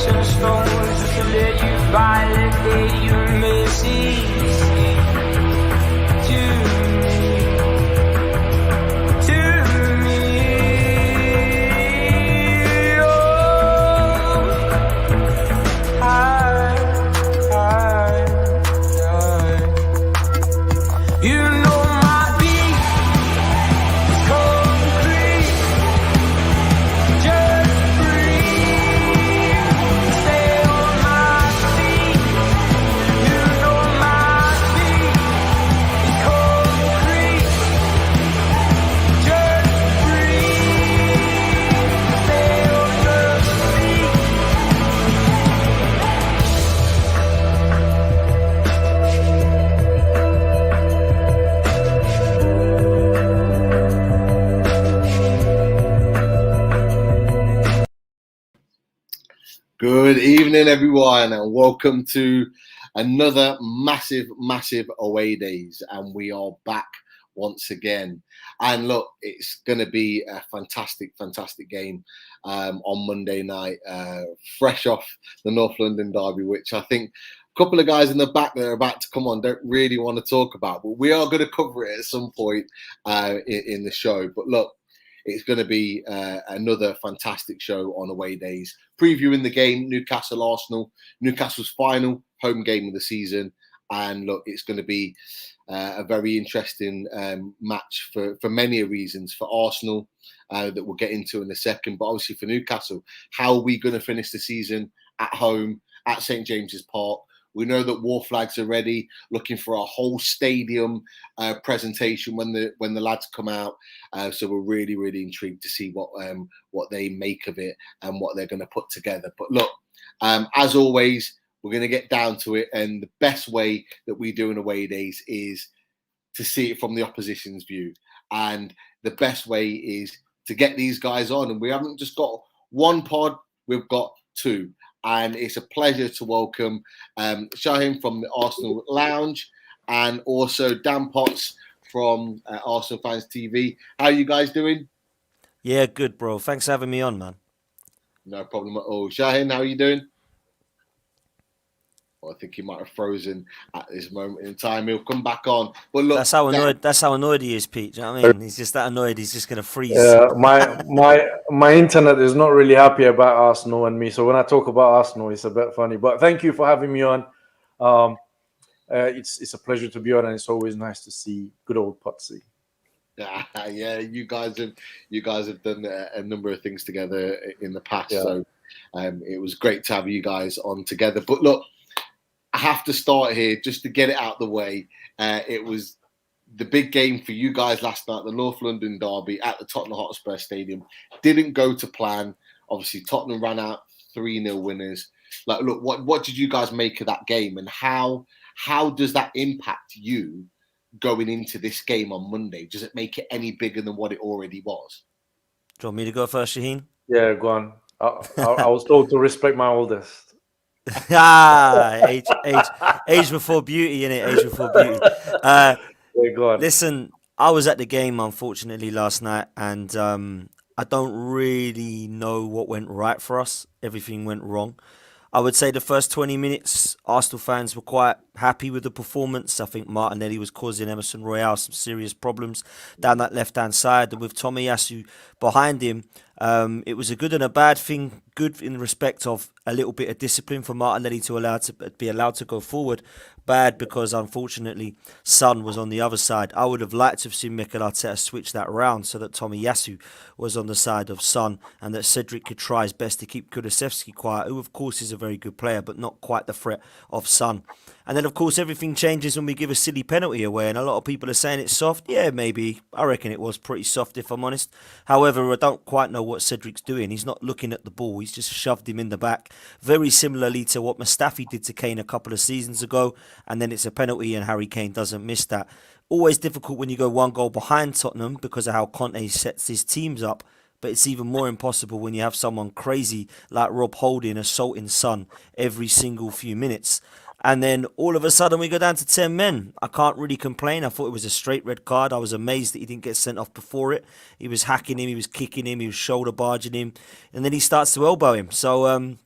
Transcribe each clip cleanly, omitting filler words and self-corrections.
and stones just to let you validate your misses to me. Oh, you know my beat is concrete. Just breathe, stay on my feet. You know my beat is concrete. Just breathe, stay on your feet. Good evening, everyone, and welcome to another massive away days. And we are back once again. And look, it's going to be a fantastic game on Monday night, fresh off the North London derby, which I think a couple of guys in the back that are about to come on don't really want to talk about, but we are going to cover it at some point in the show. But look, it's going to be another fantastic show on away days. Previewing the game, Newcastle Arsenal, Newcastle's final home game of the season. And look, it's going to be a very interesting match for many reasons. For Arsenal, that we'll get into in a second, but obviously for Newcastle, how are we going to finish the season at home at St James's Park? We know that War Flags are ready, looking for a whole stadium presentation when the lads come out. So we're really intrigued to see what they make of it and what they're going to put together. But look, as always, we're going to get down to it, and the best way that we do in away days is to see it from the opposition's view, and the best way is to get these guys on. And we haven't just got one pod; we've got two. And it's a pleasure to welcome Shaheen from the Arsenal Lounge and also Dan Potts from Arsenal Fans TV. How are you guys doing? Yeah, good, bro. Thanks for having me on, man. No problem at all. Shaheen, how are you doing? Well, I think he might have frozen at this moment in time. He'll come back on. But look, that's how annoyed he is, Pete. Do you know what I mean? He's just that annoyed. He's just gonna freeze. My internet is not really happy about Arsenal and me. So when I talk about Arsenal, it's a bit funny. But thank you for having me on. It's a pleasure to be on, and it's always nice to see good old Potsy. Yeah, you guys have done a number of things together in the past. Yeah. So it was great to have you guys on together. But look, I have to start here just to get it out the way. It was the big game for you guys last night, the North London derby at the Tottenham Hotspur Stadium. Didn't go to plan. Obviously, Tottenham ran out 3-0 winners. Like, look, what did you guys make of that game, and how does that impact you going into this game on Monday? Does it make it any bigger than what it already was? Do you want me to go first, Shaheen? Yeah, go on. I was told to respect my oldest. Age before beauty, innit? Age before beauty. Listen, I was at the game, unfortunately, last night, and I don't really know what went right for us. Everything went wrong. I would say the first 20 minutes, Arsenal fans were quite happy with the performance. I think Martinelli was causing Emerson Royale some serious problems down that left-hand side. And with Tomiyasu behind him, it was a good and a bad thing. Good in respect of a little bit of discipline for Martinelli to be allowed to go forward. Bad because, unfortunately, Son was on the other side. I would have liked to have seen Mikel Arteta switch that round so that Tomiyasu was on the side of Son and that Cedric could try his best to keep Kulusevski quiet, who, of course, is a very good player, but not quite the threat of Son. And then, of course, everything changes when we give a silly penalty away. And a lot of people are saying it's soft. Yeah, maybe. I reckon it was pretty soft, if I'm honest. However, I don't quite know what Cedric's doing. He's not looking at the ball. He's just shoved him in the back. Very similarly to what Mustafi did to Kane a couple of seasons ago. And then it's a penalty and Harry Kane doesn't miss that. Always difficult when you go one goal behind Tottenham because of how Conte sets his teams up. But it's even more impossible when you have someone crazy like Rob Holding assaulting Son every single few minutes. And then all of a sudden we go down to 10 men. I can't really complain. I thought it was a straight red card. I was amazed that he didn't get sent off before it. He was hacking him, he was kicking him, he was shoulder barging him. And then he starts to elbow him. So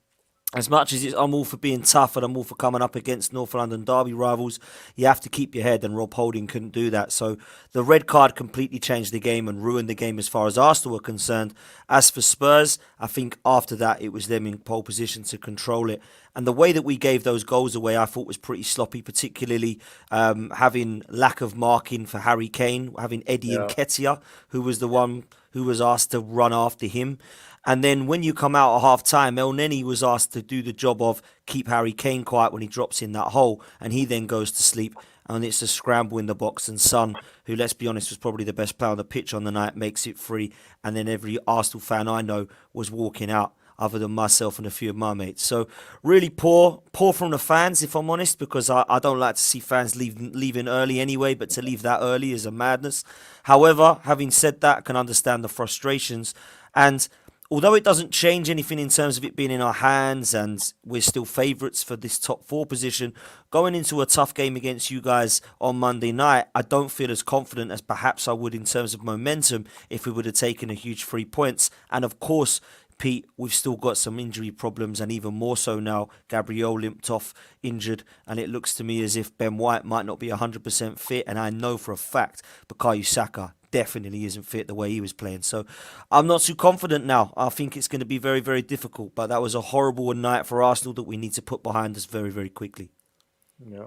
as much as I'm all for being tough and I'm all for coming up against North London derby rivals, you have to keep your head, and Rob Holding couldn't do that. So the red card completely changed the game and ruined the game as far as Arsenal were concerned. As for Spurs, I think after that it was them in pole position to control it. And the way that we gave those goals away, I thought was pretty sloppy, particularly having lack of marking for Harry Kane, having Eddie Nketiah, who was the one who was asked to run after him. And then when you come out at half time, El Neni was asked to do the job of keep Harry Kane quiet when he drops in that hole, and he then goes to sleep. And it's a scramble in the box, and Son, who, let's be honest, was probably the best player on the pitch on the night, makes it free. And then every Arsenal fan I know was walking out, other than myself and a few of my mates. So really poor from the fans, if I'm honest, because I don't like to see fans leaving early anyway, but to leave that early is a madness. However, having said that, I can understand the frustrations. And although it doesn't change anything in terms of it being in our hands and we're still favourites for this top 4 position, going into a tough game against you guys on Monday night, I don't feel as confident as perhaps I would in terms of momentum if we would have taken a huge 3 points. And of course, Pete, we've still got some injury problems, and even more so now. Gabriel limped off injured, and it looks to me as if Ben White might not be 100% fit, and I know for a fact Bukayo Saka definitely isn't fit the way he was playing. So I'm not too confident now. I think it's going to be very, very difficult, but that was a horrible night for Arsenal that we need to put behind us very, very quickly. Yeah.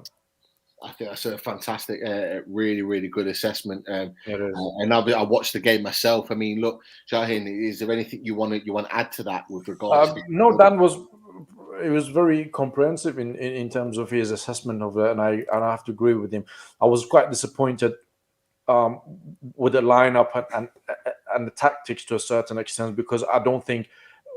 I think that's a fantastic, really, really good assessment. It is. And I watched the game myself. I mean, look, Shaheen, is there anything you want to add to that with regards to? No, Dan was very comprehensive in terms of his assessment of it, and I have to agree with him. I was quite disappointed with the lineup and the tactics to a certain extent, because I don't think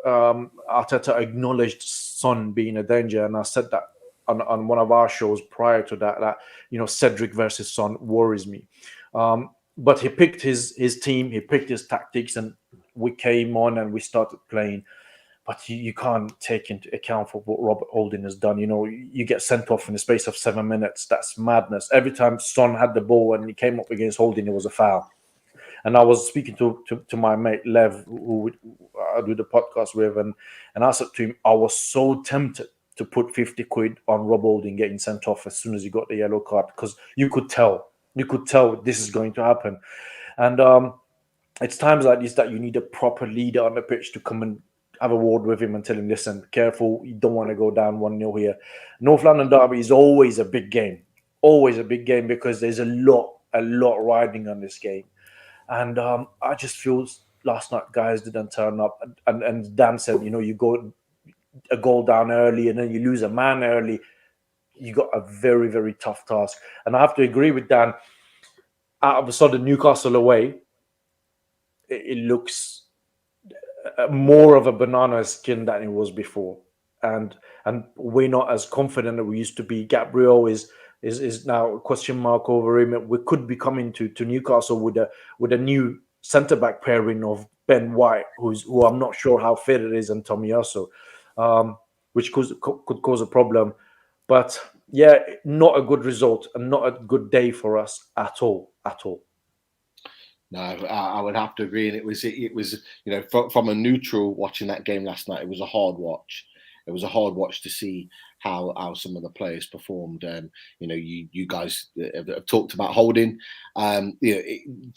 Arteta acknowledged Son being a danger, and I said that on one of our shows prior to that Cedric versus Son worries me. But he picked his team, he picked his tactics, and we came on and we started playing. But you can't take into account for what Robert Holding has done. You get sent off in the space of 7 minutes. That's madness. Every time Son had the ball and he came up against Holding, it was a foul. And I was speaking to my mate Lev, who I do the podcast with, and I said to him, I was so tempted to put 50 quid on Rob Holding getting sent off as soon as he got the yellow card, because you could tell this is going to happen. And it's times like this that you need a proper leader on the pitch to come and have a word with him and tell him, listen, careful, you don't want to go down 1-0 here. North London derby is always a big game, because there's a lot riding on this game. And I just feel last night guys didn't turn up. And Dan said, you go a goal down early and then you lose a man early. You got a very, very tough task. And I have to agree with Dan. Out of a sudden, Newcastle away, it looks more of a banana skin than it was before. And we're not as confident that we used to be. Gabriel is now a question mark over him. We could be coming to Newcastle with a new centre-back pairing of Ben White, who I'm not sure how fit it is, and Tomiyasu, which could cause a problem. But yeah, not a good result and not a good day for us at all. No, I would have to agree. And it was from a neutral watching that game last night, it was a hard watch. It was a hard watch to see how some of the players performed. You guys have talked about Holding. To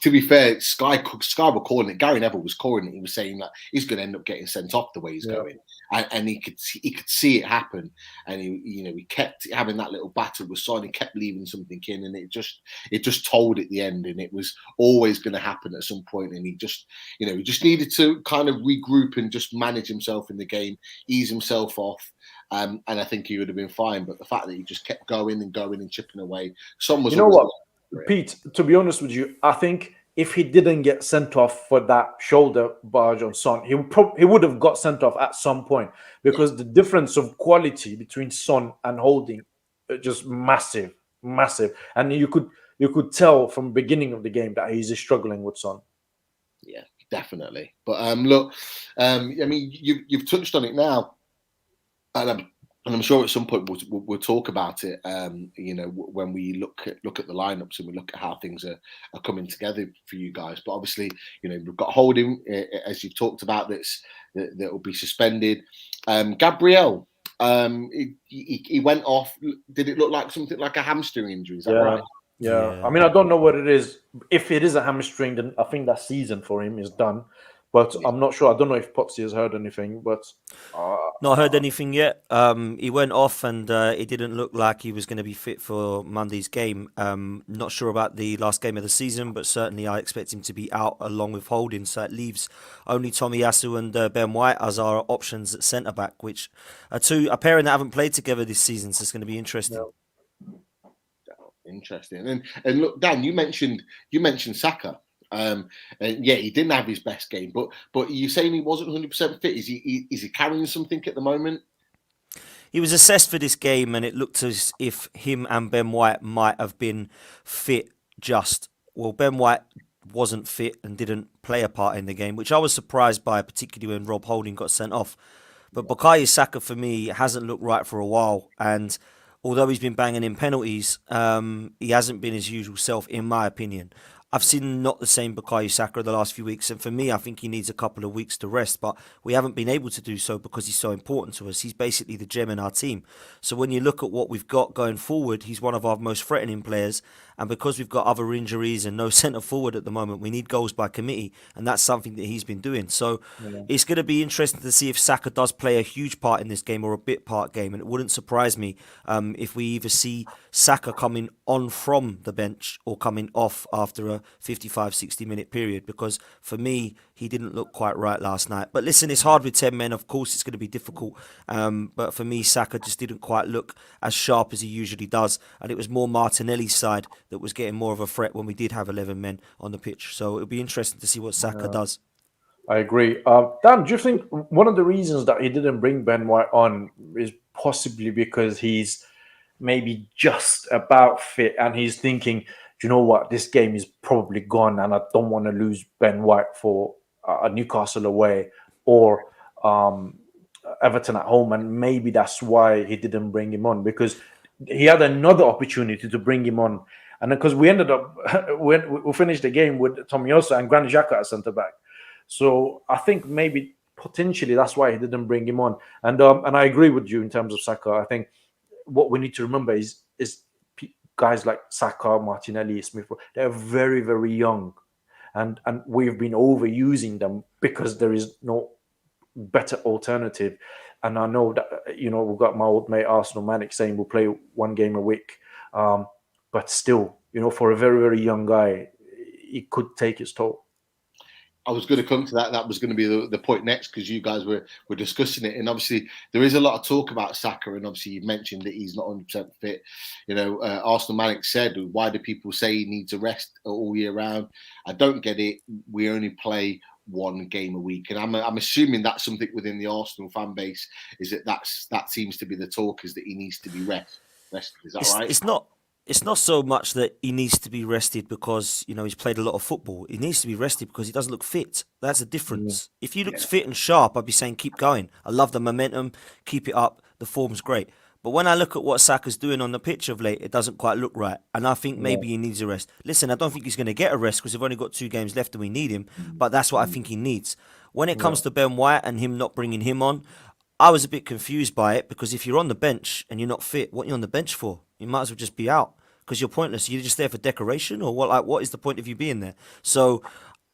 be fair, Sky were calling it. Gary Neville was calling it. He was saying that he's going to end up getting sent off the way he's going, and he could see it happen. And he kept having that little battle with Son. He kept leaving something in, and it just told at the end. And it was always going to happen at some point. And he just needed to kind of regroup and just manage himself in the game, ease himself off. And I think he would have been fine. But the fact that he just kept going and chipping away. Son was. Pete, to be honest with you, I think if he didn't get sent off for that shoulder barge on Son, he would have got sent off at some point, because the difference of quality between Son and Holding just massive. And you could tell from the beginning of the game that he's struggling with Son. Yeah, definitely. But look, I mean, you've touched on it now. And I'm sure at some point we'll talk about it. When we look at the lineups and we look at how things are coming together for you guys. But obviously, we've got Holding, as you've talked about, that will be suspended. Gabriel, He went off. Did it look like something like a hamstring injury? Is that right? Yeah. I mean, I don't know what it is. If it is a hamstring, then I think that season for him is done. But I'm not sure. I don't know if Potsy has heard anything. But Not heard anything yet. He went off and it didn't look like he was going to be fit for Monday's game. Not sure about the last game of the season, but certainly I expect him to be out along with Holding. So it leaves only Tomiyasu and Ben White as our options at centre back, which are a pairing that haven't played together this season. So it's going to be interesting. Interesting. And look, Dan, you mentioned Saka. And yeah, he didn't have his best game, but you're saying he wasn't 100% fit. Is he carrying something at the moment? He was assessed for this game, and it looked as if him and Ben White might have been fit. Well, Ben White wasn't fit and didn't play a part in the game, which I was surprised by, particularly when Rob Holding got sent off. But Bukayo Saka, for me, hasn't looked right for a while, and although he's been banging in penalties, he hasn't been his usual self, in my opinion. I've seen not the same Bukayo Saka the last few weeks, and for me, I think he needs a couple of weeks to rest, but we haven't been able to do so because he's so important to us. He's basically the gem in our team. So when you look at what we've got going forward, he's one of our most threatening players, and because we've got other injuries and no centre forward at the moment, we need goals by committee, and that's something that he's been doing. So it's going to be interesting to see if Saka does play a huge part in this game or a bit part game, and it wouldn't surprise me if we either see Saka coming on from the bench or coming off after a 55-60 minute period, because for me he didn't look quite right last night. But listen, it's hard with 10 men, of course it's going to be difficult, but for me Saka just didn't quite look as sharp as he usually does, and it was more Martinelli's side that was getting more of a threat when we did have 11 men on the pitch. So it'll be interesting to see what Saka does. I agree. Dan, do you think one of the reasons that he didn't bring Ben White on is possibly because he's maybe just about fit and he's thinking, do you know what, this game is probably gone and I don't want to lose Ben White for a Newcastle away or Everton at home, and maybe that's why he didn't bring him on, because he had another opportunity to bring him on, and because we ended up we finished the game with Tomiyasu and Granit Xhaka at centre back. So I think maybe potentially that's why he didn't bring him on. And I agree with you in terms of Saka. I think what we need to remember is guys like Saka, Martinelli, Smith, they're very, very young, and we've been overusing them because there is no better alternative. And I know that, we've got my old mate Arsenal Manic saying we'll play one game a week, but still, for a very, very young guy, it could take its toll. I was going to come to that. That was going to be the point next, because you guys were discussing it. And obviously, there is a lot of talk about Saka. And obviously, you mentioned that he's not 100% fit. Arsenal Manic said, why do people say he needs a rest all year round? I don't get it. We only play one game a week. And I'm assuming that's something within the Arsenal fan base, is that seems to be the talk, is that he needs to be rested. Is that right? It's not so much that he needs to be rested because, he's played a lot of football. He needs to be rested because he doesn't look fit. That's the difference. If you looked fit and sharp, I'd be saying keep going. I love the momentum. Keep it up. The form's great. But when I look at what Saka's doing on the pitch of late, it doesn't quite look right. And I think maybe he needs a rest. Listen, I don't think he's going to get a rest because we've only got 2 games left and we need him. But that's what I think he needs. When it comes to Ben White and him not bringing him on, I was a bit confused by it, because if you're on the bench and you're not fit, what are you on the bench for? You might as well just be out, because you're pointless. You're just there for decoration, or what? Like, what is the point of you being there? So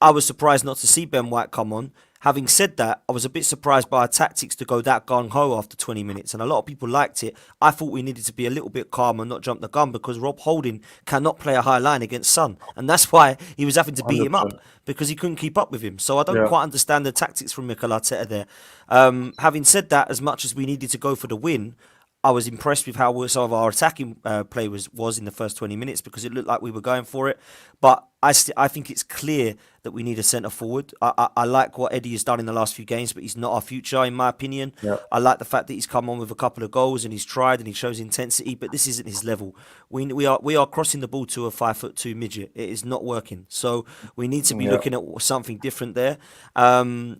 I was surprised not to see Ben White come on. Having said that, I was a bit surprised by our tactics to go that gung-ho after 20 minutes, and a lot of people liked it. I thought we needed to be a little bit calm and not jump the gun, because Rob Holding cannot play a high line against Son, and that's why he was having to beat 100%. Him up, because he couldn't keep up with him. So I don't quite understand the tactics from Mikel Arteta there. Having said that, as much as we needed to go for the win, I was impressed with how some of our attacking play was in the first 20 minutes, because it looked like we were going for it. But I think it's clear that we need a centre forward. I like what Eddie has done in the last few games, but he's not our future, in my opinion. Yeah. I like the fact that he's come on with a couple of goals and he's tried and he shows intensity, but this isn't his level. We are crossing the ball to a 5'2" midget. It is not working. So we need to be looking at something different there.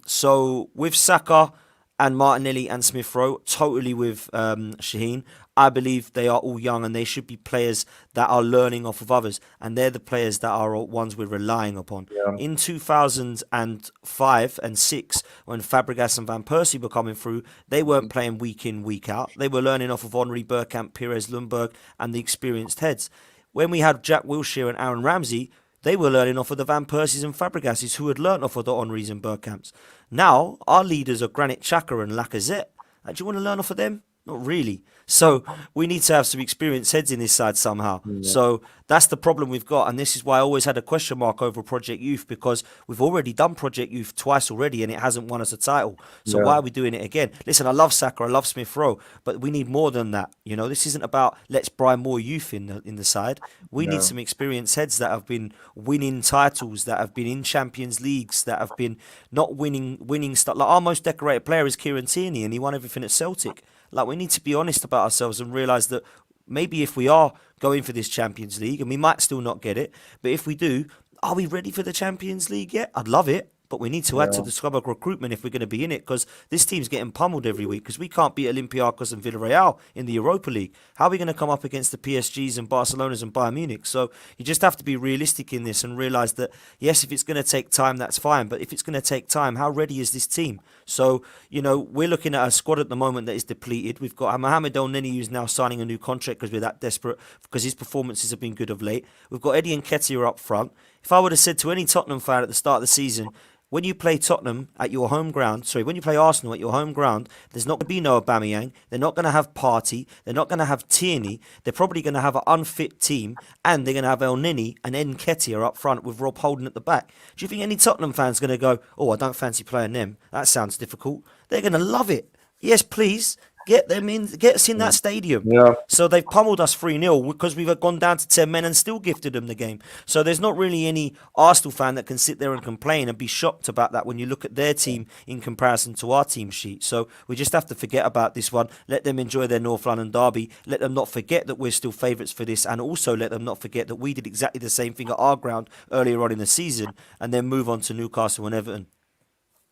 So with Saka and Martinelli and Smith Rowe, totally with Shaheen. I believe they are all young and they should be players that are learning off of others, and they're the players that are ones we're relying upon. Yeah. In 2005 and 6, when Fabregas and Van Persie were coming through, they weren't playing week in, week out. They were learning off of Henri Bergkamp, Pires Lundberg, and the experienced heads. When we had Jack Wilshere and Aaron Ramsey, they were learning off of the Van Persies and Fabregases, who had learnt off of the Henrys and Bergkamps. Now, our leaders are Granit Xhaka and Lacazette. Do you want to learn off of them? Not really. So we need to have some experienced heads in this side somehow. Yeah. So that's the problem we've got. And this is why I always had a question mark over Project Youth, because we've already done Project Youth twice already and it hasn't won us a title. So why are we doing it again? Listen, I love Saka, I love Smith Rowe, but we need more than that. You know, this isn't about let's bribe more youth in the side. We need some experienced heads that have been winning titles, that have been in Champions Leagues, that have been not winning stuff. Like our most decorated player is Kieran Tierney and he won everything at Celtic. Like, we need to be honest about ourselves and realise that maybe if we are going for this Champions League, and we might still not get it, but if we do, are we ready for the Champions League yet? I'd love it, but we need to add to the squad recruitment if we're going to be in it, because this team's getting pummeled every week, because we can't beat Olympiacos and Villarreal in the Europa League. How are we going to come up against the PSGs and Barcelonas and Bayern Munich? So you just have to be realistic in this and realise that, yes, if it's going to take time, that's fine, but if it's going to take time, how ready is this team? So, you know, we're looking at a squad at the moment that is depleted. We've got Mohamed El-Neni, who's now signing a new contract because we're that desperate, because his performances have been good of late. We've got Eddie Nketiah up front. If I would have said to any Tottenham fan at the start of the season, when you play Tottenham at your home ground, when you play Arsenal at your home ground, there's not going to be no Aubameyang. They're not going to have Partey. They're not going to have Tierney. They're probably going to have an unfit team, and they're going to have El-Neni and Nketiah up front with Rob Holding at the back. Do you think any Tottenham fan's going to go, oh, I don't fancy playing them? That sounds difficult. They're going to love it. Yes, please. Get them in, get us in that stadium. Yeah. So they've pummeled us 3-0 because we've gone down to 10 men and still gifted them the game. So there's not really any Arsenal fan that can sit there and complain and be shocked about that when you look at their team in comparison to our team sheet. So we just have to forget about this one. Let them enjoy their North London derby. Let them not forget that we're still favourites for this, and also let them not forget that we did exactly the same thing at our ground earlier on in the season, and then move on to Newcastle and Everton.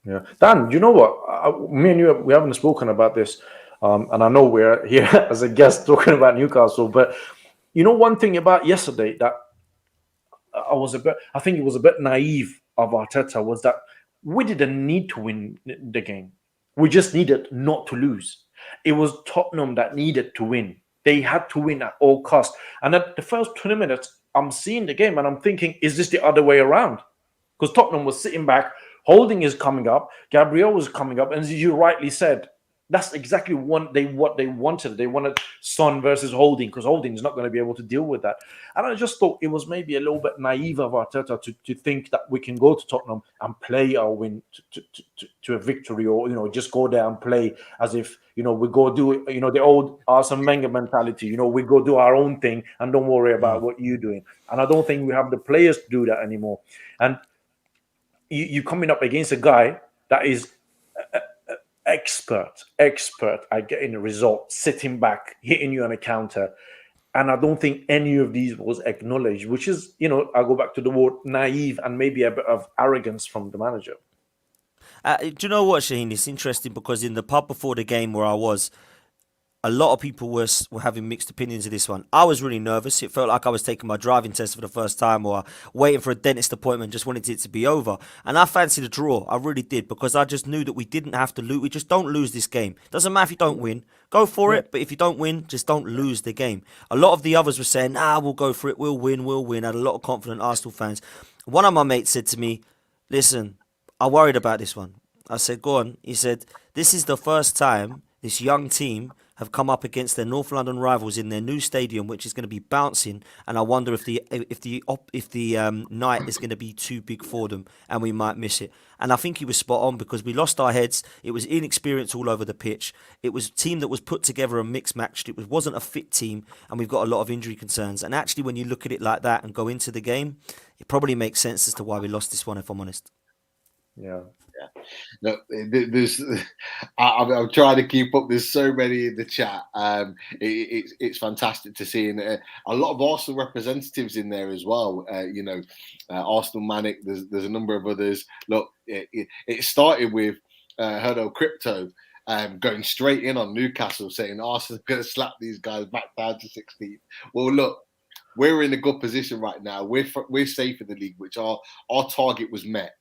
Yeah. Dan, you know what? Me and you, we haven't spoken about this. And I know we're here as a guest talking about Newcastle, but you know, one thing about yesterday that I think it was a bit naive of Arteta was that we didn't need to win the game. We just needed not to lose. It was Tottenham that needed to win. They had to win at all costs. And at the first 20 minutes, I'm seeing the game and I'm thinking, is this the other way around? Because Tottenham was sitting back, Holding is coming up, Gabriel was coming up, and as you rightly said, that's exactly what they wanted. They wanted Son versus Holding, because Holding is not going to be able to deal with that. And I just thought it was maybe a little bit naive of Arteta to think that we can go to Tottenham and play our win to a victory, or just go there and play as if we go do the old Arsene Wenger mentality. We go do our own thing and don't worry about what you're doing. And I don't think we have the players to do that anymore. And you coming up against a guy that is expert at getting a result, sitting back, hitting you on a counter. And I don't think any of these was acknowledged, which is, I go back to the word naive and maybe a bit of arrogance from the manager. Do you know what, Shaheen? It's interesting because in the pub before the game where I was, a lot of people were having mixed opinions of this one. I was really nervous. It felt like I was taking my driving test for the first time, or waiting for a dentist appointment, just wanted it to be over. And I fancied a draw. I really did, because I just knew that we didn't have to lose. We just don't lose this game. Doesn't matter if you don't win. Go for it, but if you don't win, just don't lose the game. A lot of the others were saying, we'll go for it. We'll win. I had a lot of confident Arsenal fans. One of my mates said to me, listen, I worried about this one. I said, go on. He said, this is the first time this young team have come up against their North London rivals in their new stadium, which is going to be bouncing, and I wonder if the night is going to be too big for them, and we might miss it. And I think he was spot on, because we lost our heads. It was inexperience all over the pitch. It was a team that was put together and mixed matched. It wasn't a fit team, and we've got a lot of injury concerns. And actually, when you look at it like that and go into the game, it probably makes sense as to why we lost this one, if I'm honest. Yeah. No, I'm trying to keep up. There's so many in the chat. It's fantastic to see, and a lot of Arsenal representatives in there as well. Arsenal Manic. There's a number of others. Look, it started with Herdo Crypto. going straight in on Newcastle, saying Arsenal's going to slap these guys back down to 16th. Well, look, we're in a good position right now. We're safe in the league, which our target was met.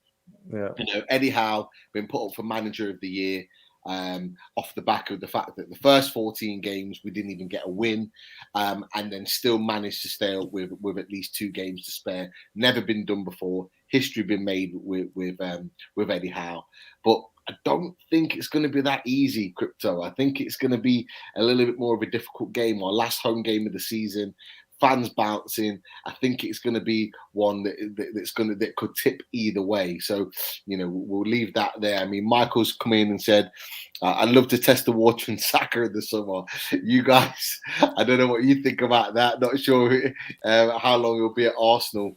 Yeah. Eddie Howe been put up for manager of the year off the back of the fact that the first 14 games we didn't even get a win, and then still managed to stay up with at least 2 games to spare. Never been done before. History been made with Eddie Howe, but I don't think it's going to be that easy, Crypto. I think it's going to be a little bit more of a difficult game. Our last home game of the season, fans bouncing. I think it's going to be one that could tip either way. So, we'll leave that there. I mean, Michael's come in and said, I'd love to test the water in Saka in the summer. You guys, I don't know what you think about that. Not sure how long he'll be at Arsenal.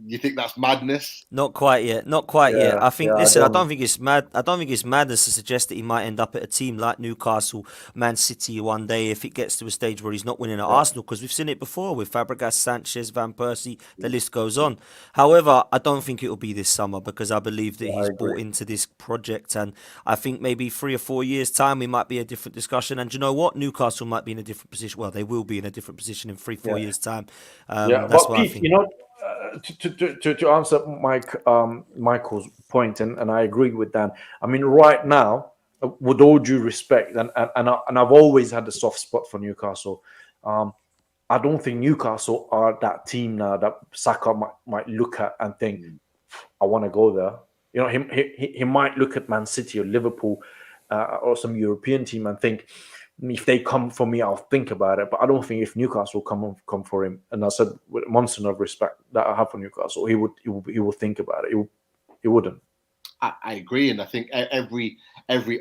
You think that's madness? Not quite yet. I think. Yeah, Listen, I don't think it's mad. I don't think it's madness to suggest that he might end up at a team like Newcastle, Man City one day if it gets to a stage where he's not winning at Arsenal, because we've seen it before with Fabregas, Sanchez, Van Persie. The list goes on. However, I don't think it will be this summer because I believe that he's bought into this project, and I think maybe 3 or 4 years' time we might be a different discussion. And you know what? Newcastle might be in a different position. Well, they will be in a different position in 3-4 years' time. That's what I think. To answer Michael's point, and I agree with Dan. I mean, right now, with all due respect, and I've always had a soft spot for Newcastle. I don't think Newcastle are that team now that Saka might look at and think, I want to go there. He might look at Man City or Liverpool or some European team and think, if they come for me, I'll think about it. But I don't think if Newcastle come for him, and I said with a monster of respect that I have for Newcastle, he would think about it. He wouldn't. I agree, and I think every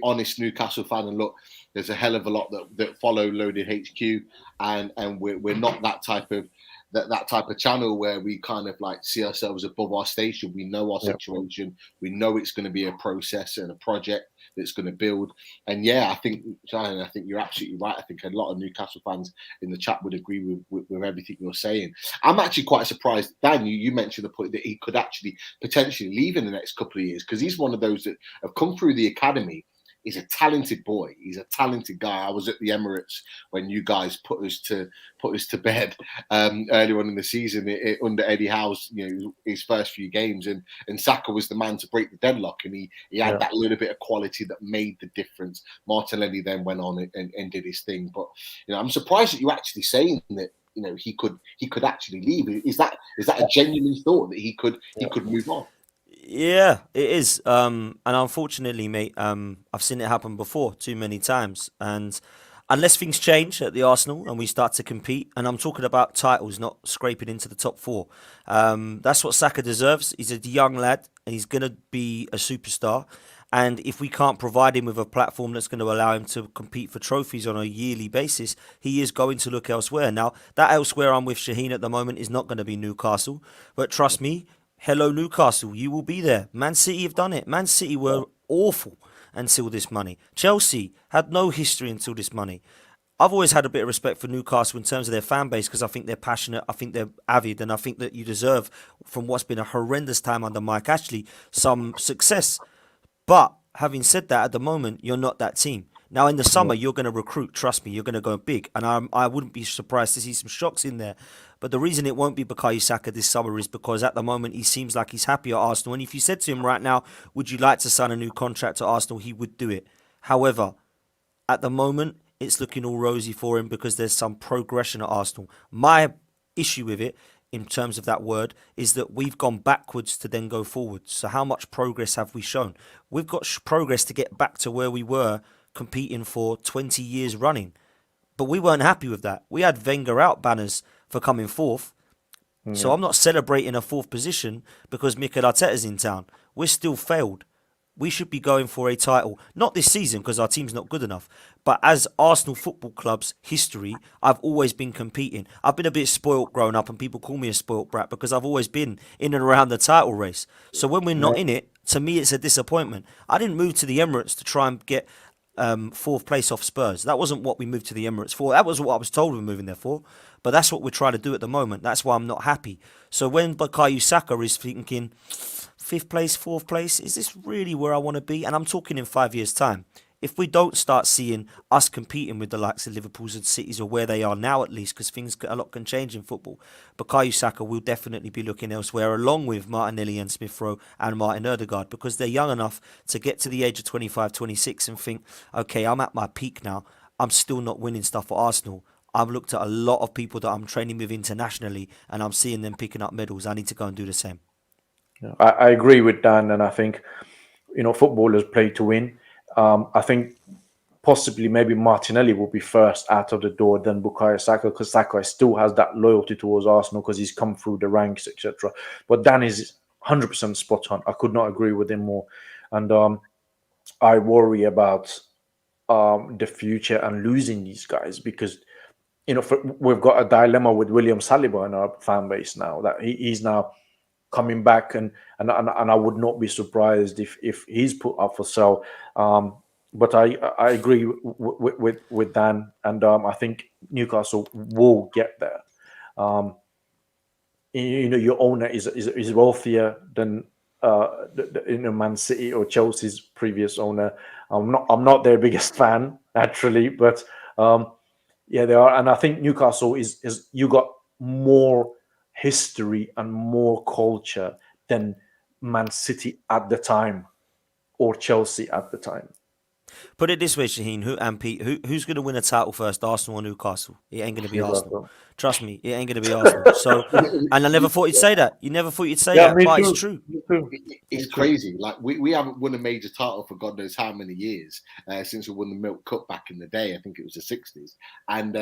honest Newcastle fan, and look, there's a hell of a lot that follow Loaded HQ, and we're not that type of channel where we kind of like see ourselves above our station. We know our situation. We know it's going to be a process and a project that's going to build. And I think you're absolutely right. I think a lot of Newcastle fans in the chat would agree with everything you're saying. I'm actually quite surprised, Dan, you mentioned the point that he could actually potentially leave in the next couple of years, because he's one of those that have come through the academy. He's a talented boy. He's a talented guy. I was at the Emirates when you guys put us to bed earlier on in the season under Eddie Howe's, his first few games, and Saka was the man to break the deadlock, and he had that little bit of quality that made the difference. Martinelli then went on and did his thing, but I'm surprised that you're actually saying that he could actually leave. Is that a genuine thought that he could move on? Yeah, it is. And unfortunately, mate, I've seen it happen before too many times. And unless things change at the Arsenal and we start to compete, and I'm talking about titles, not scraping into the top 4, that's what Saka deserves. He's a young lad and he's going to be a superstar. And if we can't provide him with a platform that's going to allow him to compete for trophies on a yearly basis, he is going to look elsewhere. Now, that elsewhere I'm with Shaheen at the moment is not going to be Newcastle. But trust me, hello, Newcastle, you will be there. Man City have done it. Man City were awful until this money. Chelsea had no history until this money. I've always had a bit of respect for Newcastle in terms of their fan base because I think they're passionate, I think they're avid, and I think that you deserve, from what's been a horrendous time under Mike Ashley, some success. But having said that, at the moment, you're not that team. Now, in the summer, you're going to recruit. Trust me, you're going to go big. And I wouldn't be surprised to see some shocks in there. But the reason it won't be Bukayo Saka this summer is because at the moment, he seems like he's happy at Arsenal. And if you said to him right now, would you like to sign a new contract at Arsenal, he would do it. However, at the moment, it's looking all rosy for him because there's some progression at Arsenal. My issue with it, in terms of that word, is that we've gone backwards to then go forwards. So how much progress have we shown? We've got progress to get back to where we were competing for 20 years running. But we weren't happy with that. We had Wenger out banners for coming fourth. So I'm not celebrating a fourth position because Mikel Arteta's in town. We're still failed. We should be going for a title. Not this season because our team's not good enough. But as Arsenal Football Club's history, I've always been competing. I've been a bit spoilt growing up and people call me a spoilt brat because I've always been in and around the title race. So when we're not in it, to me it's a disappointment. I didn't move to the Emirates to try and get fourth place off Spurs. That wasn't what we moved to the Emirates for. That was what I was told we were moving there for. But that's what we're trying to do at the moment. That's why I'm not happy. So when Bukayo Saka is thinking, fifth place, fourth place? Is this really where I want to be? And I'm talking in 5 years' time. If we don't start seeing us competing with the likes of Liverpool's and Cities, or where they are now at least, because a lot can change in football, Bukayo Saka will definitely be looking elsewhere, along with Martinelli and Smith Rowe and Martin Odegaard, because they're young enough to get to the age of 25, 26 and think, okay, I'm at my peak now. I'm still not winning stuff for Arsenal. I've looked at a lot of people that I'm training with internationally, and I'm seeing them picking up medals. I need to go and do the same. Yeah, I agree with Dan, and I think footballers play to win. I think possibly maybe Martinelli will be first out of the door, then Bukayo Saka, because Saka still has that loyalty towards Arsenal because he's come through the ranks, etc. But Dan is 100% spot on. I could not agree with him more, and I worry about the future and losing these guys, because we've got a dilemma with William Saliba in our fan base now, that he's now coming back, and I would not be surprised if he's put up for sale. But I agree with Dan, and I think Newcastle will get there. Your owner is wealthier than Man City or Chelsea's previous owner. I'm not their biggest fan naturally, but yeah, they are, and I think Newcastle is you got more history and more culture than Man City at the time or Chelsea at the time. Put it this way, Shaheen, who's going to win a title first, Arsenal or Newcastle? It ain't going to be Arsenal. Trust me, it ain't going to be Arsenal. So, and I never thought you'd say that. You never thought you'd say that, but it's true. It's crazy. Like we haven't won a major title for God knows how many years since we won the Milk Cup back in the day. I think it was the 60s, and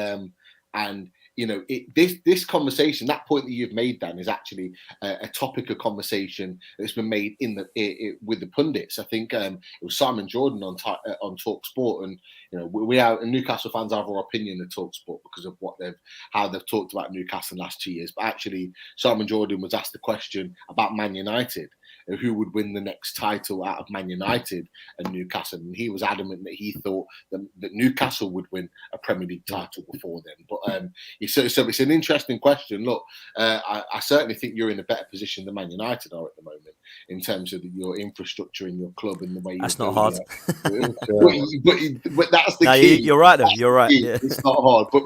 this conversation, that point that you've made, Dan, is actually a topic of conversation that's been made with the pundits. I think it was Simon Jordan on Talk Sport, and we are, and Newcastle fans have our opinion of Talk Sport because of how they've talked about Newcastle in the last 2 years. But actually, Simon Jordan was asked the question about Man United, who would win the next title out of Man United and Newcastle, and he was adamant that he thought that Newcastle would win a Premier League title before them. But so it's an interesting question. Look, I certainly think you're in a better position than Man United are at the moment in terms of your infrastructure in your club and the way. That's not hard. But that's the key. You're right, though. You're right. Yeah. It's not hard, but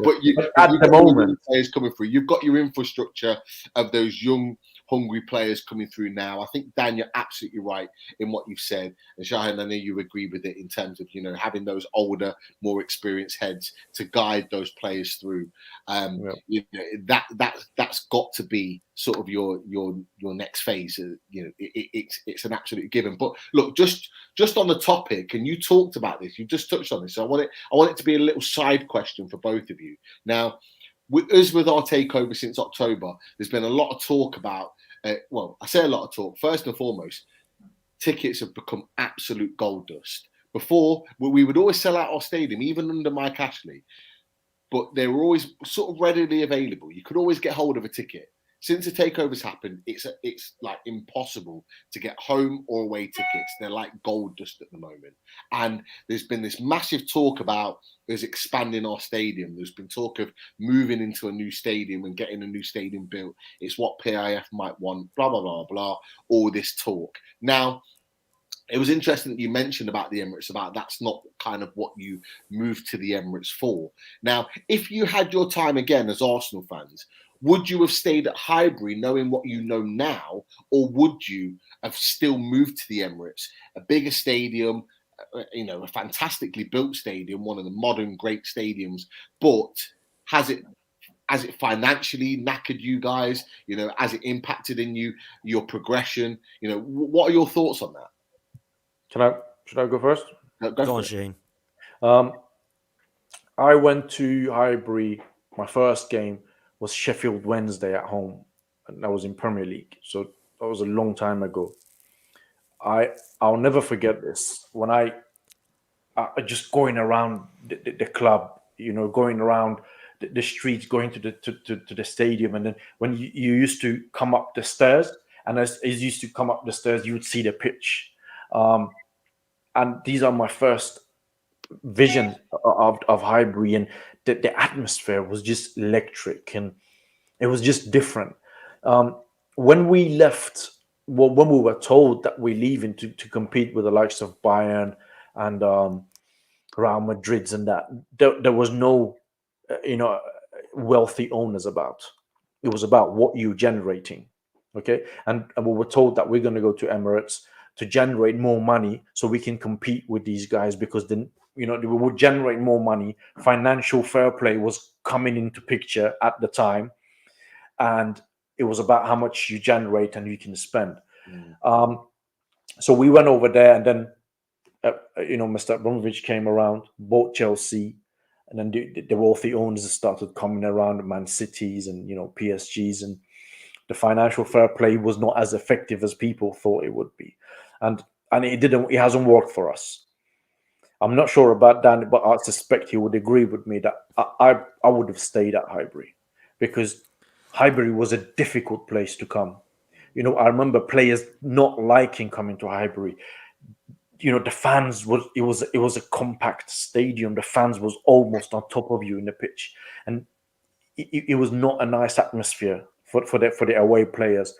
at the moment, players coming through. You've got your infrastructure of those young, hungry players coming through now. I think, Dan, you're absolutely right in what you've said, and Shahin, I know you agree with it in terms of having those older, more experienced heads to guide those players through. That's got to be sort of your next phase. It's an absolute given. But look, just on the topic, and you talked about this, you just touched on this. So I want it to be a little side question for both of you. Now, with our takeover since October, there's been a lot of talk about. I say a lot of talk. First and foremost, tickets have become absolute gold dust. Before, we would always sell out our stadium, even under Mike Ashley, but they were always sort of readily available. You could always get hold of a ticket. Since the takeovers happened, it's like impossible to get home or away tickets. They're like gold dust at the moment. And there's been this massive talk about us expanding our stadium. There's been talk of moving into a new stadium and getting a new stadium built. It's what PIF might want, blah, blah, blah, blah, all this talk. Now, it was interesting that you mentioned about the Emirates, about that's not kind of what you moved to the Emirates for. Now, if you had your time again as Arsenal fans, would you have stayed at Highbury knowing what you know now, or would you have still moved to the Emirates, a bigger stadium, a fantastically built stadium, one of the modern great stadiums, but has it financially knackered you guys? Has it impacted in your progression? What are your thoughts on that? Should I go first? Go on, Shane. I went to Highbury. My first game was Sheffield Wednesday at home, and that was in Premier League. So that was a long time ago. I'll never forget this. When I just going around the club, going around the streets, going to the stadium, and then when you used to come up the stairs, and as you used to come up the stairs, you would see the pitch. And these are my first vision of Highbury, and the atmosphere was just electric, and it was just different. When we left when we were told that we're leaving to compete with the likes of Bayern and Real Madrids and that, there was no, wealthy owners about. It was about what you're generating. Okay. And we were told that we're going to go to Emirates to generate more money so we can compete with these guys, because then, we would generate more money. Financial fair play was coming into picture at the time. And it was about how much you generate and you can spend. So we went over there, and then, Mr. Abramovich came around, bought Chelsea, and then the wealthy owners started coming around, Man Cities and, PSGs, and the financial fair play was not as effective as people thought it would be. And it hasn't worked for us. I'm not sure about Dan, but I suspect he would agree with me that I would have stayed at Highbury, because Highbury was a difficult place to come. I remember players not liking coming to Highbury. The fans it was a compact stadium. The fans was almost on top of you in the pitch, and it was not a nice atmosphere for the away players.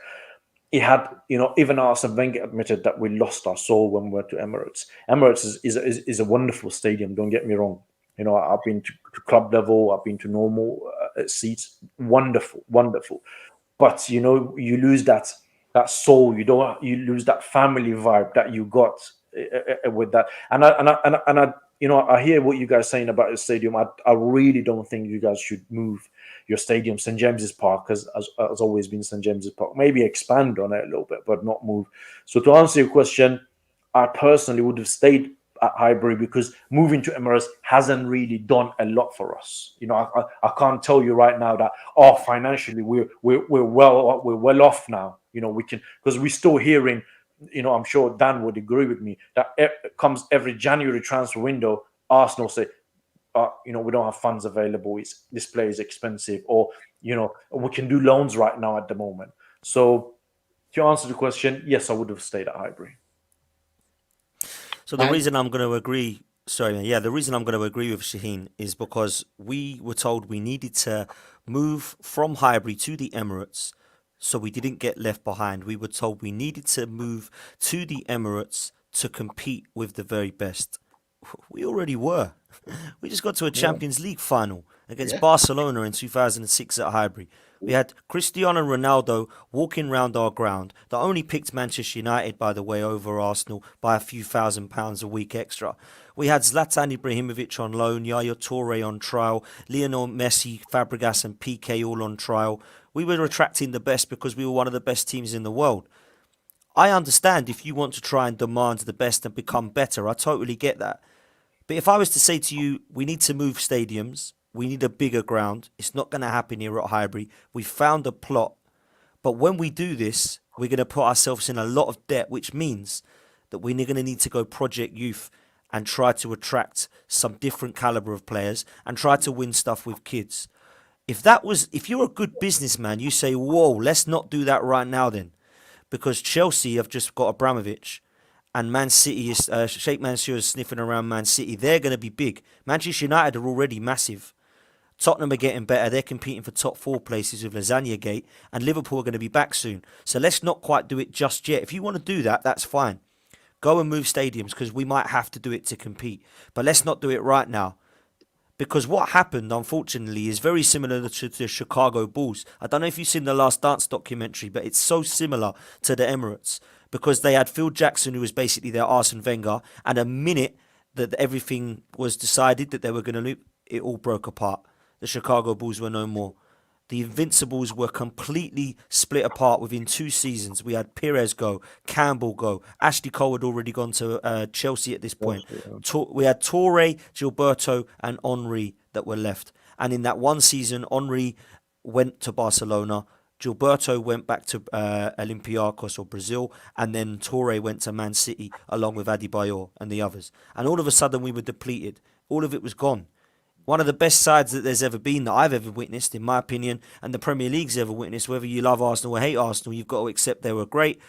It had, even Arsene Wenger admitted that we lost our soul when we went to Emirates. Emirates is a wonderful stadium. Don't get me wrong. I've been to club level. I've been to normal seats. Wonderful, wonderful. But you lose that soul. You lose that family vibe that you got with that. And I hear what you guys saying about the stadium. I really don't think you guys should move your stadium. St James's Park has always been St James's Park. Maybe expand on it a little bit, but not move. So to answer your question, I personally would have stayed at Highbury, because moving to Emirates hasn't really done a lot for us. I can't tell you right now that financially we're well off now. We can, because we're still hearing. I'm sure Dan would agree with me that comes every January transfer window, Arsenal say, we don't have funds available. This player is expensive, or we can do loans right now at the moment. So to answer the question, yes, I would have stayed at Highbury. So the reason I'm going to agree, the reason I'm going to agree with Shaheen is because we were told we needed to move from Highbury to the Emirates, so we didn't get left behind. We were told we needed to move to the Emirates to compete with the very best. We already were. We just got to a Champions League final against Barcelona in 2006 at Highbury. We had Cristiano Ronaldo walking round our ground that only picked Manchester United, by the way, over Arsenal by a few £1,000 a week extra. We had Zlatan Ibrahimovic on loan, Yaya Toure on trial, Lionel Messi, Fabregas and Piqué all on trial. We were attracting the best because we were one of the best teams in the world. I understand if you want to try and demand the best and become better. I totally get that. But if I was to say to you, we need to move stadiums, we need a bigger ground, it's not going to happen here at Highbury. We found a plot. But when we do this, we're going to put ourselves in a lot of debt, which means that we're going to need to go Project Youth and try to attract some different caliber of players and try to win stuff with kids. If you're a good businessman, you say, whoa, let's not do that right now then. Because Chelsea have just got Abramovich, and Man City is Sheikh Mansour is sniffing around Man City. They're going to be big. Manchester United are already massive. Tottenham are getting better. They're competing for top 4 places with Lasagna Gate, and Liverpool are going to be back soon. So let's not quite do it just yet. If you want to do that, that's fine. Go and move stadiums, because we might have to do it to compete. But let's not do it right now. Because what happened, unfortunately, is very similar to the Chicago Bulls. I don't know if you've seen the Last Dance documentary, but it's so similar to the Emirates. Because they had Phil Jackson, who was basically their Arsene Wenger, and a minute that everything was decided that they were going to lose, it all broke apart. The Chicago Bulls were no more. The Invincibles were completely split apart within 2 seasons. We had Perez go, Campbell go, Ashley Cole had already gone to Chelsea at this point. We had Toure, Gilberto and Henry that were left. And in that one season, Henry went to Barcelona, Gilberto went back to Olympiacos or Brazil, and then Toure went to Man City along with Adebayor and the others. And all of a sudden we were depleted. All of it was gone. One of the best sides that there's ever been, that I've ever witnessed, in my opinion, and the Premier League's ever witnessed, whether you love Arsenal or hate Arsenal, you've got to accept they were great.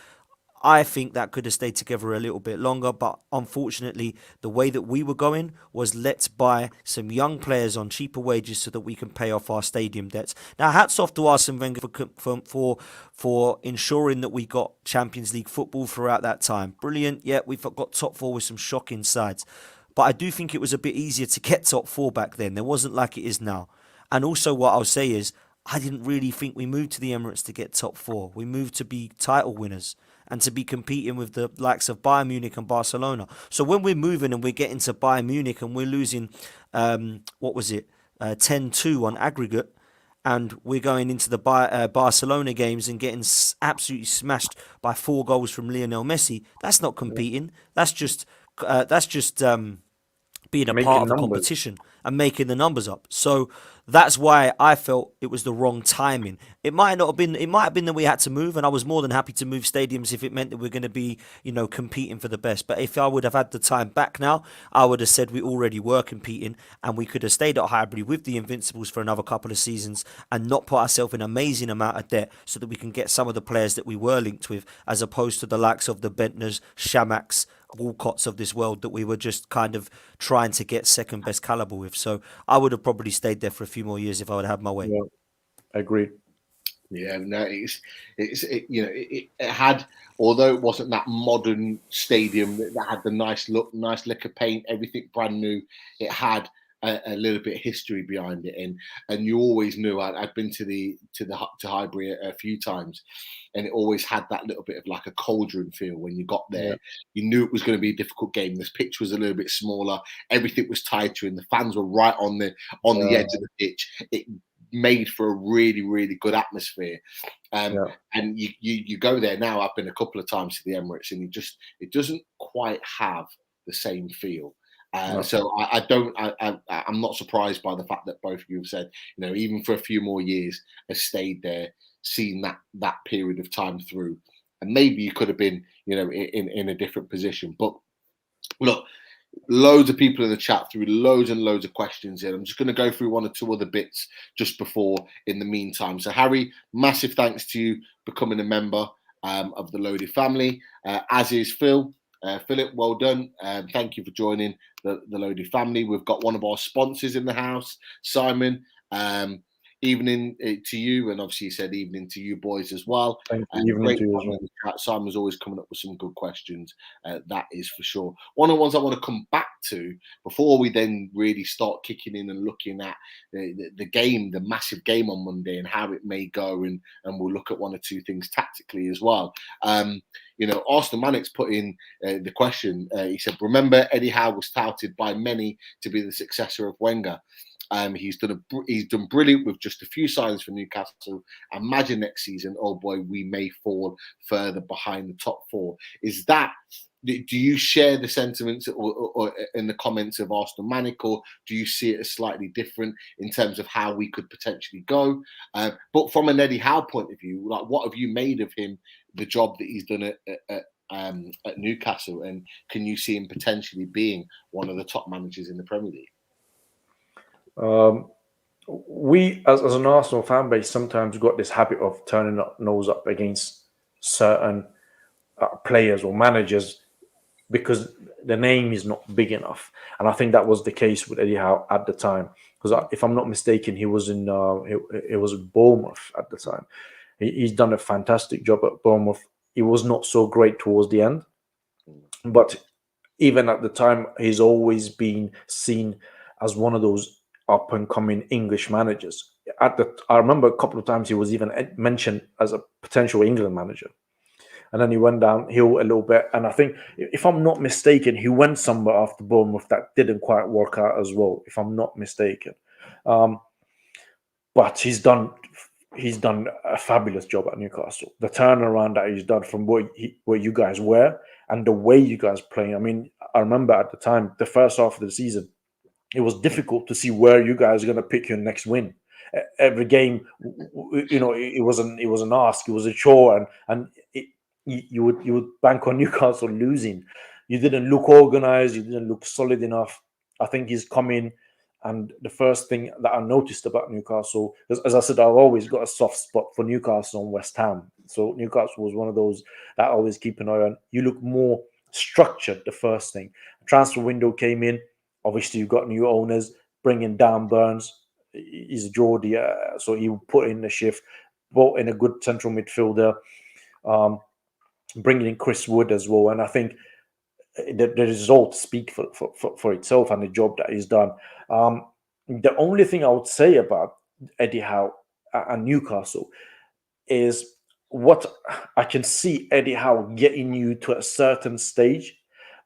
I think that could have stayed together a little bit longer, but unfortunately, the way that we were going was let's buy some young players on cheaper wages so that we can pay off our stadium debts. Now, hats off to Arsene Wenger for ensuring that we got Champions League football throughout that time. Brilliant. Yeah, we've got top four with some shocking sides. But I do think it was a bit easier to get top four back then. There wasn't like it is now. And also what I'll say is, I didn't really think we moved to the Emirates to get top four. We moved to be title winners and to be competing with the likes of Bayern Munich and Barcelona. So when we're moving and we're getting to Bayern Munich and we're losing, 10-2 on aggregate, and we're going into the Barcelona games and getting absolutely smashed by 4 goals from Lionel Messi, that's not competing. That's just being a Making part of the numbers. competition and making the numbers up. So that's why I felt it was the wrong timing. It might have been that we had to move, and I was more than happy to move stadiums if it meant that we're going to be, competing for the best. But if I would have had the time back now, I would have said we already were competing and we could have stayed at Highbury with the Invincibles for another couple of seasons and not put ourselves in an amazing amount of debt so that we can get some of the players that we were linked with, as opposed to the likes of the Bentners, Shamaks, Walcotts of this world that we were just kind of trying to get second best caliber with. So I would have probably stayed there for a few more years if I would have had my way. Yeah, agreed. Yeah, no, it had, although it wasn't that modern stadium that had the nice look, nice lick of paint, everything brand new. It had a little bit of history behind it, and you always knew. I'd been to Highbury a few times, and it always had that little bit of like a cauldron feel when you got there. Yeah. You knew it was going to be a difficult game. This pitch was a little bit smaller, everything was tighter, and the fans were right on the edge of the pitch. It made for a really, really good atmosphere. And you go there now. I've been a couple of times to the Emirates, and it doesn't quite have the same feel. So I'm not surprised by the fact that both of you have said, even for a few more years, have stayed there, seen that period of time through, and maybe you could have been, in a different position. But look, loads of people in the chat threw loads and loads of questions in. I'm just going to go through one or two other bits just before, in the meantime. So Harry, massive thanks to you becoming a member of the Loaded family, as is Phil. Philip, well done. Thank you for joining the Loaded family. We've got one of our sponsors in the house, Simon. Evening to you, and obviously you said evening to you boys as well. Thank you. Evening to you as well. Simon's always coming up with some good questions. That is for sure. One of the ones I want to come back to before we then really start kicking in and looking at the game, the massive game on Monday, and how it may go, and we'll look at one or two things tactically as well. Arsenal Manic's put in the question. He said, "Remember, Eddie Howe was touted by many to be the successor of Wenger. He's done brilliant with just a few signings for Newcastle. Imagine next season, oh boy, we may fall further behind the top four." Do you share the sentiments or in the comments of Arsenal Manic, or do you see it as slightly different in terms of how we could potentially go? But from an Eddie Howe point of view, like, what have you made of him, the job that he's done at Newcastle, and can you see him potentially being one of the top managers in the Premier League? We, as an Arsenal fan base, sometimes got this habit of turning our nose up against certain players or managers because the name is not big enough, and I think that was the case with Eddie Howe at the time. Because if I'm not mistaken, he was in Bournemouth at the time. He's done a fantastic job at Bournemouth. He was not so great towards the end, but even at the time, he's always been seen as one of those up-and-coming English managers. I remember a couple of times he was even mentioned as a potential England manager. And then he went downhill a little bit. And I think, if I'm not mistaken, he went somewhere after Bournemouth that didn't quite work out as well, if I'm not mistaken. But he's done a fabulous job at Newcastle. The turnaround that he's done from where you guys were and the way you guys playing. I mean, I remember at the time, the first half of the season, it was difficult to see where you guys are going to pick your next win. Every game, it was an ask, it was a chore, and you would bank on Newcastle losing. You didn't look organized, you didn't look solid enough. I think he's come in, and the first thing that I noticed about Newcastle, as I said, I've always got a soft spot for Newcastle and West Ham. So Newcastle was one of those that I always keep an eye on. You look more structured, the first thing. Transfer window came in. Obviously, you've got new owners bringing down Burns. He's a Geordie, so he put in the shift. Brought in a good central midfielder, bringing in Chris Wood as well. And I think the results speak for itself and the job that he's done. The only thing I would say about Eddie Howe and Newcastle is what I can see Eddie Howe getting you to a certain stage,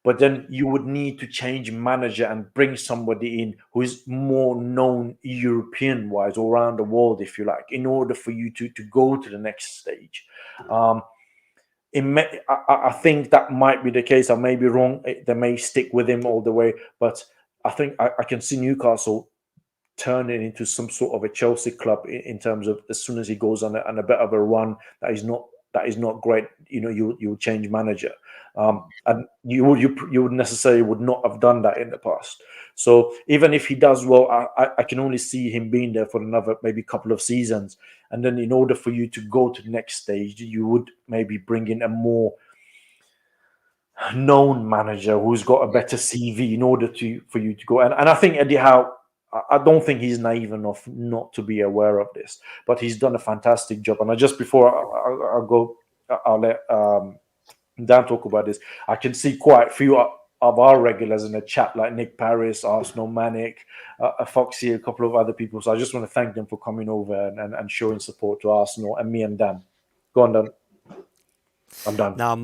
but then you would need to change manager and bring somebody in who is more known European wise or around the world, if you like, in order for you to go to the next stage. I think that might be the case. I may be wrong. They may stick with him all the way, but I think I can see Newcastle turn it into some sort of a Chelsea club in terms of as soon as he goes on a bit of a run that is not great, you change manager, and you would necessarily would not have done that in the past. So even if he does well, I can only see him being there for another maybe couple of seasons, and then in order for you to go to the next stage, you would maybe bring in a more known manager who's got a better CV in order for you to go. And I think Eddie Howe, I don't think he's naive enough not to be aware of this, but he's done a fantastic job. And I'll let Dan talk about this. I can see quite a few of our regulars in the chat, like Nick Paris, Arsenal Manic, Foxy, a couple of other people. So I just want to thank them for coming over and showing support to Arsenal and me and Dan. Go on, Dan. I'm done. Now,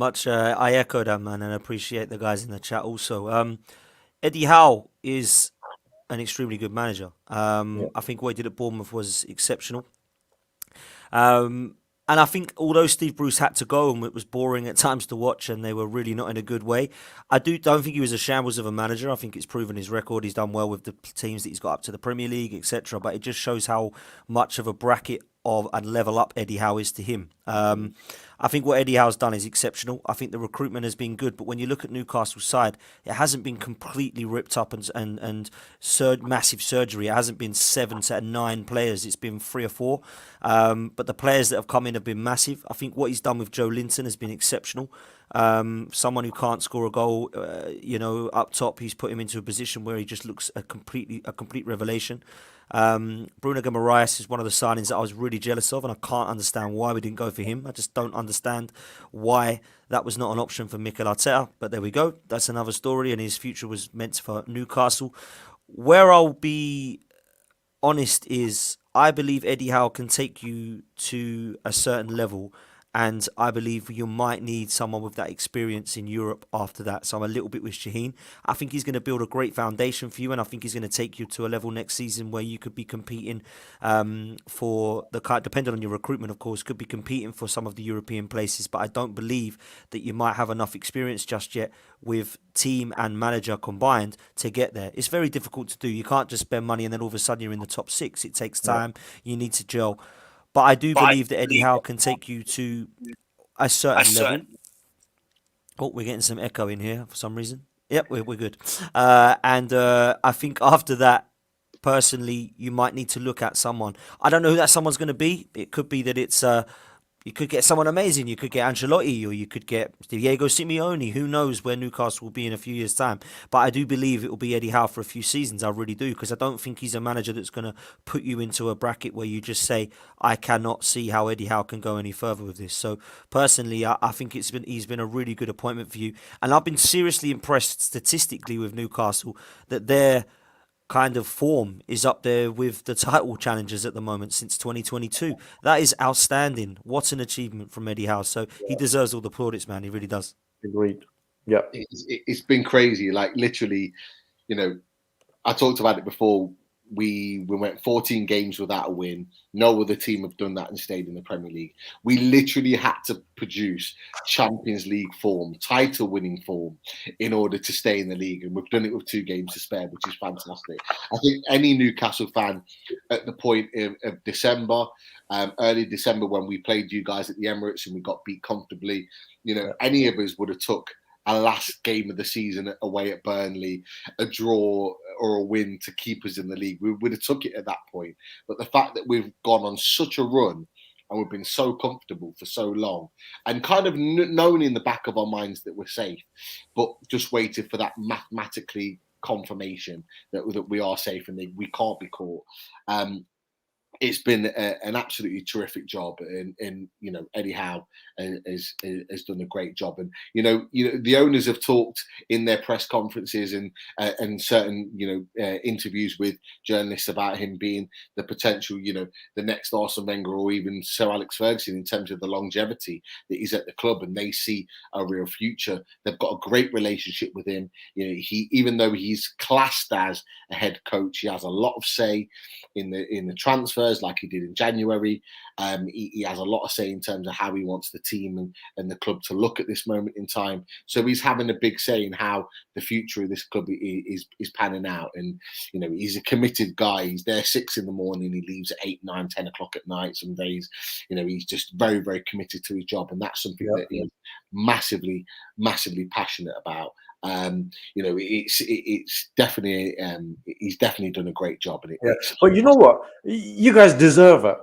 I echo that, man, and appreciate the guys in the chat also. Eddie Howe is an extremely good manager. I think what he did at Bournemouth was exceptional. And I think although Steve Bruce had to go and it was boring at times to watch and they were really not in a good way, I don't think he was a shambles of a manager. I think it's proven his record. He's done well with the teams that he's got up to the Premier League, etc. But it just shows how much of a bracket of and level up Eddie Howe is to him. I think what Eddie Howe's done is exceptional. I think the recruitment has been good, but when you look at Newcastle's side, it hasn't been completely ripped up and massive surgery. It hasn't been 7 to 9 players. It's been 3 or 4. But the players that have come in have been massive. I think what he's done with Joe Linton has been exceptional. Someone who can't score a goal, up top, he's put him into a position where he just looks a complete revelation. Bruno Guimaraes is one of the signings that I was really jealous of, and I can't understand why we didn't go for him. I just don't understand why that was not an option for Mikel Arteta, but there we go. That's another story, and his future was meant for Newcastle. Where I'll be honest is I believe Eddie Howe can take you to a certain level, and I believe you might need someone with that experience in Europe after that. So I'm a little bit with Shaheen. I think he's going to build a great foundation for you, and I think he's going to take you to a level next season where you could be competing for the kind, depending on your recruitment, of course, could be competing for some of the European places. But I don't believe that you might have enough experience just yet with team and manager combined to get there. It's very difficult to do. You can't just spend money and then all of a sudden you're in the top 6. It takes time. You need to gel. But I do believe that Eddie Howe can take you to a certain level. Oh, we're getting some echo in here for some reason. Yep, we're good. And I think after that, personally, you might need to look at someone. I don't know who that someone's going to be. It could be that it's you could get someone amazing. You could get Ancelotti, or you could get Diego Simeone. Who knows where Newcastle will be in a few years' time? But I do believe it will be Eddie Howe for a few seasons. I really do, because I don't think he's a manager that's going to put you into a bracket where you just say, I cannot see how Eddie Howe can go any further with this. So personally, I think he's been a really good appointment for you. And I've been seriously impressed statistically with Newcastle that their kind of form is up there with the title challengers at the moment since 2022. That is outstanding. What an achievement from Eddie Howe. So he deserves all the plaudits, man. He really does. Agreed. Yeah. It's been crazy. Like literally, I talked about it before. We went 14 games without a win. No other team have done that and stayed in the Premier League. We literally had to produce Champions League form, title-winning form, in order to stay in the league. And we've done it with 2 games to spare, which is fantastic. I think any Newcastle fan at the point of December, early December, when we played you guys at the Emirates and we got beat comfortably, any of us would have took a last game of the season away at Burnley, a draw or a win to keep us in the league. We would have took it at that point. But the fact that we've gone on such a run and we've been so comfortable for so long, and kind of known in the back of our minds that we're safe, but just waited for that mathematically confirmation that we are safe and we can't be caught. It's been an absolutely terrific job, and Eddie Howe has done a great job. And the owners have talked in their press conferences and certain interviews with journalists about him being the potential the next Arsene Wenger or even Sir Alex Ferguson in terms of the longevity that he's at the club, and they see a real future. They've got a great relationship with him. He, even though he's classed as a head coach, he has a lot of say in the transfers, like he did in January. He has a lot of say in terms of how he wants the team and the club to look at this moment in time. So he's having a big say in how the future of this club is panning out. And he's a committed guy. He's there 6 a.m. He leaves at 8, 9, 10 o'clock at night. Some days, he's just very, very committed to his job, and that's something that he's massively, massively passionate about. It's definitely he's definitely done a great job. And but you know what? You guys deserve it.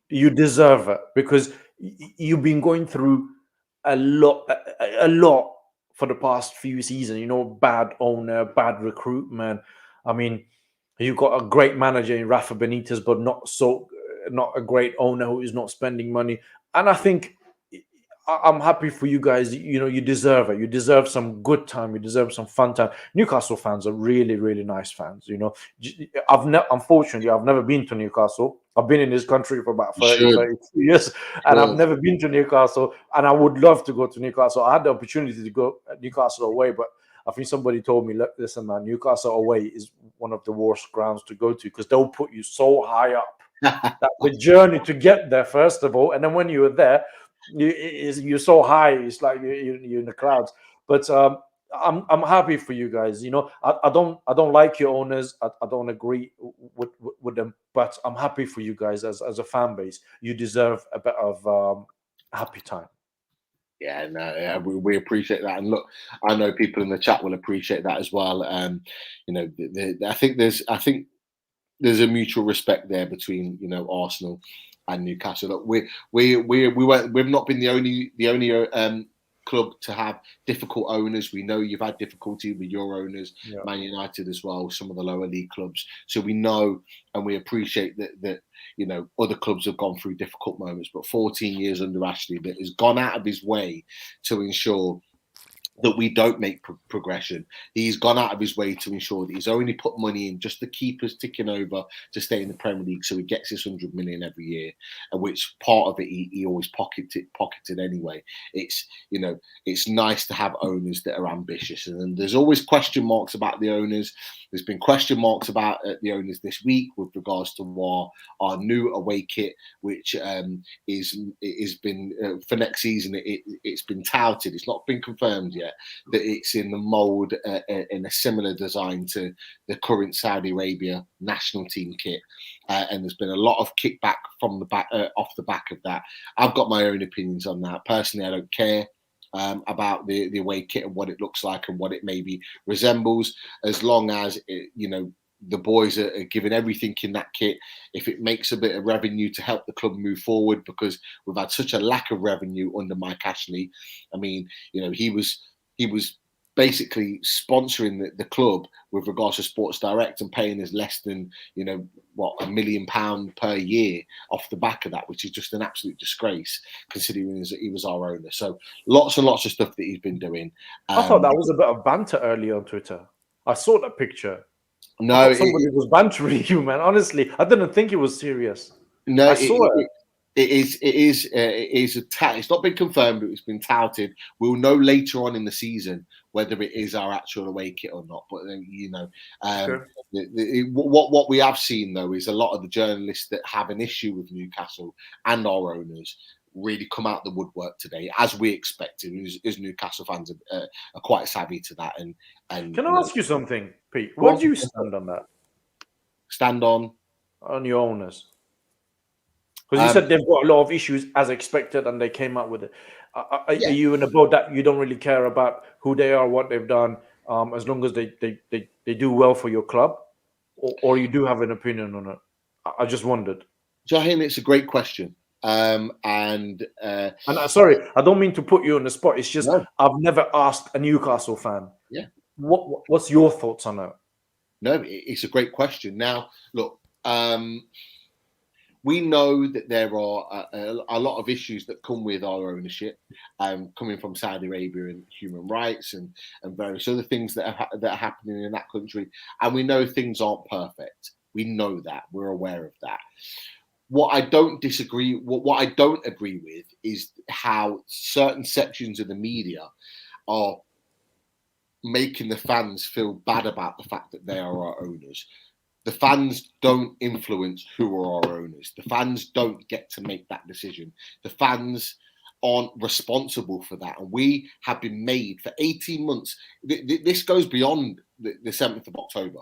You deserve it because you've been going through a lot for the past few seasons. Bad owner, bad recruitment. I mean, you've got a great manager in Rafa Benitez, but not a great owner who is not spending money. And I think I'm happy for you guys. You deserve it. You deserve some good time. You deserve some fun time. Newcastle fans are really, really nice fans. Unfortunately, I've never been to Newcastle. I've been in this country for about 32 years, and I've never been to Newcastle. And I would love to go to Newcastle. I had the opportunity to go Newcastle away, but I think somebody told me, "Look, listen, man, Newcastle away is one of the worst grounds to go to because they'll put you so high up that the journey to get there, first of all, and then when you're there." You're so high, it's like you're in the clouds. But I'm happy for you guys. I don't like your owners. I don't agree with them, but I'm happy for you guys as a fan base. You deserve a bit of happy time. Yeah, no, we appreciate that, and look, I know people in the chat will appreciate that as well. I think there's a mutual respect there between Arsenal and Newcastle. Look, we've not been the only club to have difficult owners. We know you've had difficulty with your owners, Man United as well, some of the lower league clubs. So we know and we appreciate that other clubs have gone through difficult moments. But 14 years under Ashley, that has gone out of his way to ensure that we don't make progression. He's gone out of his way to ensure that he's only put money in just to keep us ticking over to stay in the Premier League. So he gets this 100 million every year, and which part of it he always pocketed anyway. It's nice to have owners that are ambitious, and there's always question marks about the owners. There's been question marks about the owners this week with regards to our new away kit, which is been for next season. It's been touted. It's not been confirmed yet that it's in the mould in a similar design to the current Saudi Arabia national team kit, and there's been a lot of kickback from the back off the back of that. I've got my own opinions on that. Personally, I don't care about the away kit and what it looks like and what it maybe resembles, as long as the boys are giving everything in that kit. If it makes a bit of revenue to help the club move forward, because we've had such a lack of revenue under Mike Ashley. I mean, he was basically sponsoring the club with regards to Sports Direct and paying us less than £1 million per year off the back of that, which is just an absolute disgrace considering he was our owner. So lots and lots of stuff that he's been doing. I thought that was a bit of banter earlier on Twitter. I saw that picture. No, somebody was bantering you, man. Honestly, I didn't think it was serious. No, I saw it. It is it's not been confirmed, but it's been touted. We'll know later on in the season whether it is our actual away kit or not. But sure. What we have seen though is a lot of the journalists that have an issue with Newcastle and our owners really come out the woodwork today, as we expected. As Newcastle fans are quite savvy to that. And can I ask you something, Pete? What do you stand on that? Stand on your owners. Because you said they've got a lot of issues as expected, and they came up with it. Are you in a boat that you don't really care about who they are, what they've done, as long as they do well for your club, or you do have an opinion on it? I just wondered. Jahim, it's a great question. And sorry, I don't mean to put you on the spot. It's just no, I've never asked a Newcastle fan. Yeah. What's your thoughts on it? No, it's a great question. Now, look, we know that there are a lot of issues that come with our ownership, coming from Saudi Arabia and human rights and various other things that are happening in that country. And we know things aren't perfect. We know that. We're aware of that. What I don't agree with is how certain sections of the media are making the fans feel bad about the fact that they are our owners. The fans don't influence who are our owners. The fans don't get to make that decision. The fans aren't responsible for that. And we have been made for 18 months. This goes beyond the 7th of October.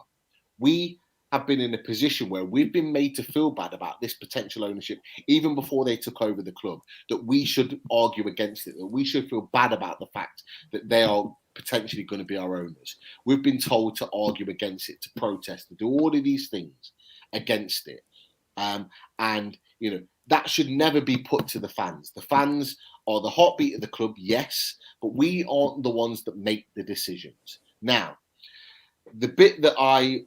We have been in a position where we've been made to feel bad about this potential ownership, even before they took over the club, that we should argue against it, that we should feel bad about the fact that they are potentially going to be our owners. We've been told to argue against it, to protest, to do all of these things against it. And, you know, that should never be put to the fans. The fans are the heartbeat of the club, yes, but we aren't the ones that make the decisions. Now, the bit that I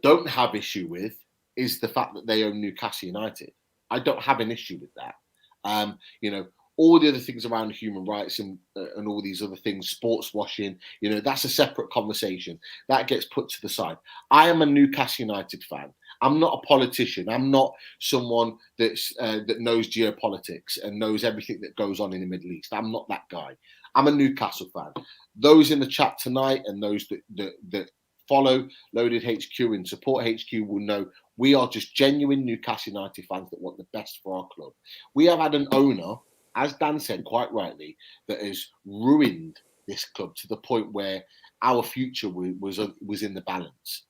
don't have issue with is the fact that they own Newcastle United. I don't have an issue with that. You know, all the other things around human rights and all these other things, sports washing, you know, that's a separate conversation. That gets put to the side. I am a Newcastle United fan. I'm not a politician. I'm not someone that's that knows geopolitics and knows everything that goes on in the Middle East. I'm not that guy. I'm a Newcastle fan. Those in the chat tonight and those that follow Loaded HQ and support HQ will know we are just genuine Newcastle United fans that want the best for our club. We have had an owner, as Dan said quite rightly, that has ruined this club to the point where our future was in the balance.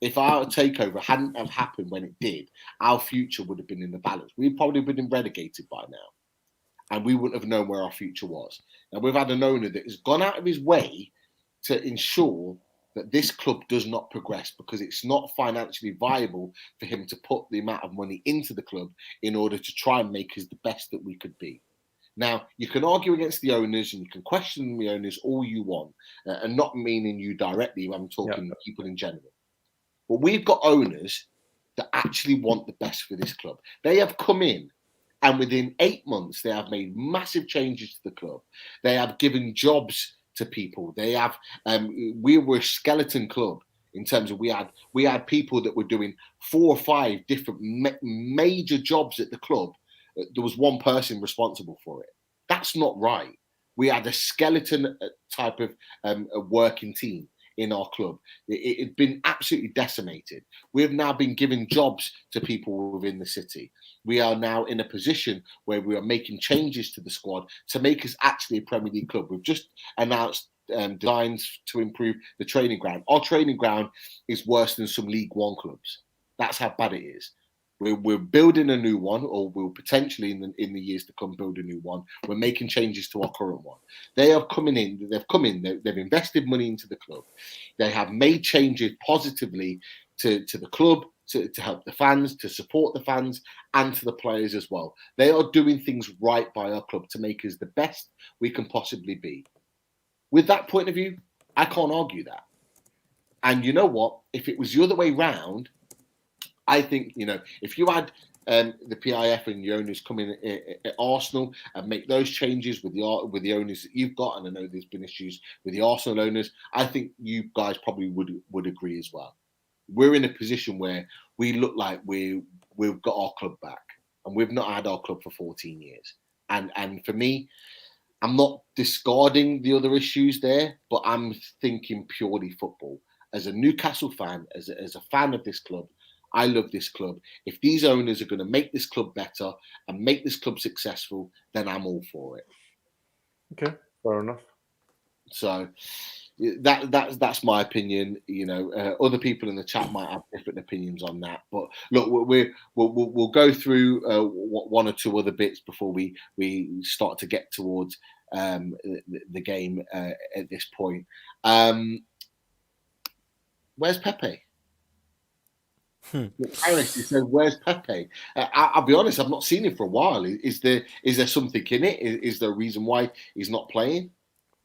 If our takeover hadn't have happened when it did, our future would have been in the balance. We'd probably been relegated by now, and we wouldn't have known where our future was. Now we've had an owner that has gone out of his way to ensure that this club does not progress because it's not financially viable for him to put the amount of money into the club in order to try and make us the best that we could be. Now, you can argue against the owners and you can question the owners all you want, and not meaning you directly, I'm talking people in general. But we've got owners that actually want the best for this club. They have come in and within 8 months, they have made massive changes to the club. They have given jobs to people. They have. We were a skeleton club in terms of we had people that were doing 4 or 5 different major jobs at the club. There was one person responsible for it. That's not right. We had a skeleton type of a working team in our club. It had been absolutely decimated. We have now been giving jobs to people within the city. We are now in a position where we are making changes to the squad to make us actually a Premier League club. We've just announced designs to improve the training ground. Our training ground is worse than some League One clubs. That's how bad it is. We're building a new one, or we'll potentially in the years to come build a new one. We're making changes to our current one. They have come in. They've invested money into the club. They have made changes positively to the club, to help the fans, to support the fans, and to the players as well. They are doing things right by our club to make us the best we can possibly be. With that point of view, I can't argue that. And you know what? If it was the other way round, I think, you know, if you had the PIF and the owners come in at Arsenal and make those changes with the owners that you've got, and I know there's been issues with the Arsenal owners, I think you guys probably would agree as well. We're in a position where we look like we've got our club back, and we've not had our club for 14 years. And for me, I'm not discarding the other issues there, but I'm thinking purely football. As a Newcastle fan, as a fan of this club, I love this club. If these owners are going to make this club better and make this club successful, then I'm all for it. Okay, fair enough. So that's my opinion. You know, other people in the chat might have different opinions on that. But look, we'll go through one or two other bits before we start to get towards the game at this point. Where's Pepe? Harris, he said, "Where's Pepe?" I'll be honest, I've not seen him for a while. Is there something in it? Is there a reason why he's not playing?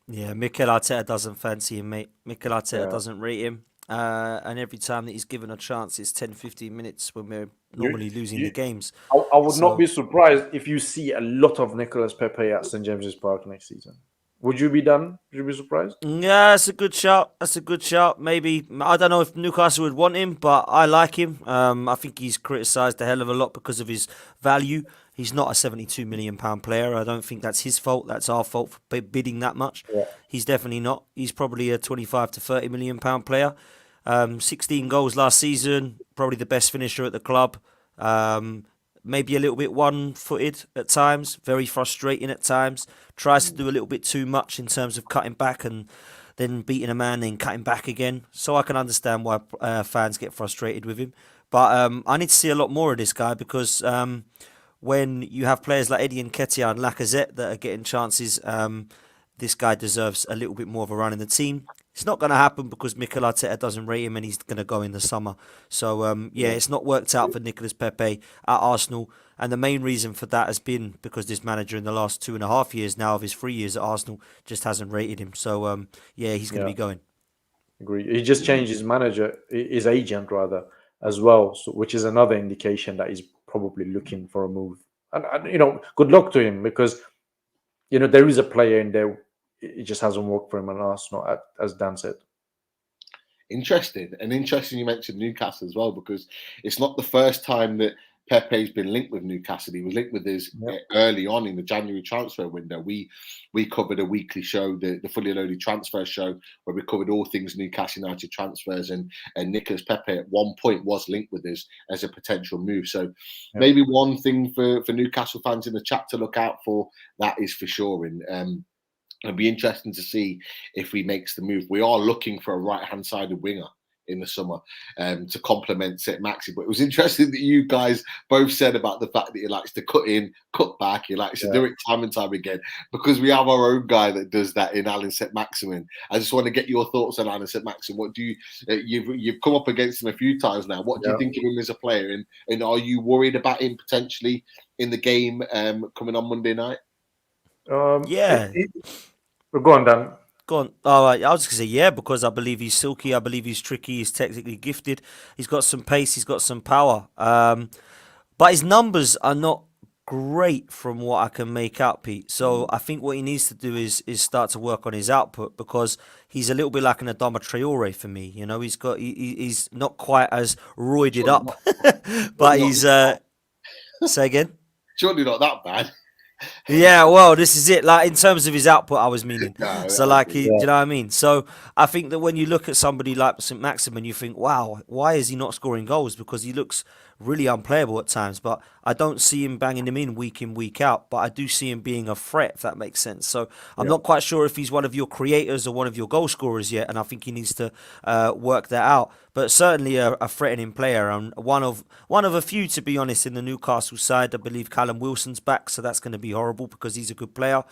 Yeah, Mikel Arteta doesn't fancy him, mate. Mikel Arteta Yeah. doesn't rate him. And every time that he's given a chance, it's 10, 15 minutes when we're normally losing the games. I would not So- be surprised if you see a lot of Nicolas Pepe at St James's Park next season. Would you be done? Would you be surprised? Yeah, that's a good shout. That's a good shout. Maybe I don't know if Newcastle would want him, but I like him. I think he's criticised a hell of a lot because of his value. He's not a £72 million player. I don't think that's his fault. That's our fault for bidding that much. Yeah. He's definitely not. He's probably a 25 to £30 million player. 16 goals last season. Probably the best finisher at the club. Maybe a little bit one-footed at times, very frustrating at times. Tries to do a little bit too much in terms of cutting back and then beating a man, then cutting back again. So I can understand why fans get frustrated with him. But I need to see a lot more of this guy because when you have players like Eddie Nketiah and Lacazette that are getting chances, this guy deserves a little bit more of a run in the team. It's not going to happen because Mikel Arteta doesn't rate him and he's going to go in the summer. So, it's not worked out for Nicolas Pepe at Arsenal. And the main reason for that has been because this manager in the last 2.5 years now of his 3 years at Arsenal just hasn't rated him. So, he's going to be going. Agree. He just changed his manager, his agent rather, as well, so, which is another indication that he's probably looking for a move. And good luck to him because, there is a player in there. It just hasn't worked for him at Arsenal, as Dan said. Interesting you mentioned Newcastle as well, because it's not the first time that Pepe's been linked with Newcastle. He was linked with us early on in the January transfer window. We covered a weekly show, the Fully Loaded Transfer Show, where we covered all things Newcastle United transfers, and Nicolas Pepe at one point was linked with us as a potential move. So maybe one thing for Newcastle fans in the chat to look out for, that is for sure. It'll be interesting to see if he makes the move. We are looking for a right-hand sided winger in the summer to complement St Maxi. But it was interesting that you guys both said about the fact that he likes to cut in, cut back. He likes to do it time and time again, because we have our own guy that does that in Alan St Maximin. I just want to get your thoughts on Alan St Maximin. What do you you've come up against him a few times now? What do you think of him as a player? And are you worried about him potentially in the game coming on Monday night? Go on, Dan. Go on. All right. I was just going to say, because I believe he's silky. I believe he's tricky. He's technically gifted. He's got some pace. He's got some power. But his numbers are not great from what I can make out, Pete. So I think what he needs to do is start to work on his output, because he's a little bit like an Adama Traore for me. He's not quite as roided up, but he's... say again? Surely not that bad. Yeah, well, this is it. Like, in terms of his output, I was meaning. Do you know what I mean? So I think that when you look at somebody like St Maximin, you think, wow, why is he not scoring goals? Because he looks really unplayable at times. But I don't see him banging them in, week out. But I do see him being a threat, if that makes sense. So I'm not quite sure if he's one of your creators or one of your goal scorers yet, and I think he needs to work that out. But certainly a threatening player, and one of a few, to be honest, in the Newcastle side. I believe Callum Wilson's back, so that's going to be horrible because he's a good player.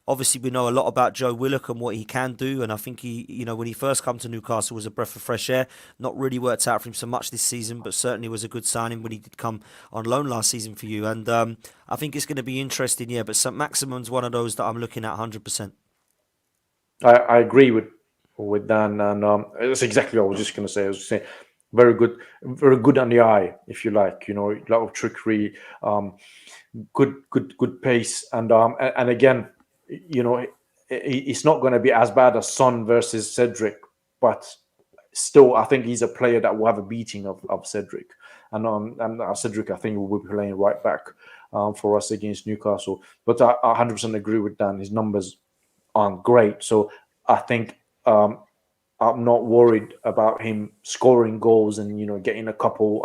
Obviously, we know a lot about Joe Willock and what he can do, and I think he, when he first came to Newcastle, was a breath of fresh air. Not really worked out for him so much this season, but certainly was a good signing when he did come on loan last season for you. And I think it's going to be interesting, but St Maximin's one of those that I'm looking at 100%. I agree with Dan, and that's exactly what I was just going to say. I was just saying, very good on the eye, if you like. A lot of trickery, good pace, and again, it's not going to be as bad as Son versus Cedric, but still, I think he's a player that will have a beating of Cedric, and Cedric, I think, will be playing right back for us against Newcastle. But I 100% agree with Dan. His numbers aren't great, so I think I'm not worried about him scoring goals and getting a couple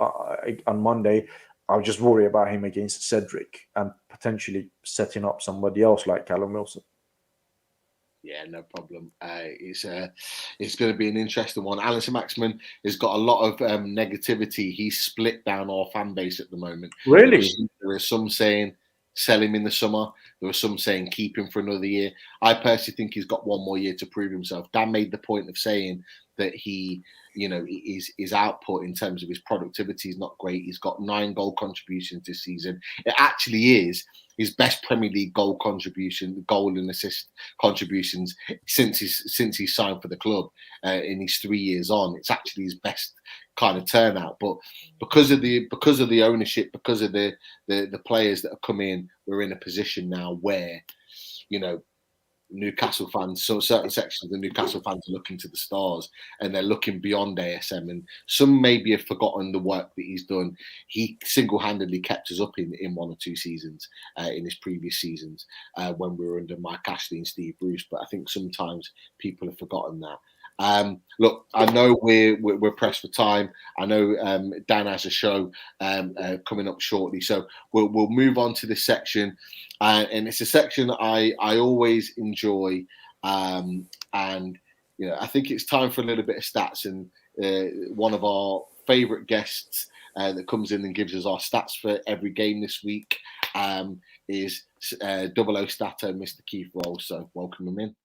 on Monday. I'll just worry about him against Cedric and potentially setting up somebody else like Callum Wilson. Yeah, no problem. It's going to be an interesting one. Alan St Maximin has got a lot of negativity. He's split down our fan base at the moment. Really? There are some saying sell him in the summer. There are some saying keep him for another year. I personally think he's got one more year to prove himself. Dan made the point of saying that he his output in terms of his productivity is not great. He's got 9 goal contributions this season. It actually is his best Premier League goal and assist contributions since he signed for the club in his 3 years on. It's actually his best kind of turnout. But because of the ownership, because of the players that have come in, we're in a position now where, Newcastle fans, so certain sections of the Newcastle fans are looking to the stars and they're looking beyond ASM, and some maybe have forgotten the work that he's done. He single-handedly kept us up in 1 or 2 seasons in his previous seasons when we were under Mike Ashley and Steve Bruce, but I think sometimes people have forgotten that. Look, I know we're pressed for time. I know Dan has a show coming up shortly, so we'll move on to this section, and it's a section I always enjoy, and I think it's time for a little bit of stats. And one of our favourite guests that comes in and gives us our stats for every game this week is Double O Stato, Mr. Keith Roll. So welcome him in.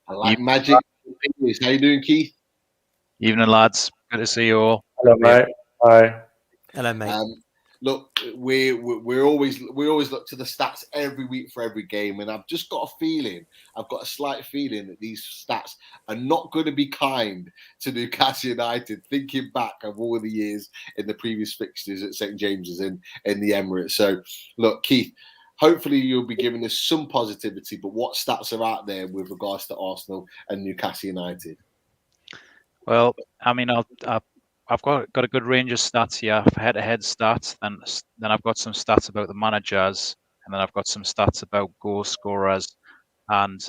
I like magic. How you doing, Keith? Evening, lads. Good to see you all. Hello, mate. Hi. Hello, mate. Look, we always look to the stats every week for every game, and I've just got a slight feeling that these stats are not going to be kind to Newcastle United. Thinking back of all the years in the previous fixtures at St James's in the Emirates. So, look, Keith, hopefully you'll be giving us some positivity. But what stats are out there with regards to Arsenal and Newcastle United? Well, I mean, I've got a good range of stats here, head-to-head stats, and then I've got some stats about the managers, and then I've got some stats about goal scorers and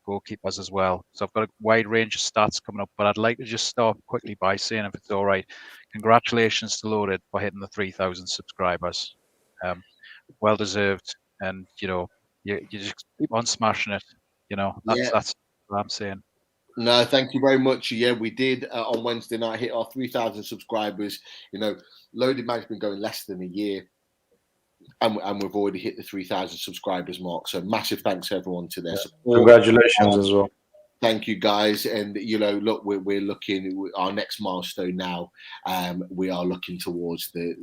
goalkeepers as well. So I've got a wide range of stats coming up, but I'd like to just start quickly by saying, if it's all right, congratulations to Loaded for hitting the 3,000 subscribers. Well deserved, and you just keep on smashing it. That's what I'm saying. No, thank you very much. Yeah, we did on Wednesday night hit our 3,000 subscribers. Loaded Mag's been going less than a year, and we've already hit the 3,000 subscribers mark. So massive thanks everyone to their support. Congratulations as well. Thank you, guys. And look, we're looking our next milestone now. We are looking towards the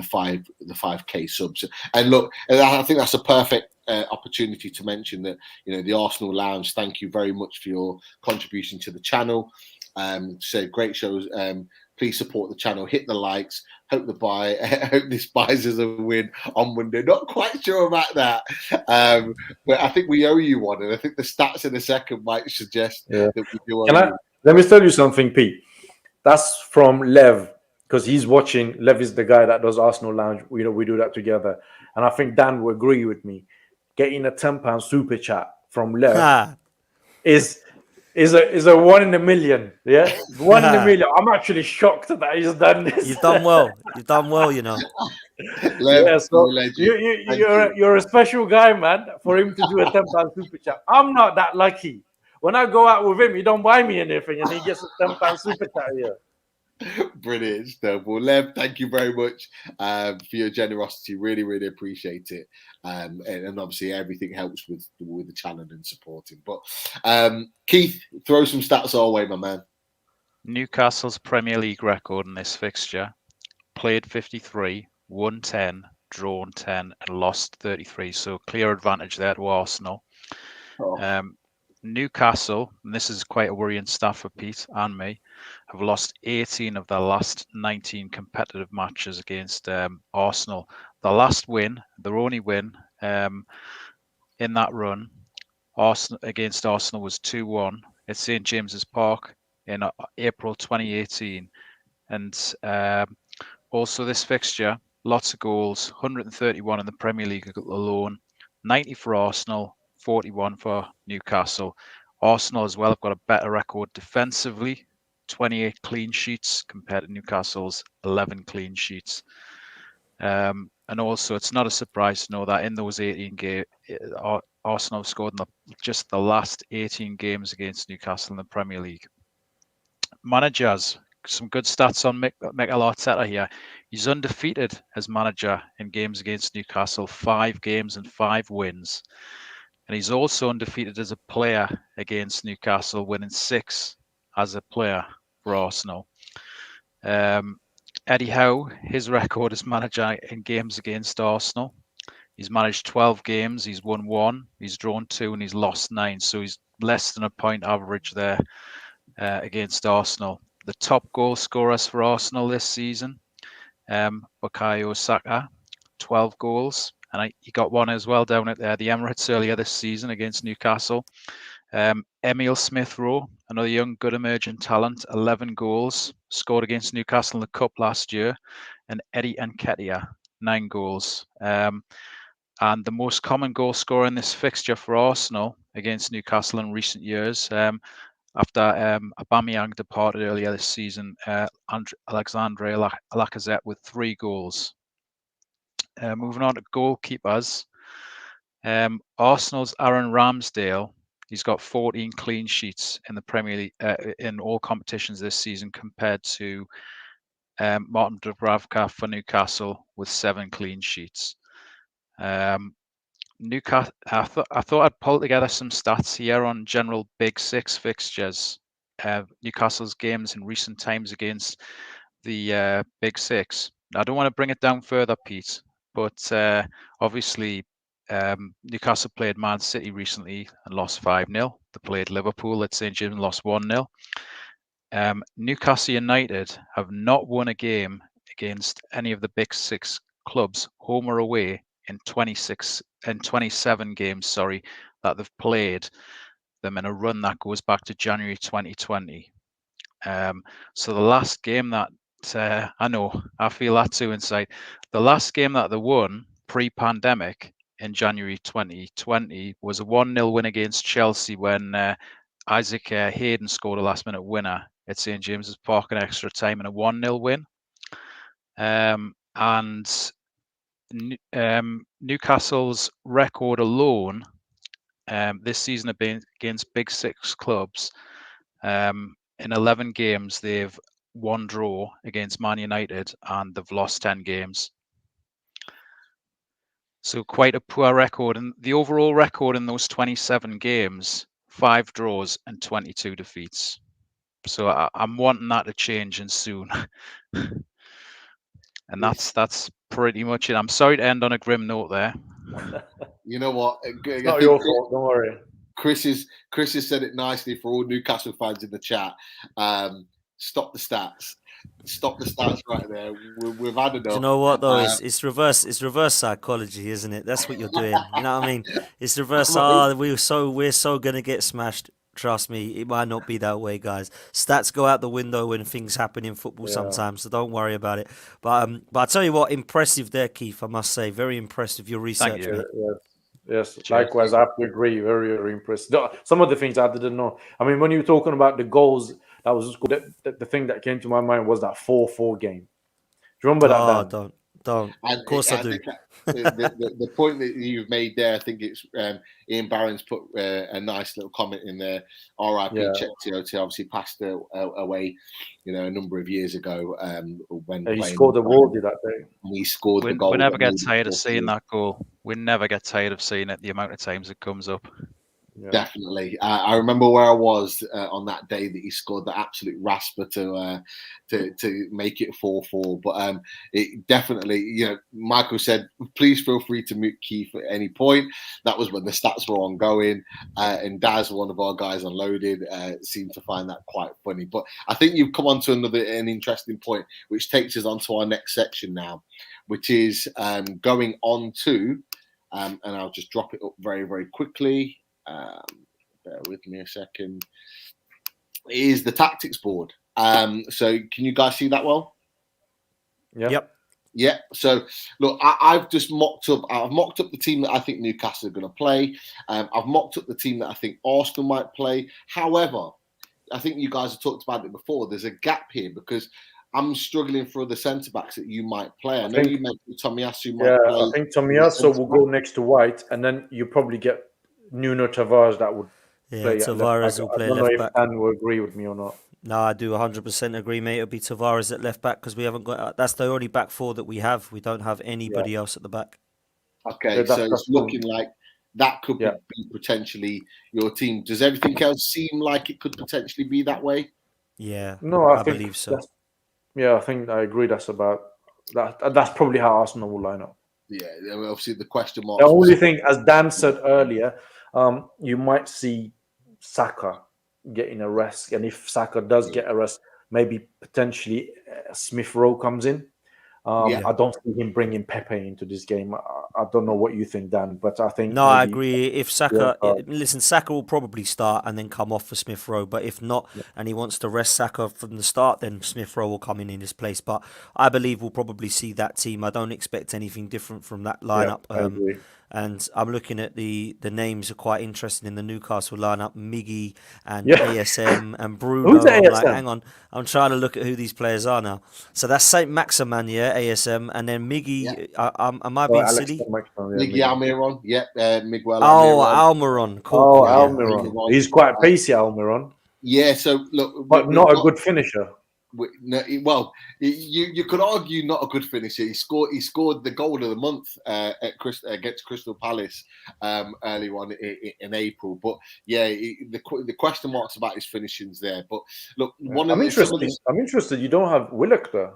5K subs. And look, I think that's a perfect opportunity to mention that the Arsenal Lounge. Thank you very much for your contribution to the channel. So great shows. Please support the channel. Hit the likes. Hope this buys us a win on Monday. Not quite sure about that, but I think we owe you one, and I think the stats in a second might suggest that we do. Let me tell you something, Pete. That's from Lev, because he's watching. Lev is the guy that does Arsenal Lounge. We do that together, and I think Dan will agree with me. Getting a £10 super chat from Lev is a 1 in a million. Yeah, 1 in a million. I'm actually shocked that he's done this. You've done well. You've done well. Lev, so you're a special guy, man. For him to do a £10 super chat, I'm not that lucky. When I go out with him, he don't buy me anything, and he gets a £10 super chat here. Brilliant stuff. Well, Lev, thank you very much for your generosity. Really, really appreciate it. And obviously, everything helps with the channel and supporting. But Keith, throw some stats our way, my man. Newcastle's Premier League record in this fixture: played 53, won 10, drawn 10, and lost 33. So clear advantage there to Arsenal. Newcastle, and this is quite a worrying stat for Pete and me, have lost 18 of their last 19 competitive matches against Arsenal. The last win, their only win in that run against Arsenal was 2-1 at St James's Park in April 2018. And also this fixture, lots of goals, 131 in the Premier League alone, 90 for Arsenal, 41 for Newcastle. Arsenal as well have got a better record defensively, 28 clean sheets compared to Newcastle's 11 clean sheets. And also, it's not a surprise to know that in those 18 games, Arsenal have scored in just the last 18 games against Newcastle in the Premier League. Managers, some good stats on Mikel Arteta here. He's undefeated as manager in games against Newcastle, 5 games and 5 wins. And he's also undefeated as a player against Newcastle, winning 6 as a player for Arsenal. Eddie Howe, his record as manager in games against Arsenal. He's managed 12 games, he's won 1, he's drawn 2, and he's lost 9. So he's less than a point average there against Arsenal. The top goal scorers for Arsenal this season, Bukayo Saka, 12 goals. And he got one as well down at the Emirates earlier this season against Newcastle. Emile Smith-Rowe, another young, good emerging talent, 11 goals, scored against Newcastle in the Cup last year. And Eddie Nketiah, 9 goals. And the most common goal scorer in this fixture for Arsenal against Newcastle in recent years, after Aubameyang departed earlier this season, Alexandre Lacazette with 3 goals. Moving on to goalkeepers, Arsenal's Aaron Ramsdale, he's got 14 clean sheets in the Premier League in all competitions this season, compared to Martin Dubravka for Newcastle with 7 clean sheets. Newcastle, I thought I'd pull together some stats here on general Big Six fixtures. Newcastle's games in recent times against the Big Six. I don't want to bring it down further, Pete, but obviously Newcastle played Man City recently and lost 5-0. They played Liverpool at St James and lost 1-0. Newcastle United have not won a game against any of the Big Six clubs, home or away, in 27 games, that they've played them in a run that goes back to January 2020. So the last game that I know, I feel that too inside. The last game that they won pre-pandemic in January 2020 was a 1-0 win against Chelsea when Isaac Hayden scored a last-minute winner at St James's Park in extra time in a 1-0 win. And Newcastle's record alone this season have been against Big Six clubs. In 11 games, they've 1 draw against Man United and they've lost 10 games. So quite a poor record. And the overall record in those 27 games, 5 draws and 22 defeats. So I'm wanting that to change and soon. And that's pretty much it. I'm sorry to end on a grim note there. You know what? It's not your fault, don't worry. Chris has said it nicely for all Newcastle fans in the chat. Stop the stats. Stop the stats right there. We've had enough. Do you know what though? It's reverse psychology, isn't it? That's what you're doing. You know what I mean? It's reverse. We're so gonna get smashed. Trust me, it might not be that way, guys. Stats go out the window when things happen in football sometimes, so don't worry about it. But I tell you what, impressive there, Keith. I must say, very impressive your research. Thank you. Yes, likewise. I have to agree. Very, very impressed. Some of the things I didn't know. I mean, when you were talking about the goals, that was just cool. The thing that came to my mind was that 4-4 game. Do you remember that? Oh, don't. And of course I do. The point that you've made there, I think it's Ian Barron's put a nice little comment in there. R.I.P. Chelsea obviously passed away, a number of years ago. When he scored the worldie that day. And he scored the goal. We never get tired of seeing that goal. We never get tired of seeing it. The amount of times it comes up. Yeah. Definitely. I remember where I was on that day that he scored the absolute rasper to make it 4-4. But it definitely, Michael said, please feel free to mute Keith at any point. That was when the stats were ongoing. And Daz, one of our guys unloaded, seemed to find that quite funny. But I think you've come on to an interesting point, which takes us on to our next section now, which is going on to, and I'll just drop it up very, very quickly. Bear with me a second. Is the tactics board. So can you guys see that well? Yep. Yeah. So look, I've just mocked up. I've mocked up the team that I think Newcastle are going to play. I've mocked up the team that I think Arsenal might play. However, I think you guys have talked about it before. There's a gap here because I'm struggling for the centre backs that you might play. I know you mentioned Tomiyasu might play. I think Tomiyasu will go next to White, and then you probably get Nuno Tavares that would play at left Tavares back. will play I don't know left if back. Dan will agree with me or not. No, I do 100% agree, mate. It'll be Tavares at left back because we haven't got. That's the only back four that we have. We don't have anybody else at the back. Okay, so it's looking like that could be potentially your team. Does everything else seem like it could potentially be that way? Yeah, no, I believe so. I think I agree. That's probably how Arsenal will line up. Yeah, obviously the question mark. The only thing, as Dan said earlier, you might see Saka getting a rest, and if Saka does get a rest, maybe potentially Smith Rowe comes in. I don't see him bringing Pepe into this game. I don't know what you think, Dan, but I think I agree. If Saka, listen, Saka will probably start and then come off for Smith Rowe. But if not, and he wants to rest Saka from the start, then Smith Rowe will come in his place. But I believe we'll probably see that team. I don't expect anything different from that lineup. I agree. And I'm looking at the names are quite interesting in the Newcastle lineup. Miggy and ASM and Bruno. Who's I'm ASM? like, hang on, I'm trying to look at who these players are now. So that's Saint Maximan, ASM, and then Miggy. Am I being silly? Miggy Almiron, Miguel. Almiron. Cool. Almiron. He's quite pacey, Almiron. Yeah. So look, but not a good finisher. Well, you could argue not a good finisher. He scored the goal of the month against Crystal Palace early on in April. But the question marks about his finishing's there. But look, I'm interested. You don't have Willock there.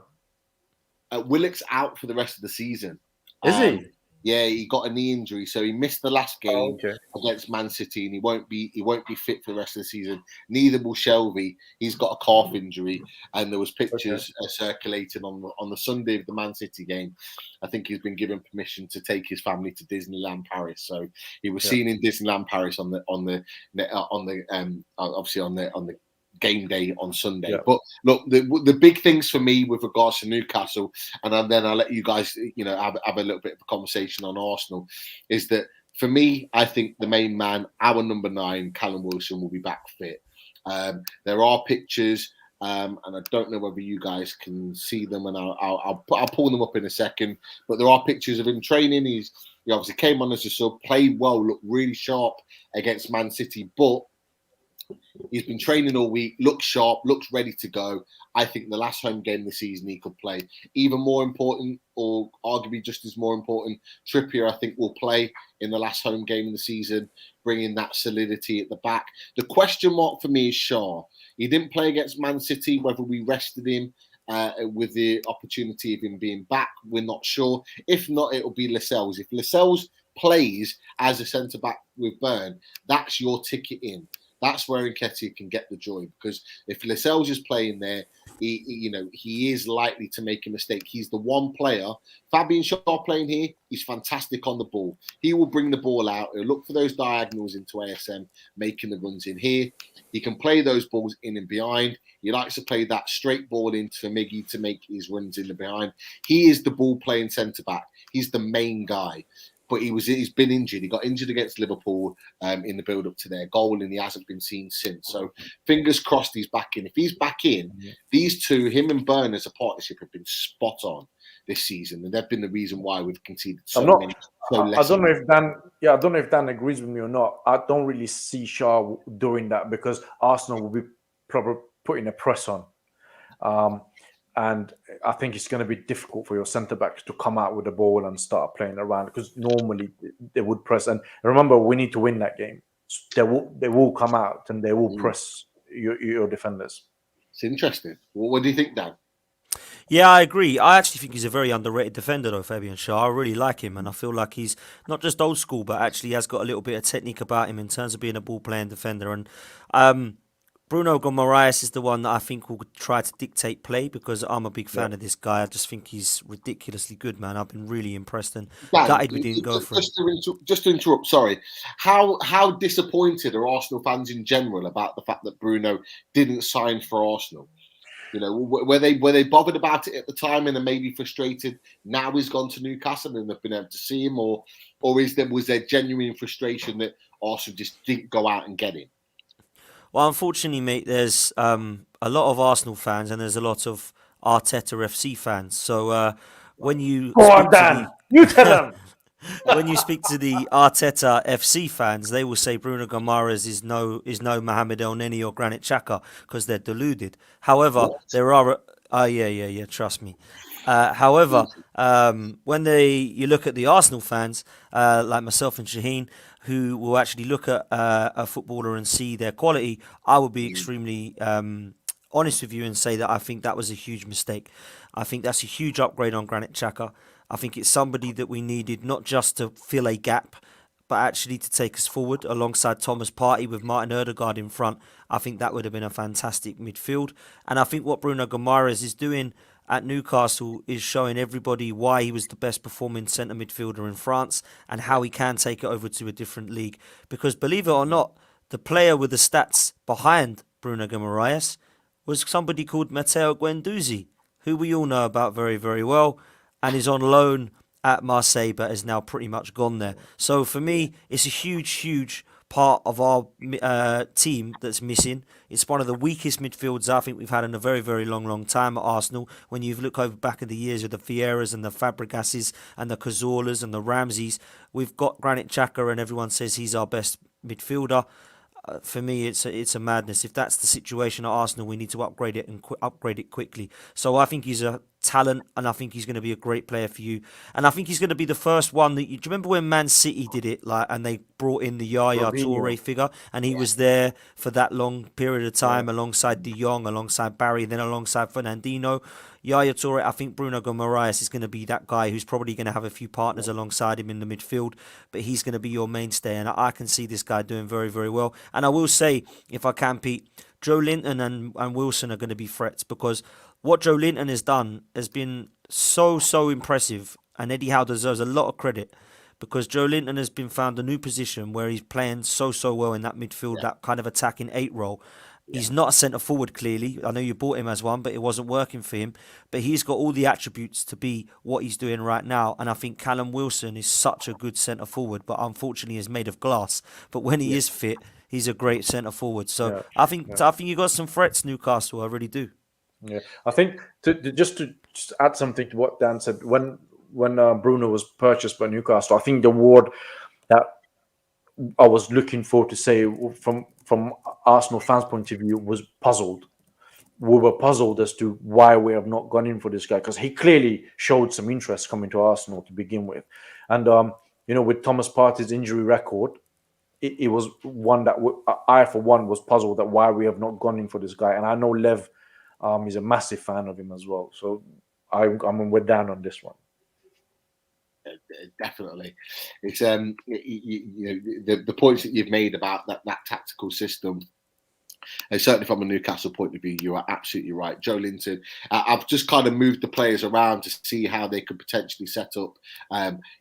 Willock's out for the rest of the season. Is he? Yeah, he got a knee injury, so he missed the last game against Man City, and he won't be fit for the rest of the season. Neither will Shelby. He's got a calf injury, and there was pictures circulating on the Sunday of the Man City game. I think he's been given permission to take his family to Disneyland Paris, so he was seen in Disneyland Paris on the game day on Sunday. But look, the big things for me with regards to Newcastle, and then I'll let you guys, have a little bit of a conversation on Arsenal, is that for me, I think the main man, our number 9, Callum Wilson, will be back fit. There are pictures, and I don't know whether you guys can see them, and I'll pull them up in a second. But there are pictures of him training. He obviously came on as a sub, played well, looked really sharp against Man City, but he's been training all week, looks sharp, looks ready to go. I think the last home game of the season he could play. Even more important, or arguably just as more important, Trippier, I think, will play in the last home game of the season, bringing that solidity at the back. The question mark for me is Shaw. He didn't play against Man City. Whether we rested him with the opportunity of him being back, we're not sure. If not, it'll be Lascelles. If Lascelles plays as a centre-back with Byrne, that's your ticket in. That's where Nketiah can get the joy, because if Lascelles is playing there, he is likely to make a mistake. He's the one player. Fabian Shaw playing here, he's fantastic on the ball. He will bring the ball out. He'll look for those diagonals into ASM, making the runs in here. He can play those balls in and behind. He likes to play that straight ball into Miggy to make his runs in and behind. He is the ball playing centre back. He's the main guy. But he's been injured. He got injured against Liverpool in the build-up to their goal, and he hasn't been seen since. So fingers crossed he's back in. If he's back in, these two, him and Byrne as a partnership, have been spot on this season, and they've been the reason why we've conceded so many. I don't know if Dan. Yeah, I don't know if Dan agrees with me or not. I don't really see Shaw doing that because Arsenal will be probably putting a press on. And I think it's going to be difficult for your centre-backs to come out with the ball and start playing around, because normally they would press. And remember, we need to win that game. They will come out and they will press your defenders. It's interesting. Well, what do you think, Dan? Yeah, I agree. I actually think he's a very underrated defender, though, Fabian Shaw. I really like him, and I feel like he's not just old school, but actually has got a little bit of technique about him in terms of being a ball-playing defender. And Bruno Guimaraes is the one that I think will try to dictate play, because I'm a big fan of this guy. I just think he's ridiculously good, man. I've been really impressed, and gutted we didn't go for it. Just to interrupt, sorry. How disappointed are Arsenal fans in general about the fact that Bruno didn't sign for Arsenal? Were they bothered about it at the time and then maybe frustrated? Now he's gone to Newcastle and they've been able to see him, or was there genuine frustration that Arsenal just didn't go out and get him? Well, unfortunately, mate, there's a lot of Arsenal fans and there's a lot of Arteta FC fans. So when you Go on, speak to Dan. You tell them. when you speak to the Arteta FC fans, they will say Bruno Guimaraes is no Mohamed El Neni or Granit Xhaka because they're deluded. However, there are trust me. However, when you look at the Arsenal fans, like myself and Shaheen, who will actually look at a footballer and see their quality, I would be extremely honest with you and say that I think that was a huge mistake. I think that's a huge upgrade on Granit Xhaka. I think it's somebody that we needed not just to fill a gap, but actually to take us forward alongside Thomas Partey with Martin Odegaard in front. I think that would have been a fantastic midfield. And I think what Bruno Guimaraes is doing at Newcastle is showing everybody why he was the best performing centre midfielder in France and how he can take it over to a different league. Because believe it or not, the player with the stats behind Bruno Guimaraes was somebody called Matteo Guendouzi, who we all know about very, very well, and is on loan at Marseille, but is now pretty much gone there. So for me, it's a huge, huge part of our team that's missing. It's one of the weakest midfields I think we've had in a very, very long, long time at Arsenal. When you look over back of the years of the Fiera's and the Fabregases and the Cazolas and the Ramseys, we've got Granit Xhaka and everyone says he's our best midfielder. For me, it's a madness. If that's the situation at Arsenal, we need to upgrade it and upgrade it quickly. So I think he's a talent, and I think he's going to be a great player for you. And I think he's going to be the first one that do you remember when Man City did it, and they brought in the Yaya Toure figure, and he was there for that long period of time alongside De Jong, alongside Barry, then alongside Fernandinho. Yaya Toure, I think Bruno Guimaraes is going to be that guy who's probably going to have a few partners alongside him in the midfield, but he's going to be your mainstay, and I can see this guy doing very, very well. And I will say, if I can, Pete, Joe Linton and Wilson are going to be threats, because what Joe Linton has done has been so impressive, and Eddie Howe deserves a lot of credit, because Joe Linton has been found a new position where he's playing so well in that midfield, that kind of attacking 8 role. He's not a centre forward, clearly. I know you bought him as one, but it wasn't working for him. But he's got all the attributes to be what he's doing right now. And I think Callum Wilson is such a good centre forward, but unfortunately is made of glass. But when he is fit, he's a great centre forward. So I think you got some threats, Newcastle. I really do. Yeah, I think just to add something to what Dan said, when Bruno was purchased by Newcastle, I think the word that I was looking for to say from Arsenal fans' point of view was puzzled. We were puzzled as to why we have not gone in for this guy, because he clearly showed some interest coming to Arsenal to begin with. And with Thomas Partey's injury record, it was one that I for one was puzzled at why we have not gone in for this guy. And I know Lev is a massive fan of him as well. So we're down on this one. Definitely, it's the points that you've made about that tactical system, and certainly from a Newcastle point of view, you are absolutely right. Joe Linton, I've just kind of moved the players around to see how they could potentially set up,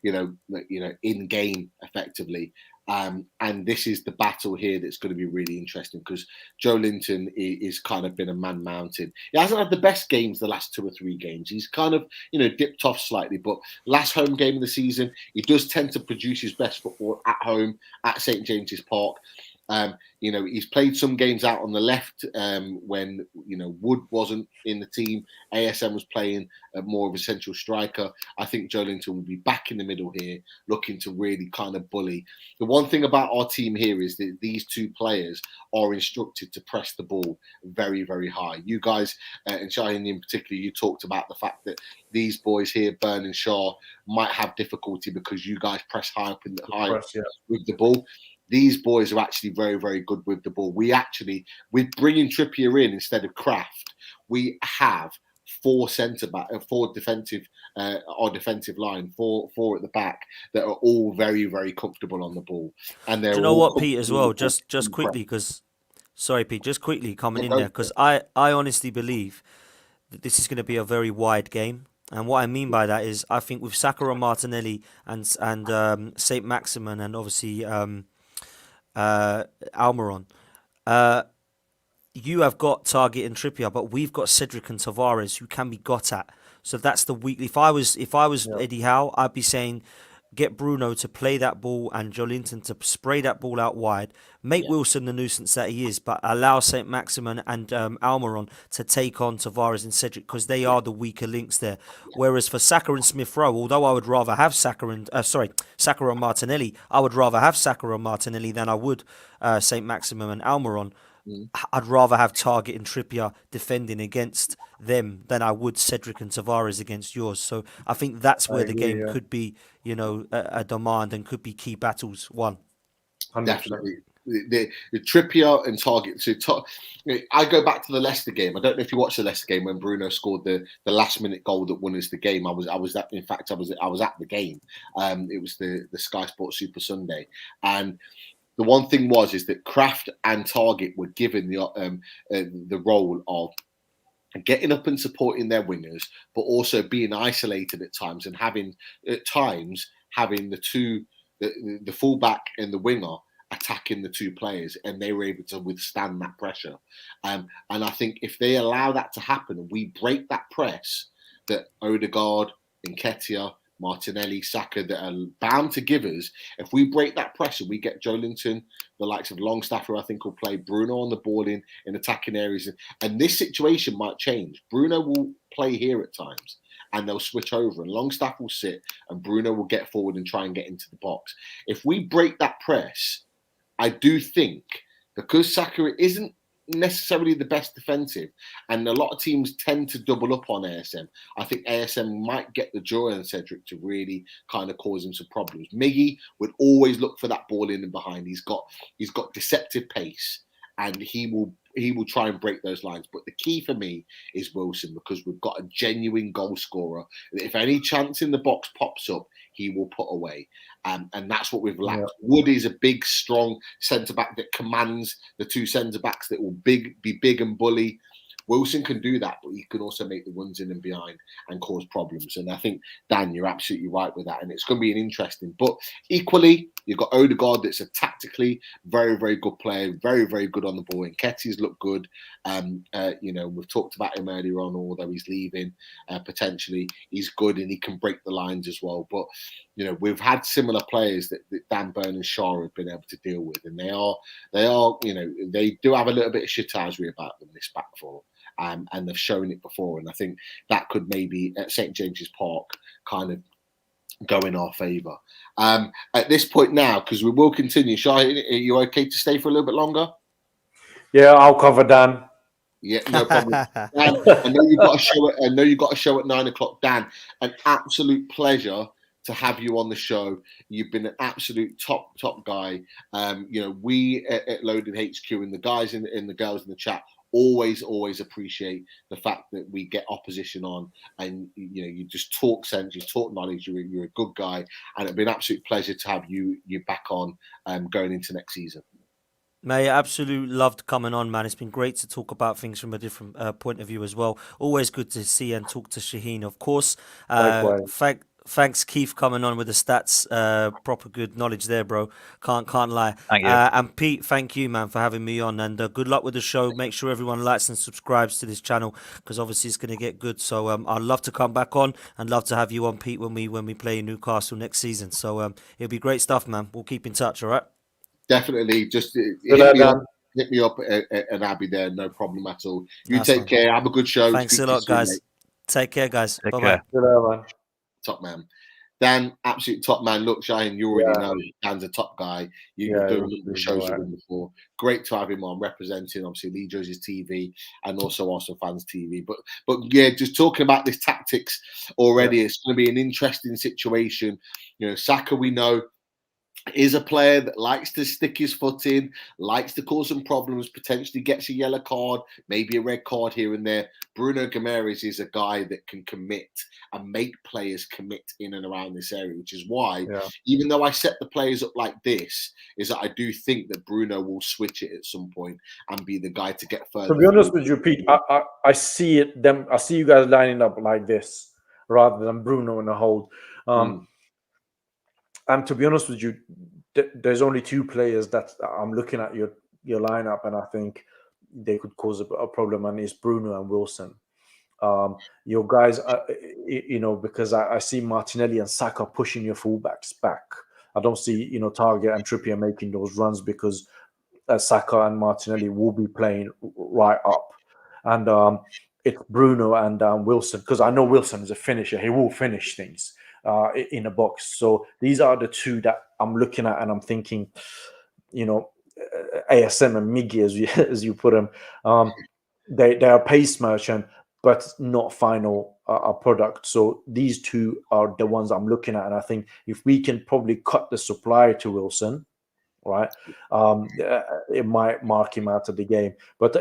in game effectively. And this is the battle here that's going to be really interesting, because Joe Linton is kind of been a man mountain. He hasn't had the best games the last 2 or 3 games. He's kind of, dipped off slightly, but last home game of the season, he does tend to produce his best football at home at St. James's Park. He's played some games out on the left when, Wood wasn't in the team. ASM was playing more of a central striker. I think Joe Linton will be back in the middle here, looking to really kind of bully. The one thing about our team here is that these 2 players are instructed to press the ball very, very high. You guys, and Shaheen in particular, you talked about the fact that these boys here, Burn and Shaw, might have difficulty because you guys press high up in the high with the ball. These boys are actually very, very good with the ball. With bringing Trippier in instead of Kraft, we have 4 defensive line, four at the back that are all very, very comfortable on the ball. And they're Pete, as well, just quickly, because sorry, Pete, just quickly coming in there, because I honestly believe that this is going to be a very wide game. And what I mean by that is, I think with Saka and Martinelli and Saint Maximin and obviously Almiron, you have got Target and Trippier, but we've got Cedric and Tavares who can be got at. So that's the weekly. If I was Eddie Howe, I'd be saying get Bruno to play that ball and Joelinton to spray that ball out wide. Make Wilson the nuisance that he is, but allow Saint Maximin and Almiron to take on Tavares and Cedric because they are the weaker links there. Whereas for Saka and Smith Rowe, although I would rather have Saka and Martinelli, I would rather have Saka and Martinelli than I would Saint Maximin and Almiron. I'd rather have Target and Trippier defending against them than I would Cedric and Tavares against yours. So I think that's where the game could be, a demand and could be key battles won. 100%. Definitely. The Trippier and Target. So I go back to the Leicester game. I don't know if you watched the Leicester game when Bruno scored the last minute goal that won us the game. I was at the game. It was the Sky Sports Super Sunday, and the one thing is that Kraft and Target were given the role of getting up and supporting their wingers, but also being isolated at times and having the fullback and the winger attacking the two players, and they were able to withstand that pressure. And I think if they allow that to happen and we break that press that Odegaard, Nketiah, Martinelli, Saka that are bound to give us, if we break that pressure, we get Joelinton, the likes of Longstaff, who I think will play, Bruno on the ball in attacking areas. And this situation might change. Bruno will play here at times and they'll switch over and Longstaff will sit and Bruno will get forward and try and get into the box. If we break that press, I do think, because Saka isn't necessarily the best defensive, and a lot of teams tend to double up on ASM. I think ASM might get the draw on Cedric to really kind of cause him some problems. Miggy would always look for that ball in and behind. He's got deceptive pace, and he will try and break those lines. But the key for me is Wilson, because we've got a genuine goal scorer. If any chance in the box pops up, he will put away. And that's what we've lacked. Yeah. Wood is a big, strong centre-back that commands the two centre-backs that will be big and bully. Wilson can do that, but he can also make the runs in and behind and cause problems. And I think, Dan, you're absolutely right with that. And it's going to be an interesting. But equally, you've got Odegaard that's a tactically very, very good player, very, very good on the ball. And Nketiah's look good. We've talked about him earlier on, although he's leaving potentially. He's good and he can break the lines as well. But, we've had similar players that Dan Burn and Shaw have been able to deal with. And they do have a little bit of shithousery about them, this back four. And they've shown it before. And I think that could maybe at St. James's Park kind of go in our favour. At this point now, because we will continue, Shai, are you okay to stay for a little bit longer? Yeah, I'll cover Dan. Yeah, no problem. Dan, I know you've got a show at 9 o'clock. Dan, an absolute pleasure to have you on the show. You've been an absolute top guy. We at Loaded HQ and the guys and the girls in the chat always appreciate the fact that we get opposition on, and you just talk sense, you talk knowledge. You're a good guy, and it'd be an absolute pleasure to have you back on going into next season. Mate, absolutely loved coming on, man. It's been great to talk about things from a different point of view as well. Always good to see and talk to Shaheen, of course. Thanks, Keith, coming on with the stats. Proper good knowledge there, bro. Can't lie. Thank you. And Pete, thank you, man, for having me on. And good luck with the show. Make sure everyone likes and subscribes to this channel, because obviously it's going to get good. So I'd love to come back on and love to have you on, Pete, when we play Newcastle next season. So it'll be great stuff, man. We'll keep in touch, all right? Definitely. Just hit me up and I'll be there. No problem at all. You take care. Have a good show. Thanks a lot, guys. Mate. Take care, guys. Bye-bye. Top man. Dan, absolute top man. Look, Shaheen, you already know Dan's a top guy. You've done the shows with him before. Great to have him on, representing obviously Lee Jerseys TV and also Arsenal Fans TV. But yeah, just talking about this tactics already, it's going to be an interesting situation. Saka, we know, is a player that likes to stick his foot in, likes to cause some problems, potentially gets a yellow card, maybe a red card here and there. Bruno Guimaraes is a guy that can commit and make players commit in and around this area, which is why, even though I set the players up like this, is that I do think that Bruno will switch it at some point and be the guy to get further. To be honest with you, Pete, I see you guys lining up like this rather than Bruno in a hold. And to be honest with you, there's only two players that I'm looking at your lineup, and I think they could cause a problem, and it's Bruno and Wilson. Your guys, because I see Martinelli and Saka pushing your fullbacks back. I don't see, Target and Trippier making those runs because Saka and Martinelli will be playing right up. And it's Bruno and Wilson, because I know Wilson is a finisher. He will finish things in a box. So these are the two that I'm looking at, and I'm thinking, ASM and Miggy, as you put them, they are pace merchant, but not final product. So these two are the ones I'm looking at, and I think if we can probably cut the supply to Wilson, right, it might mark him out of the game. But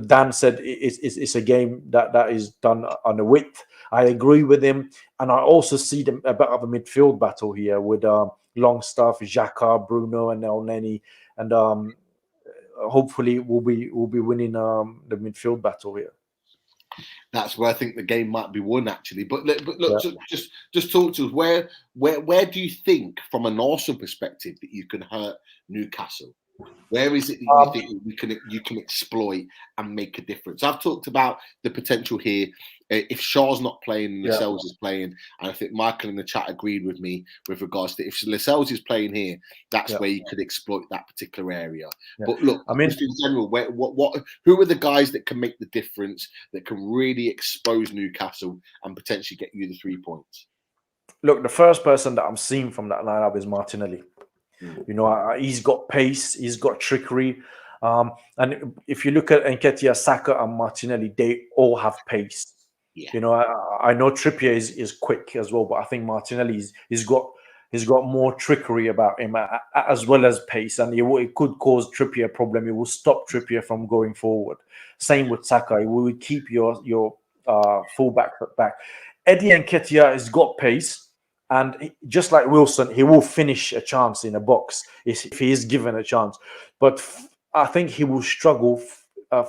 Dan said it's a game that is done on the width. I agree with him, and I also see a bit of a midfield battle here with Longstaff, Xhaka, Bruno, and Elneny, and hopefully we'll be winning the midfield battle here. That's where I think the game might be won, actually. But look, just talk to us. Where do you think, from an Arsenal perspective, that you can hurt Newcastle? Where is it that you think you can exploit and make a difference? I've talked about the potential here. If Shaw's not playing, Lascelles is playing, and I think Michael in the chat agreed with me with regards to if Lascelles is playing here, that's where you could exploit that particular area. But look, I mean, just in general, who are the guys that can make the difference, that can really expose Newcastle and potentially get you the 3 points? Look, the first person that I'm seeing from that lineup is Martinelli. He's got pace, he's got trickery, and if you look at Nketiah, Saka, and Martinelli, they all have pace. I know Trippier is quick as well, but I think Martinelli he's got more trickery about him as well as pace, and it could cause Trippier a problem. It will stop Trippier from going forward. Same with Saka. It will keep your fullback back. Eddie Nketiah has got pace. And just like Wilson, he will finish a chance in a box if he is given a chance. But I think he will struggle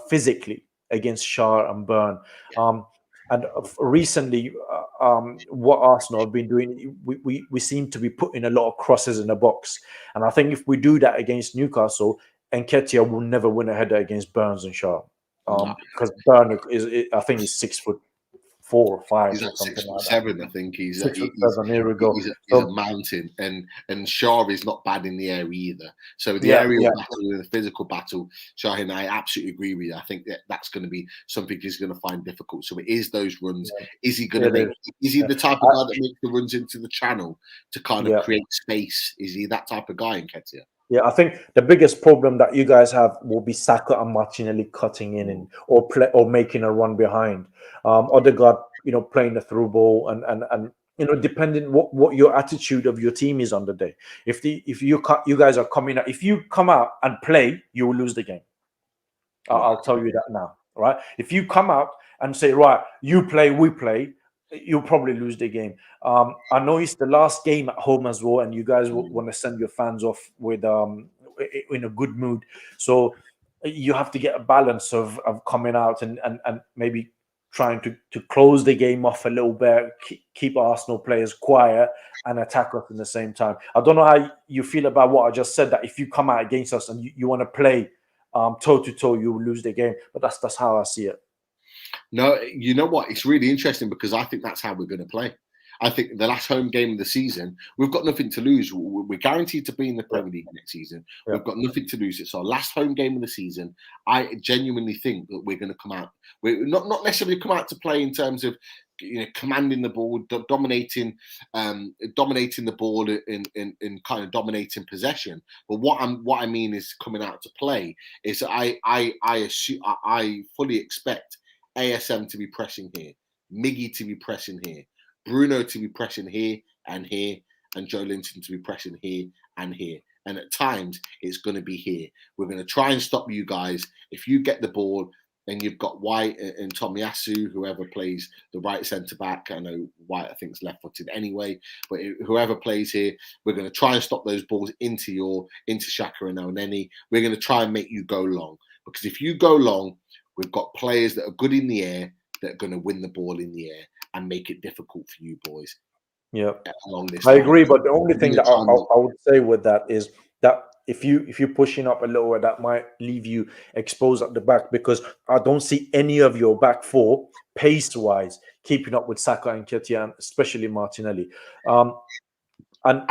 physically against Schär and Burn. And recently, what Arsenal have been doing, we seem to be putting a lot of crosses in the box. And I think if we do that against Newcastle, Nketiah will never win a header against Burns and Schär. Because Burn I think he's 6'4" or 5. He's or at something 6'7", like I think. He's 6'7". Here we go. He's a mountain, and Schär is not bad in the air either. So the aerial battle and the physical battle, Shahin, I absolutely agree with you. I think that's going to be something he's going to find difficult. So it is those runs. Is he going to make? Is he the type of guy that makes the runs into the channel to kind of create space? Is he that type of guy, Nketiah? Yeah, I think the biggest problem that you guys have will be Saka and Martinelli cutting in or making a run behind. Odegaard, playing the through ball and depending what your attitude of your team is on the day. If you guys are coming out, if you come out and play, you will lose the game. I'll tell you that now, right? If you come out and say, right, you play, we play, you'll probably lose the game. I know it's the last game at home as well, and you guys want to send your fans off with in a good mood. So you have to get a balance of coming out and maybe trying to close the game off a little bit, keep Arsenal players quiet and attack us in the same time. I don't know how you feel about what I just said, that if you come out against us and you want to play toe-to-toe, you will lose the game. But that's how I see it. No, you know what? It's really interesting because I think that's how we're going to play. I think the last home game of the season, we've got nothing to lose. We're guaranteed to be in the Premier League next season. We've got nothing to lose. It's our last home game of the season. I genuinely think that we're going to come out. We're not necessarily come out to play in terms of commanding the ball, dominating the ball in kind of dominating possession. But what I mean is coming out to play is I fully expect ASM to be pressing here, Miggy to be pressing here, Bruno to be pressing here, and Joe Linton to be pressing here and here. And at times, it's going to be here. We're going to try and stop you guys. If you get the ball and you've got White and Tomiyasu, whoever plays the right centre-back, I know White, I think, is left-footed anyway, but whoever plays here, we're going to try and stop those balls into Xhaka and Elneny. We're going to try and make you go long. Because if you go long, we've got players that are good in the air that are going to win the ball in the air and make it difficult for you boys. Yeah, along this I agree. But the only thing that I would say with that is that if you're pushing up a lower, that might leave you exposed at the back, because I don't see any of your back four pace wise keeping up with Saka and Nketiah, and especially Martinelli. And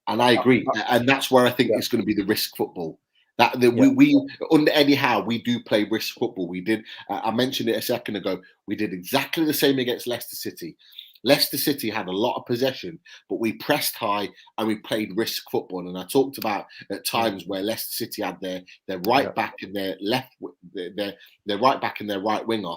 I agree, and that's where I think Yeah. it's going to be the risk football. That Yeah. we under Eddie Howe, we do play risk football. We did. I mentioned it a second ago. We did exactly the same against Leicester City. Leicester City had a lot of possession, but we pressed high and we played risk football. And I talked about at times where Leicester City had their right back and their left, their right back and their right winger,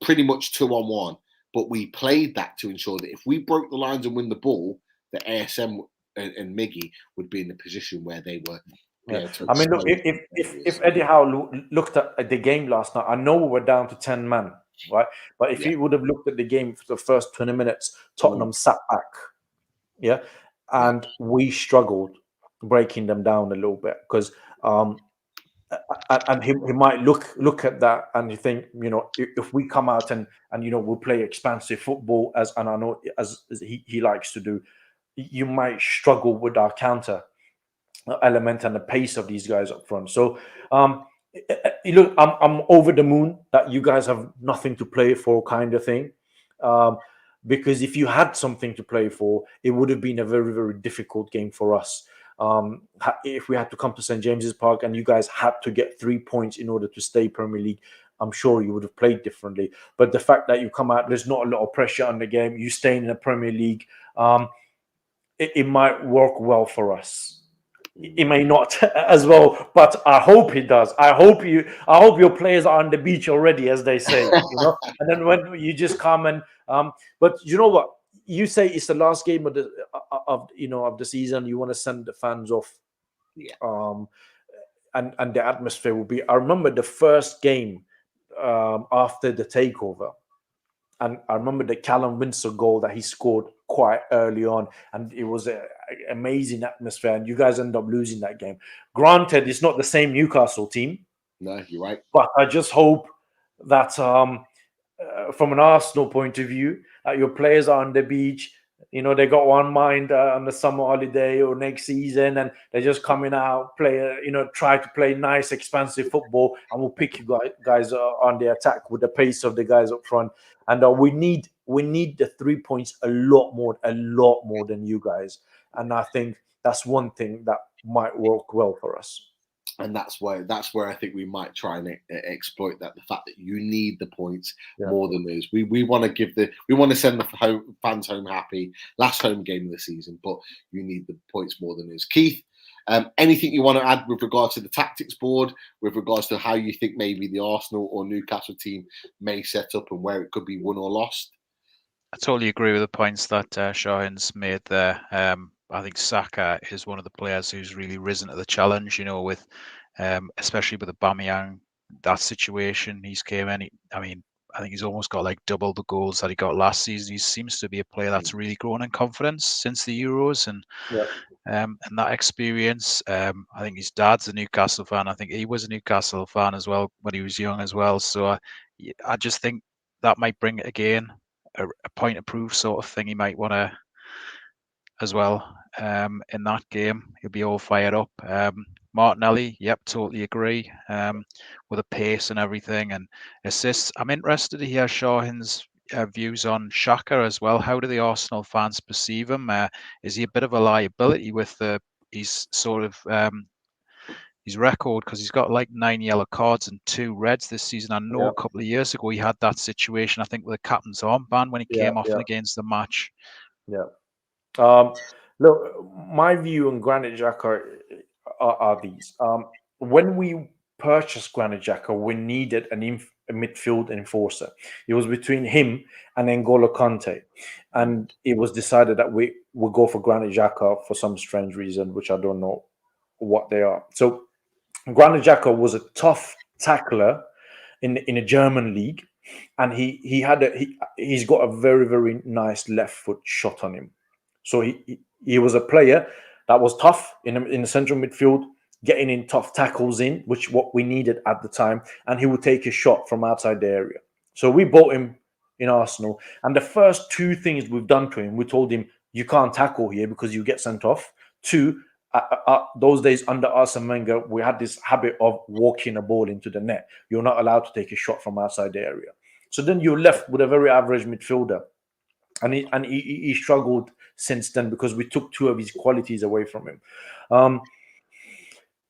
pretty much 2-on-1. But we played that to ensure that if we broke the lines and win the ball, that ASM and Miggy would be in the position where they were. Yeah. I mean, look, if Eddie Howe looked at the game last night, I know we were down to 10 men, right? But if he would have looked at the game for the first 20 minutes, Tottenham sat back, and we struggled breaking them down a little bit, because and he might look at that and you think, if we come out and we'll play expansive football, and I know as he likes to do, you might struggle with our counter element and the pace of these guys up front. So look, I'm over the moon that you guys have nothing to play for, kind of thing, because if you had something to play for, it would have been a very, very difficult game for us. If we had to come to St. James's Park and you guys had to get 3 points in order to stay Premier League, I'm sure you would have played differently. But the fact that you come out, there's not a lot of pressure on the game, you stay in the Premier League, it might work well for us. It may not as well, but I hope it does. I hope your players are on the beach already, as they say, And then when you just come and but you know what? You say it's the last game of the season. You want to send the fans off, and the atmosphere will be. I remember the first game after the takeover. And I remember the Callum Windsor goal that he scored quite early on. And it was an amazing atmosphere. And you guys end up losing that game. Granted, it's not the same Newcastle team. No, you're right. But I just hope that from an Arsenal point of view, that your players are on the beach. They got one mind on the summer holiday or next season, and they're just coming out, try to play nice, expansive football, and we'll pick you guys on the attack with the pace of the guys up front. And we need the 3 points a lot more than you guys. And I think that's one thing that might work well for us. And that's where I think we might try and exploit that, the fact that you need the points more than us. We want to send the fans home happy, last home game of the season, but you need the points more than us. Keith, anything you want to add with regards to the tactics board, with regards to how you think maybe the Arsenal or Newcastle team may set up and where it could be won or lost? I totally agree with the points that Shahin's made there. I think Saka is one of the players who's really risen to the challenge, with especially with Aubameyang, that situation. He's came in, I think he's almost got like double the goals that he got last season. He seems to be a player that's really grown in confidence since the Euros and that experience. I think his dad's a Newcastle fan. I think he was a Newcastle fan as well when he was young as well. So I just think that might bring it again, a point of proof sort of thing. He might want to as well in that game. He'll be all fired up. Martinelli, yep, totally agree. With the pace and everything and assists. I'm interested to hear Shahin's views on Xhaka as well. How do the Arsenal fans perceive him? Is he a bit of a liability with his sort of his record, because he's got like 9 yellow cards and 2 reds this season? I know a couple of years ago he had that situation, I think, with the captain's armband when he came off against the match. Look, my view on Granit Xhaka are these. When we purchased Granit Xhaka, we needed a midfield enforcer. It was between him and N'Golo Kante, and it was decided that we would go for Granit Xhaka for some strange reason, which I don't know what they are. So Granit Xhaka was a tough tackler in a German league, and he's got a very, very nice left foot shot on him. So he was a player that was tough in the central midfield, getting in tough tackles in, which what we needed at the time, and he would take a shot from outside the area. So we bought him in Arsenal, and the first 2 things we've done to him, we told him, you can't tackle here because you get sent off. 2, those days under Arsene Wenger, we had this habit of walking a ball into the net. You're not allowed to take a shot from outside the area. So then you're left with a very average midfielder. And he struggled since then because we took two of his qualities away from him.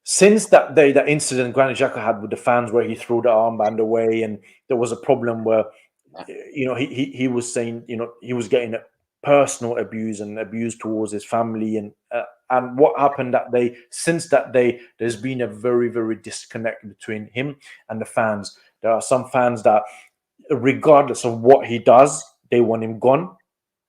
Since that day, that incident Granit Xhaka had with the fans where he threw the armband away, and there was a problem where, he was saying, he was getting personal abuse and abuse towards his family, and what happened that day. Since that day, there's been a very, very disconnect between him and the fans. There are some fans that, regardless of what he does, they want him gone.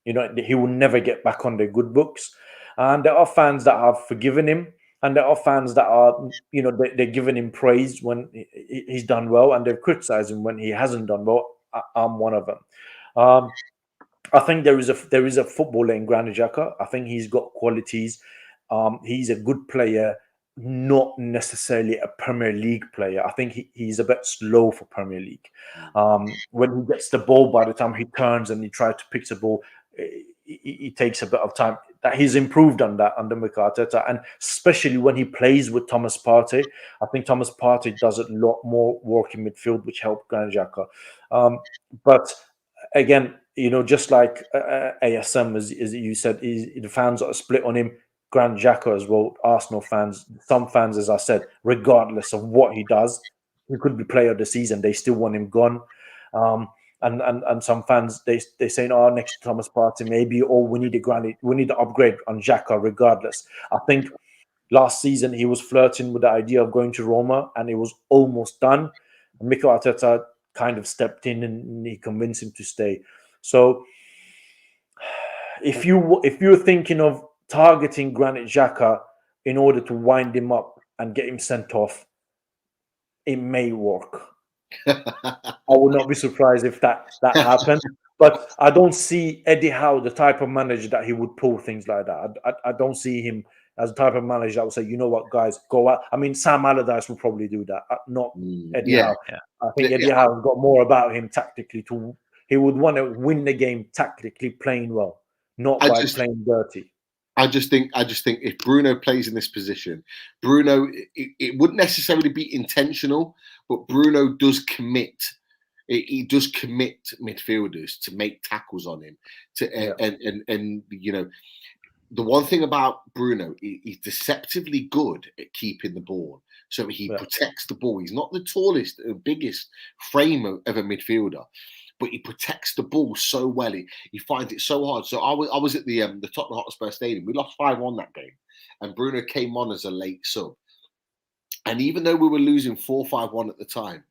He will never get back on their good books. And there are fans that have forgiven him. And there are fans that are, they're giving him praise when he's done well, and they've criticized him when he hasn't done well. I'm one of them. I think there is a footballer in Granit Xhaka. I think he's got qualities. He's a good player, not necessarily a Premier League player. I think he's a bit slow for Premier League. When he gets the ball, by the time he turns and he tries to pick the ball, it takes a bit of time. That he's improved on that under Mikel Arteta, and especially when he plays with Thomas Partey. I think Thomas Partey does a lot more work in midfield, which helped Granit Xhaka. But again, just like ASM, as you said, the fans are split on him. Granit Xhaka as well. Arsenal fans, some fans, as I said, regardless of what he does, he could be player of the season. They still want him gone. And some fans, they saying, next to Thomas Partey maybe, or we need to upgrade on Xhaka regardless. I think last season he was flirting with the idea of going to Roma, and it was almost done. Mikel Arteta kind of stepped in and he convinced him to stay. So if you're thinking of targeting Granit Xhaka in order to wind him up and get him sent off, it may work. I would not be surprised if that happened, but I don't see Eddie Howe the type of manager that he would pull things like that. I don't see him as the type of manager that would say, you know what, guys, go out. I mean, Sam Allardyce will probably do that, not Eddie Howe. Yeah. I think Eddie Howe got more about him tactically. He would want to win the game tactically, playing well, not by playing dirty. I just think if Bruno plays in this position, Bruno, it wouldn't necessarily be intentional, but Bruno does commit. He does commit midfielders to make tackles on him. And the one thing about Bruno, he's deceptively good at keeping the ball. So he protects the ball. He's not the tallest, biggest frame of a midfielder, but he protects the ball so well. He finds it so hard. So I was at the Tottenham Hotspur Stadium. We lost 5-1 that game, and Bruno came on as a late sub. And even though we were losing 4-5-1 at the time,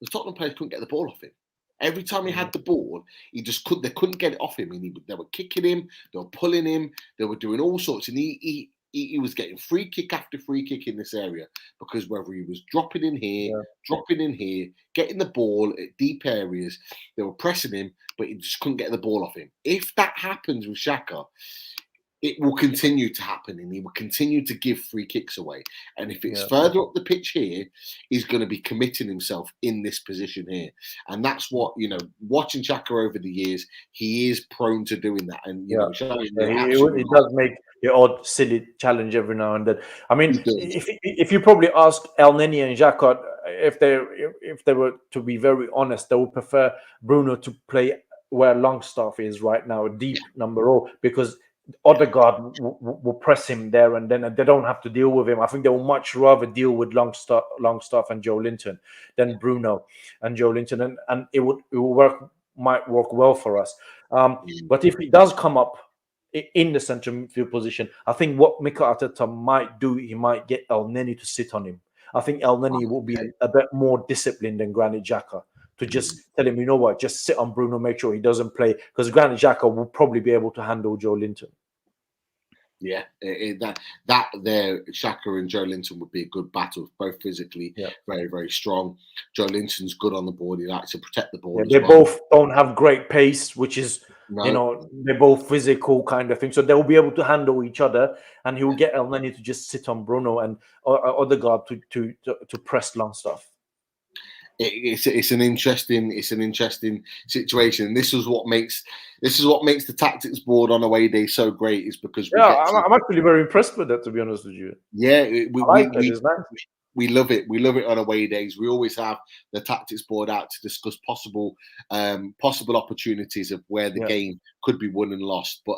the Tottenham players couldn't get the ball off him. Every time he had the ball, they couldn't get it off him. And they were kicking him, they were pulling him, they were doing all sorts. And he was getting free kick after free kick in this area, because whether he was dropping in here, getting the ball at deep areas, they were pressing him, but he just couldn't get the ball off him. If that happens with Xhaka, it will continue to happen, and he will continue to give free kicks away. And if it's further up the pitch here, he's going to be committing himself in this position here. And that's what, watching Xhaka over the years, he is prone to doing that. And, he does make the odd silly challenge every now and then. I mean, if you probably ask El Neni and Xhaka, if they were to be very honest, they would prefer Bruno to play where Longstaff is right now, deep number 0, because Odegaard will press him there, and then they don't have to deal with him. I think they will much rather deal with Longstaff and Joe Linton than Bruno and Joe Linton, and it might work well for us. But if he does come up in the central midfield position, I think what Mikel Arteta might do, he might get El Neni to sit on him. I think El Neni will be a bit more disciplined than Granit Xhaka, to just tell him, you know what, just sit on Bruno, make sure he doesn't play, because Granit Xhaka will probably be able to handle Joe Linton. Yeah, that there, Xhaka and Joe Linton would be a good battle, both physically very, very strong. Joe Linton's good on the ball. He likes to protect the ball. They both don't have great pace, which is, they're both physical kind of thing. So they'll be able to handle each other, and he will get El Neni to just sit on Bruno and Odegaard to press Longstaff. it's an interesting situation. And this is what makes the tactics board on away day so great, is because we Yeah, get to, I'm actually very impressed with that, to be honest with you. yeah, I like it. It's nice. we love it. We love it on away days. We always have the tactics board out to discuss possible opportunities of where the game could be won and lost. But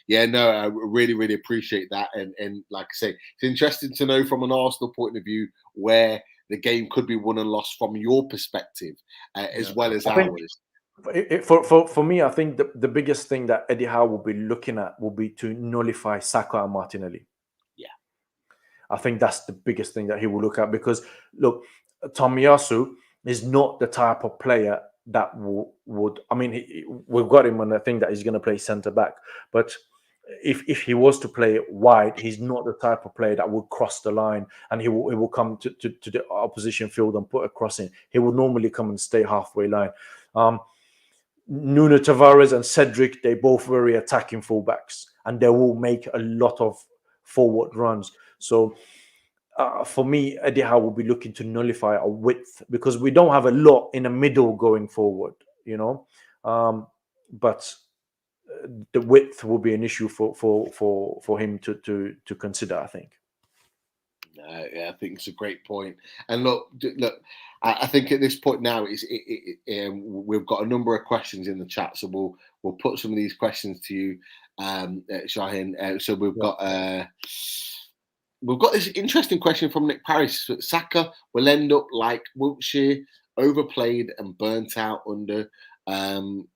yeah, no, I really appreciate that. And like I say, it's interesting to know from an Arsenal point of view where the game could be won and lost from your perspective, as well as ours. For me, I think the biggest thing that Eddie Howe will be looking at will be to nullify Saka and Martinelli. Yeah. I think that's the biggest thing that he will look at, because look, Tomiyasu is not the type of player that would. I mean, we've got him on the thing that he's going to play centre back, but if he was to play wide, he's not the type of player that would cross the line and he will come to the opposition field and put a cross in. He would normally come and stay halfway line. Nuno Tavares and Cedric, they both very attacking fullbacks, and they will make a lot of forward runs. So for me, Eddie Howe will be looking to nullify a width, because we don't have a lot in the middle going forward, but the width will be an issue for him to consider, I think. Yeah, I think it's a great point. And look, I think at this point now we've got a number of questions in the chat, so we'll put some of these questions to you, Shahin. So we've got this interesting question from Nick Parris. Saka will end up like Wiltshire, overplayed and burnt out under Conman.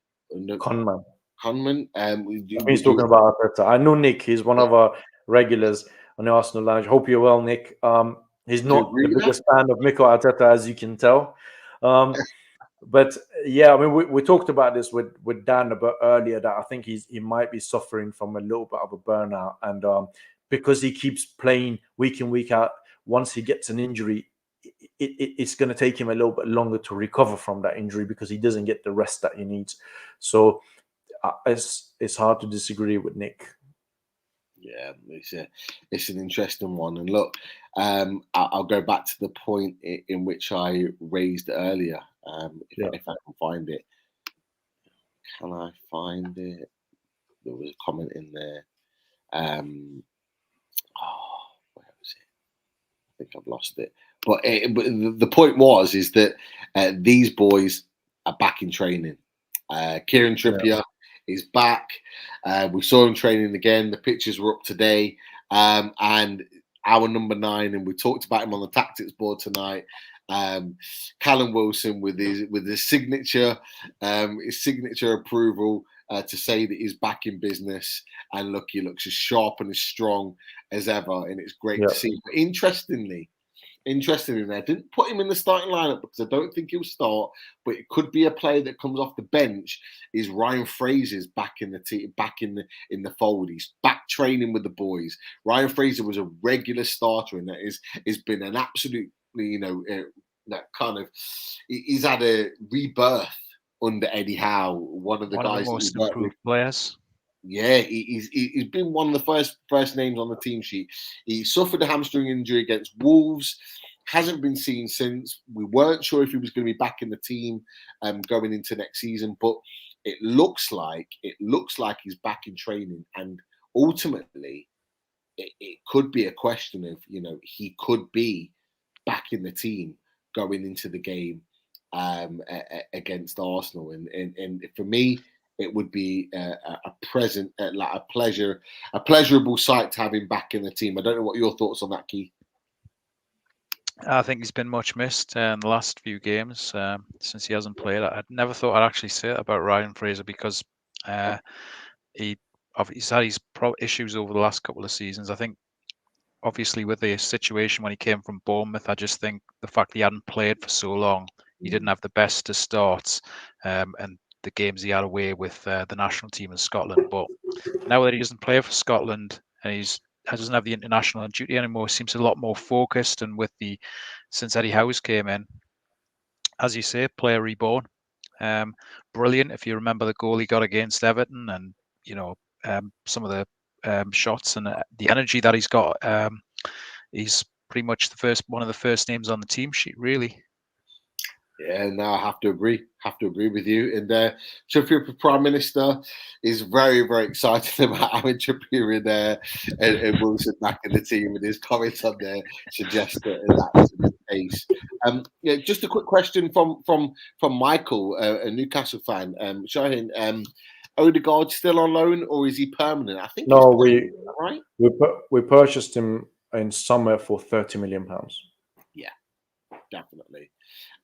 He's talking about Arteta. I know Nick. He's one of our regulars on the Arsenal Lounge. Hope you're well, Nick. He's not the biggest fan of Mikel Arteta, as you can tell. But yeah, I mean, we talked about this with Dan a bit earlier, that I think he might be suffering from a little bit of a burnout, and because he keeps playing week in, week out, once he gets an injury, it's going to take him a little bit longer to recover from that injury, because he doesn't get the rest that he needs. So it's hard to disagree with Nick. Yeah, it's an interesting one. And look, I'll go back to the point in which I raised earlier. If I can find it. Can I find it? There was a comment in there. Where was it? I think I've lost it. But the point is that these boys are back in training. Kieran Trippier is back. We saw him training again. The pictures were up today. And our number 9, and we talked about him on the tactics board tonight. Callum Wilson with his signature approval to say that he's back in business. And look, he looks as sharp and as strong as ever, and it's great to see. But interestingly, I didn't put him in the starting lineup because I don't think he'll start, but it could be a player that comes off the bench. Is Ryan Fraser's back in the team, back in the fold? He's back training with the boys. Ryan Fraser was a regular starter, and that has been an absolute, that kind of, he's had a rebirth under Eddie Howe. One of the most improved players. Yeah, he's been one of the first names on the team sheet. He suffered a hamstring injury against Wolves, hasn't been seen since. We weren't sure if he was going to be back in the team going into next season, but it looks like he's back in training, and ultimately it could be a question of, he could be back in the team going into the game against Arsenal, and for me, it would be a pleasurable sight to have him back in the team. I don't know what your thoughts on that, Keith. I think he's been much missed in the last few games since he hasn't played. I never thought I'd actually say it about Ryan Fraser, because he's had his issues over the last couple of seasons. I think, obviously, with the situation when he came from Bournemouth, I just think the fact he hadn't played for so long, he didn't have the best of starts, and the games he had away with the national team in Scotland. But now that he doesn't play for Scotland and he doesn't have the international duty anymore, seems a lot more focused. And since Eddie Howe's came in, as you say, player reborn. Brilliant. If you remember the goal he got against Everton, and some of the shots and the energy that he's got, he's pretty much one of the first names on the team sheet, really. Yeah, no, I have to agree. Have to agree with you. And Trippier, Prime Minister, is very, very excited about having Trippier in there and Wilson back in the team. And his comments on there suggest that is the case. Yeah, just a quick question from Michael, a Newcastle fan. Shahin, Odegaard still on loan or is he permanent? I think he's No, permanent, right? we purchased him in summer for £30 million. Yeah, definitely.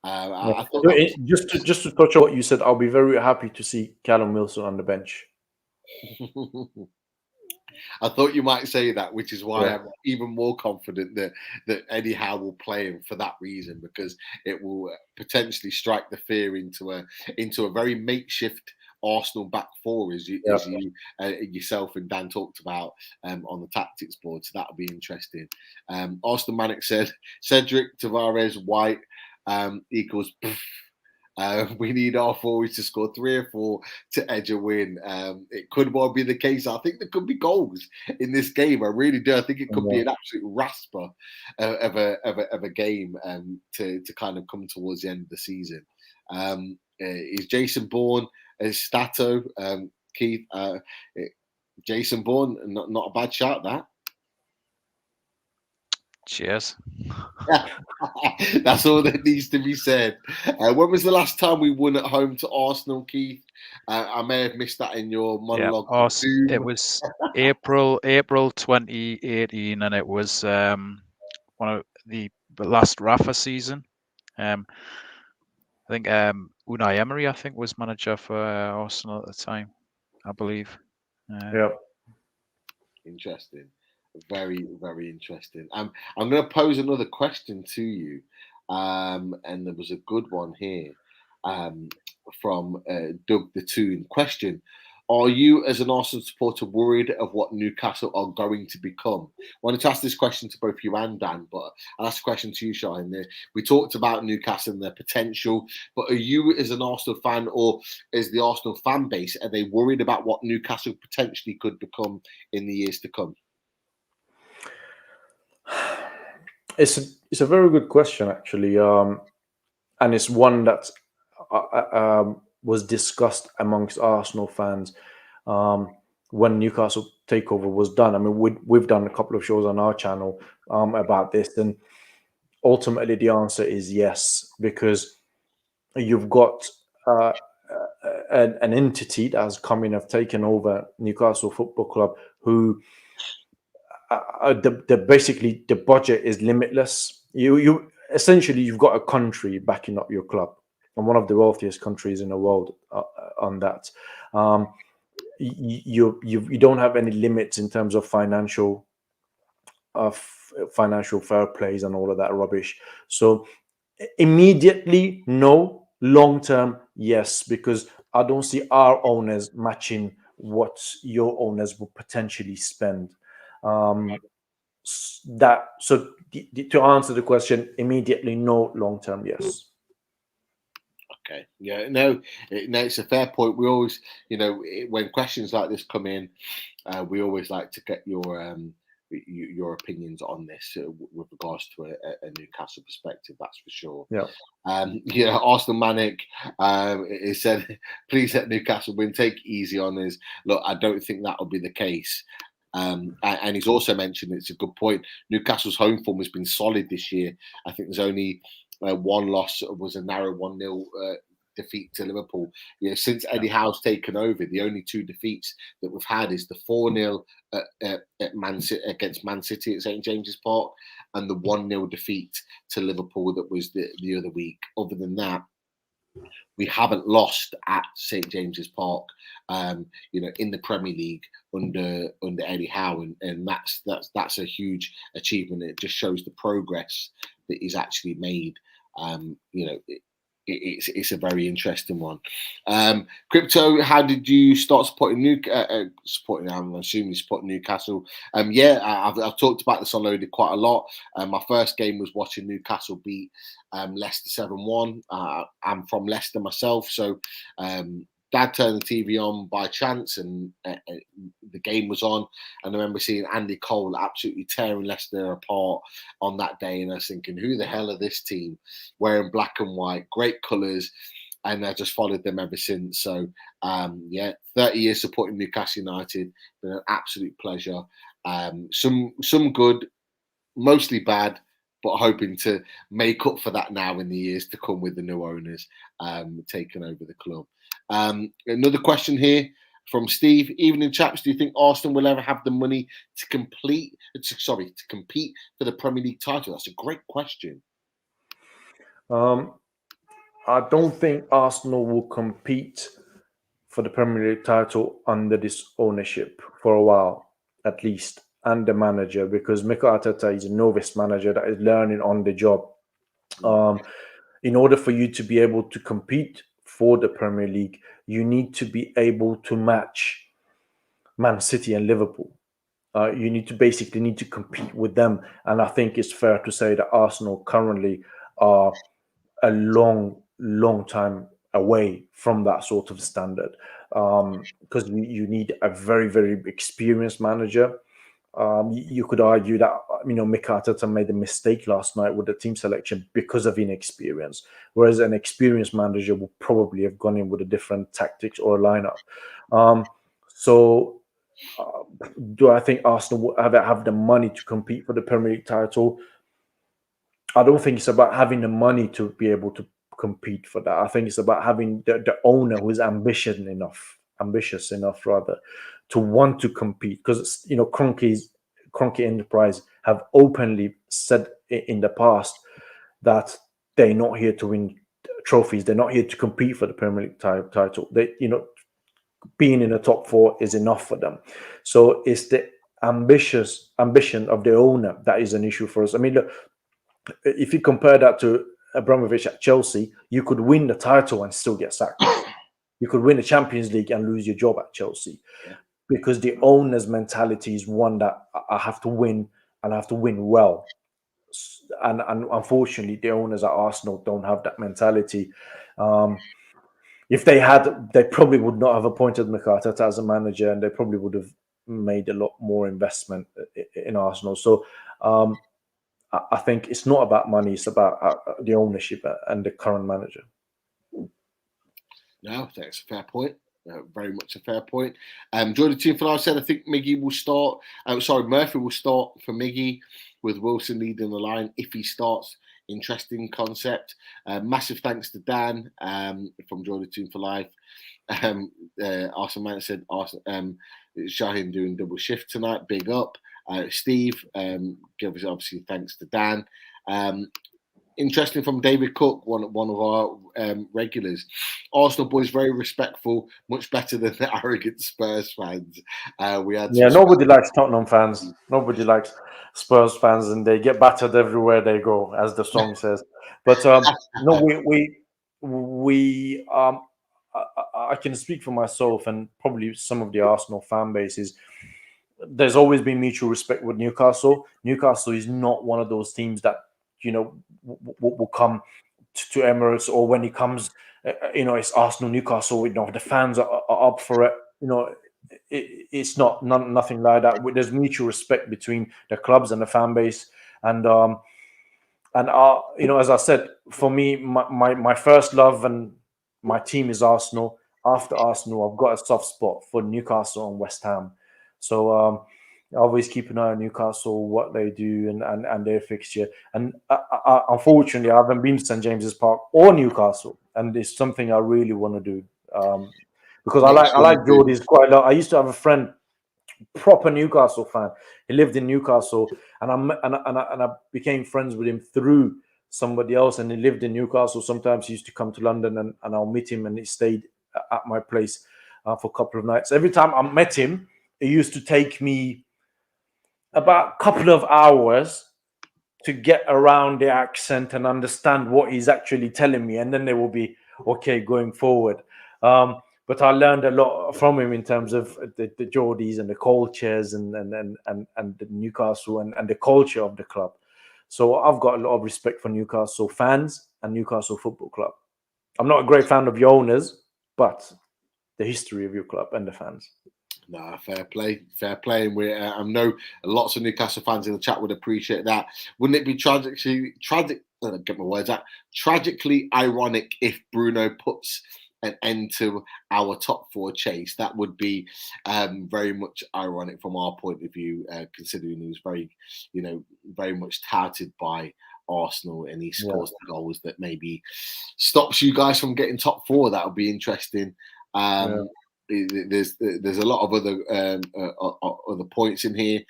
Yeah. I thought So that just to touch on what you said, I'll be very happy to see Callum Wilson on the bench. was. I thought you might say that, which is why Yeah. I'm even more confident that Eddie Howe will play him for that reason, because it will potentially strike the fear into a very makeshift Arsenal back four, as you yourself and Dan talked about on the tactics board. So that'll be interesting. Arsenal Manic said Cedric, Tavares, White equals. We need our forwards to score 3 or 4 to edge a win. It could well be the case. I think there could be goals in this game. I really do. I think it could be an absolute rasper of a game to kind of come towards the end of the season. Is Jason Bourne as Stato? Keith, Jason Bourne, not a bad shout, that. Cheers. That's all that needs to be said. When was the last time we won at home to Arsenal, Keith? I may have missed that in your monologue. Yeah, it was April 2018, and it was one of the last Rafa season. I think Unai Emery, I think, was manager for Arsenal at the time, I believe. Yeah. Interesting. Very, very interesting. I'm going to pose another question to you, and there was a good one here from Doug the Toon. Question: are you, as an Arsenal supporter, worried of what Newcastle are going to become? I wanted to ask this question to both you and Dan, but I'll ask a question to you, Shahin. We talked about Newcastle and their potential, but are you, as an Arsenal fan, or as the Arsenal fan base, are they worried about what Newcastle potentially could become in the years to come? It's a very good question, actually, and it's one that was discussed amongst Arsenal fans when Newcastle takeover was done. I mean, we've done a couple of shows on our channel about this, and ultimately the answer is yes, because you've got an entity that has come in, have taken over Newcastle Football Club, who basically the budget is limitless. You essentially, you've got a country backing up your club, and one of the wealthiest countries in the world on that. You don't have any limits in terms of financial fair plays and all of that rubbish. So immediately, no. Long term, yes, because I don't see our owners matching what your owners will potentially spend. To answer the question, immediately no, long term, yes. Okay, yeah, no, it's a fair point. We always, when questions like this come in, we always like to get your opinions on this with regards to a Newcastle perspective. That's for sure. Yeah. Arsenal Manic it said, please let Newcastle win. Take easy on us. Look, I don't think that will be the case. And he's also mentioned, it's a good point, Newcastle's home form has been solid this year. I think there's only one loss, was a narrow 1-0 defeat to Liverpool. Since Eddie Howe's taken over, the only 2 defeats that we've had is the 4-0 against Man City at St James's Park, and the 1-0 defeat to Liverpool that was the other week. Other than that, we haven't lost at St James's Park, in the Premier League under Eddie Howe, and that's a huge achievement. It just shows the progress that he's actually made. It's a very interesting one. Crypto, how did you start supporting I'm assuming you support Newcastle. I've talked about this on Loaded quite a lot. My first game was watching Newcastle beat Leicester 7-1. I'm from Leicester myself, so Dad turned the TV on by chance, and the game was on. And I remember seeing Andy Cole absolutely tearing Leicester apart on that day, and I was thinking, who the hell are this team wearing black and white, great colours, and I just followed them ever since. So 30 years supporting Newcastle United, been an absolute pleasure. Some good, mostly bad, but hoping to make up for that now in the years to come with the new owners taking over the club. Another question here from Steve. Evening, chaps. Do you think Arsenal will ever have the money to compete for the Premier League title? That's a great question. I don't think Arsenal will compete for the Premier League title under this ownership for a while, at least, and the manager, because Mikel Arteta is a novice manager that is learning on the job. In order for you to be able to compete for the Premier League, you need to be able to match Man City and Liverpool. You need to compete with them, and I think it's fair to say that Arsenal currently are a long time away from that sort of standard, because you need a very, very experienced manager. You could argue that Mikel Arteta made a mistake last night with the team selection because of inexperience, whereas an experienced manager would probably have gone in with a different tactics or a lineup. Do I think Arsenal will ever have the money to compete for the Premier League title? I don't think it's about having the money to be able to compete for that. I think it's about having the owner who is ambitious enough to want to compete. Because Kroenke Enterprise have openly said in the past that they're not here to win trophies. They're not here to compete for the Premier League title. Being in the top four is enough for them. So it's the ambition of the owner that is an issue for us. I mean, look, if you compare that to Abramovich at Chelsea, you could win the title and still get sacked. You could win the Champions League and lose your job at Chelsea, because the owner's mentality is one that I have to win, and I have to win well. And unfortunately, the owners at Arsenal don't have that mentality. If they had, they probably would not have appointed Mikel Arteta as a manager, and they probably would have made a lot more investment in Arsenal. So I think it's not about money; it's about the ownership and the current manager. No, that's a fair point. Very much a fair point. Jordan Toon for life said, I think Miggy will start. Murphy will start for Miggy, with Wilson leading the line if he starts. Interesting concept. Massive thanks to Dan from Jordan Toon for life. Arsenal Man said, Shahin doing double shift tonight. Big up. Steve, give us obviously thanks to Dan. Interesting from David Cook, one of our regulars. Arsenal boys very respectful, much better than the arrogant Spurs fans. Nobody likes Tottenham fans. Nobody likes Spurs fans, and they get battered everywhere they go, as the song says. But I can speak for myself and probably some of the Arsenal fan bases. There's always been mutual respect with Newcastle. Newcastle is not one of those teams that will come to Emirates, or when he comes, it's Arsenal, Newcastle. The fans are up for it. It's nothing like that. There's mutual respect between the clubs and the fan base, and as I said, for me, my first love and my team is Arsenal. After Arsenal, I've got a soft spot for Newcastle and West Ham. So I always keep an eye on Newcastle, what they do, and their fixture. And unfortunately, I haven't been to St James's Park or Newcastle, and it's something I really want to do, because I like Geordies quite a lot. I used to have a friend, proper Newcastle fan. He lived in Newcastle, and I became friends with him through somebody else, and he lived in Newcastle. Sometimes he used to come to London, and I'll meet him, and he stayed at my place for a couple of nights. Every time I met him, it used to take me about a couple of hours to get around the accent and understand what he's actually telling me, and then they will be okay going forward. But I learned a lot from him in terms of the Geordies and the cultures and the Newcastle and the culture of the club. So I've got a lot of respect for Newcastle fans and Newcastle Football Club. I'm not a great fan of the owners, but the history of your club and the fans. No, fair play. And we, I know lots of Newcastle fans in the chat would appreciate that. Wouldn't it be tragically ironic if Bruno puts an end to our top four chase? That would be very much ironic from our point of view, considering he was very much touted by Arsenal, and he scores the goals that maybe stops you guys from getting top four. That would be interesting. There's a lot of other points in here.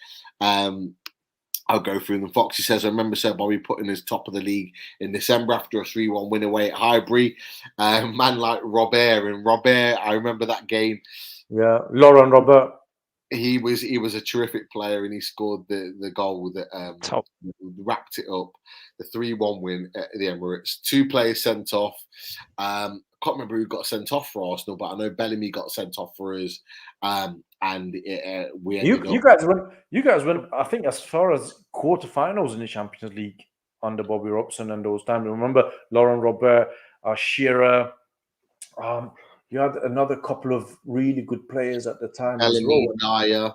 I'll go through them. Foxy says, I remember Sir Bobby putting us top of the league in December after a 3-1 win away at Highbury. Man like Robert, I remember that game. Yeah, Laurent Robert. He was a terrific player, and he scored the goal that wrapped it up. The 3-1 win at the Emirates. 2 players sent off. I can't remember who got sent off for Arsenal, but I know Bellamy got sent off for us. You guys went, I think, as far as quarterfinals in the Champions League under Bobby Robson and those times. Remember Laurent Robert, Shearer. You had another couple of really good players at the time as well. Dyer.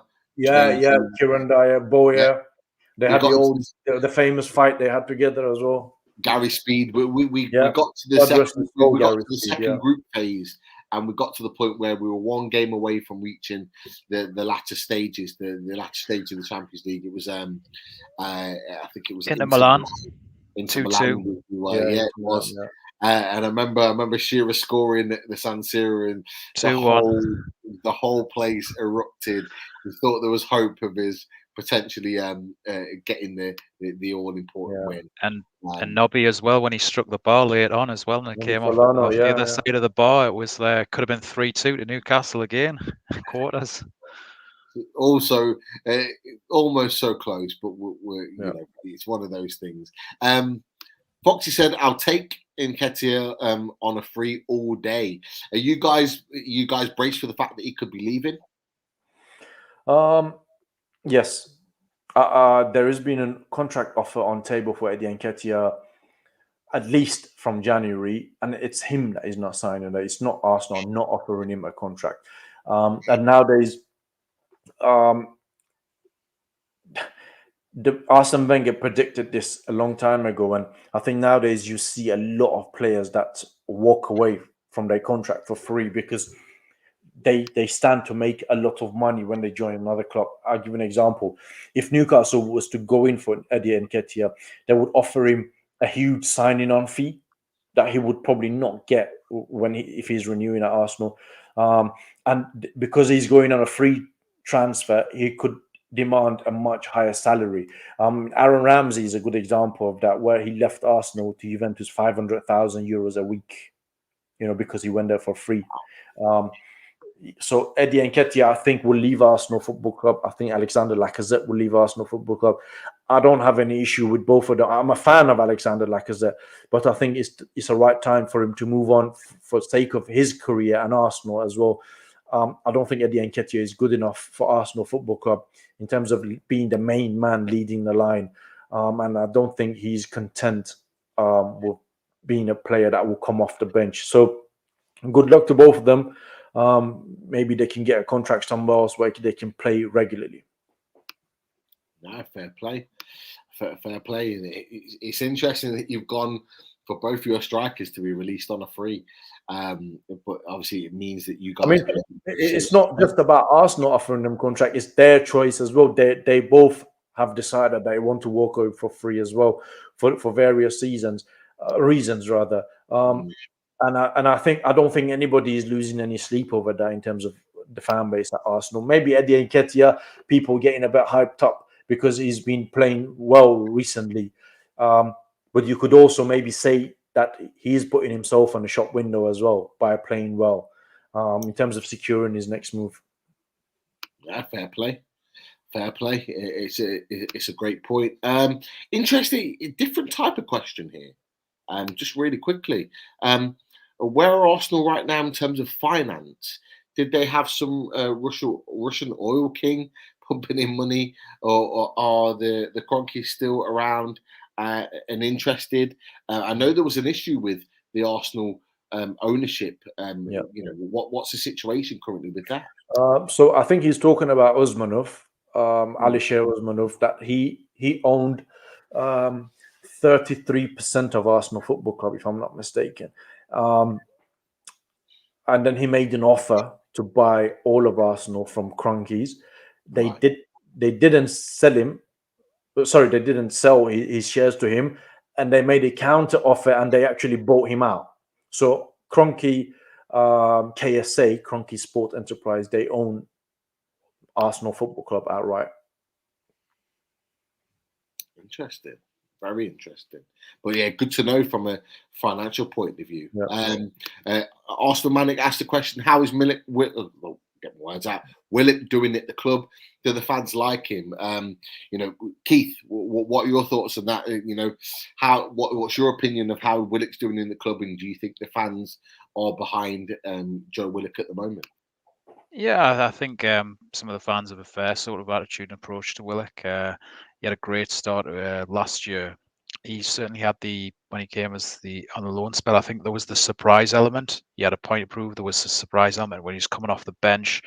Kieran Dyer, Boyer. Yeah. They had the famous fight they had together as well. Gary Speed. We got to the second group phase, and we got to the point where we were 1 game away from reaching the latter stages, the latter stage of the Champions League. It was I think it was Inter Milan. 2-2. It was. Yeah. And I remember Shearer scoring at the San Siro, and the whole place erupted. We thought there was hope of his potentially getting the all important win. And Nobby as well, when he struck the bar late on as well, and it came off the other side of the bar. It was could have been 3-2 to Newcastle again, quarters. Also, almost so close, but it's one of those things. Foxy said, "I'll take Nketiah on a free all day." Are you guys braced for the fact that he could be leaving? Yes. There has been a contract offer on table for Eddie Nketiah at least from January, and it's him that is not signing that. It's not Arsenal not offering him a contract. And nowadays, Arsene Wenger predicted this a long time ago, and I think nowadays you see a lot of players that walk away from their contract for free because they stand to make a lot of money when they join another club. I'll give an example. If Newcastle was to go in for Eddie Nketiah, they would offer him a huge signing on fee that he would probably not get if he's renewing at Arsenal. And because he's going on a free transfer, he could demand a much higher salary. Aaron Ramsey is a good example of that, where he left Arsenal to Juventus 500,000 euros a week, because he went there for free. So Eddie Nketiah, I think, will leave Arsenal Football Club. I think Alexander Lacazette will leave Arsenal Football Club. I don't have any issue with both of them. I'm a fan of Alexander Lacazette, but I think it's a right time for him to move on for the sake of his career and Arsenal as well. I don't think Eddie Nketiah is good enough for Arsenal Football Club in terms of being the main man leading the line. And I don't think he's content with being a player that will come off the bench. So good luck to both of them. Maybe they can get a contract somewhere else where they can play regularly. No, fair play. Fair play. It's interesting that you've gone for both your strikers to be released on a free. But obviously it means that you guys... I mean, it's not just about Arsenal offering them contract. It's their choice as well. They both have decided they want to walk over for free as well for various reasons. And I don't think anybody is losing any sleep over that in terms of the fan base at Arsenal. Maybe Eddie Nketiah, people getting a bit hyped up because he's been playing well recently. But you could also maybe say that he's putting himself on the shop window as well by playing well in terms of securing his next move. Yeah, fair play. It's a great point. Interesting, different type of question here. Just really quickly. Where are Arsenal right now in terms of finance? Did they have some Russian oil king pumping in money, or are the Kroenkes still around and interested? I know there was an issue with the Arsenal ownership. Yeah. You know, what's the situation currently with that? So I think he's talking about Osmanov, Alisher Osmanov, that he owned 33% of Arsenal Football Club, if I'm not mistaken. And then he made an offer to buy all of Arsenal from Kroenkes. Right. They didn't sell him. Sorry, they didn't sell his shares to him, and they made a counter offer, and they actually bought him out. So Kroenke, KSA, Kroenke Sport Enterprise, they own Arsenal Football Club outright. Interesting. Very interesting. But yeah, good to know from a financial point of view. Yeah. Arsenal Manic asked the question, how is Willock doing at the club? Do the fans like him? You know, Keith, what are your thoughts on that? You know, what's your opinion of how Willock's doing in the club, and do you think the fans are behind Joe Willock at the moment? Yeah, I think some of the fans have a fair sort of attitude and approach to Willock. He had a great start last year. He certainly had when he came on the loan spell, I think there was the surprise element. He had a point to prove. There was a surprise element when he was coming off the bench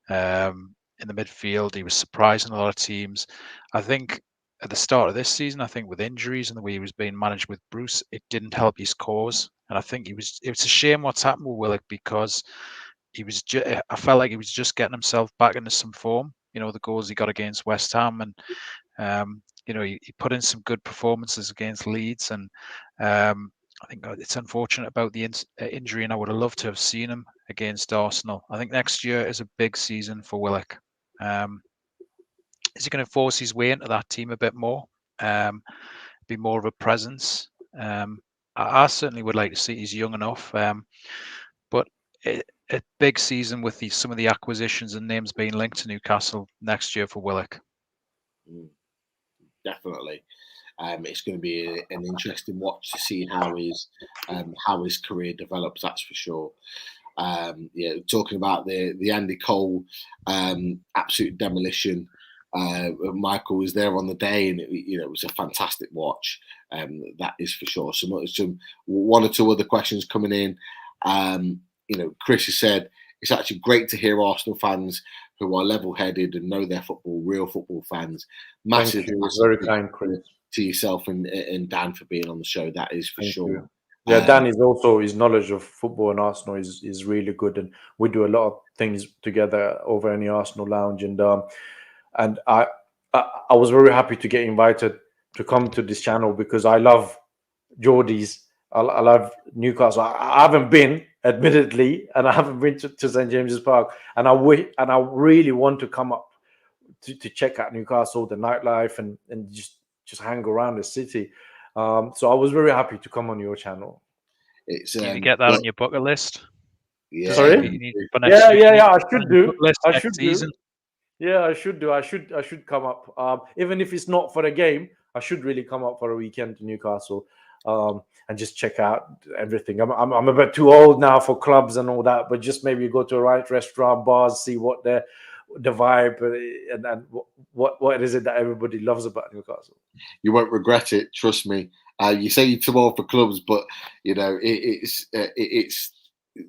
in the midfield. He was surprising a lot of teams. I think at the start of this season, I think with injuries and the way he was being managed with Bruce, it didn't help his cause. And I think it's a shame what's happened with Willock, because I felt like he was just getting himself back into some form. You know, the goals he got against West Ham, and you know, he put in some good performances against Leeds, and I think it's unfortunate about the injury, and I would have loved to have seen him against Arsenal. I think next year is a big season for Willock. Is he going to force his way into that team a bit more? Be more of a presence? I certainly would like to see he's young enough, but a big season with some of the acquisitions and names being linked to Newcastle next year for Willock. Definitely. It's going to be an interesting watch to see how his career develops. That's for sure. Yeah, talking about the Andy Cole absolute demolition. Michael was there on the day, and it was a fantastic watch. That is for sure. Some one or two other questions coming in. You know, Chris has said it's actually great to hear Arsenal fans who are level-headed and know their football, real football fans. Massive, very kind, Chris, to yourself and Dan for being on the show. That is for sure. You. Yeah, Dan is also, his knowledge of football and Arsenal is really good, and we do a lot of things together over in the Arsenal Lounge, and I was very happy to get invited to come to this channel, because I love Geordies. I love Newcastle. I haven't been, admittedly, and I haven't been to St James's Park, and I really want to come up to check out Newcastle, the nightlife, and just hang around the city. So I was very happy to come on your channel. It's you get that on your bucket list. Yeah. Sorry. Yeah. I should do. I should season. do. Yeah, I should do. I should come up. Even if it's not for a game, I should really come up for a weekend to Newcastle. And just check out everything. I'm a bit too old now for clubs and all that, but just maybe go to a right restaurant, bars, see what the vibe and what is it that everybody loves about Newcastle. You won't regret it, trust me. You say you're too old for clubs, but you know it's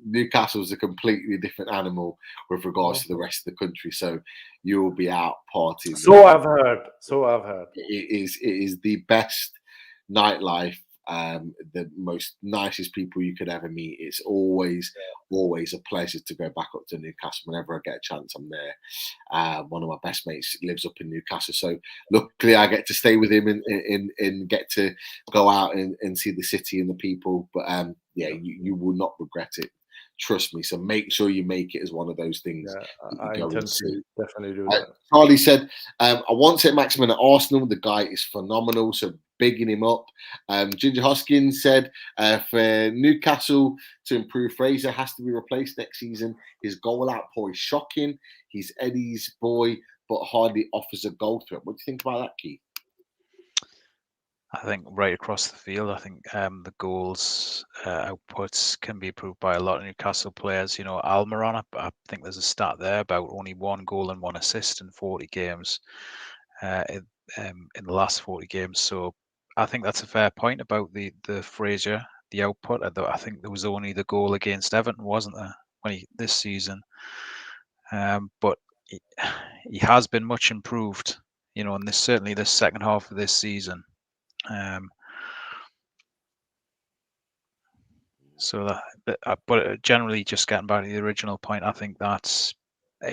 Newcastle's a completely different animal with regards to the rest of the country. So you will be out partying. So I've heard. It is the best nightlife. The most nicest people you could ever meet. It's always a pleasure to go back up to Newcastle whenever I get a chance. I'm there. One of my best mates lives up in Newcastle, so luckily I get to stay with him and get to go out and see the city and the people. But yeah, you will not regret it. Trust me. So make sure you make it as one of those things. Yeah, I intend to definitely do that. Charlie said, I once hit Maximin at Arsenal. The guy is phenomenal. So bigging him up. Ginger Hoskins said, for Newcastle to improve, Fraser has to be replaced next season. His goal output is shocking. He's Eddie's boy, but hardly offers a goal threat. What do you think about that, Keith? I think right across the field, I think the goals outputs can be improved by a lot of Newcastle players. You know, Almiron, I think there's a stat there about only 1 goal and 1 assist in 40 games in the last 40 games. So I think that's a fair point about the Fraser, the output. I think there was only the goal against Everton, wasn't there, this season? But he has been much improved, and certainly this second half of this season. But generally, just getting back to the original point, I think it's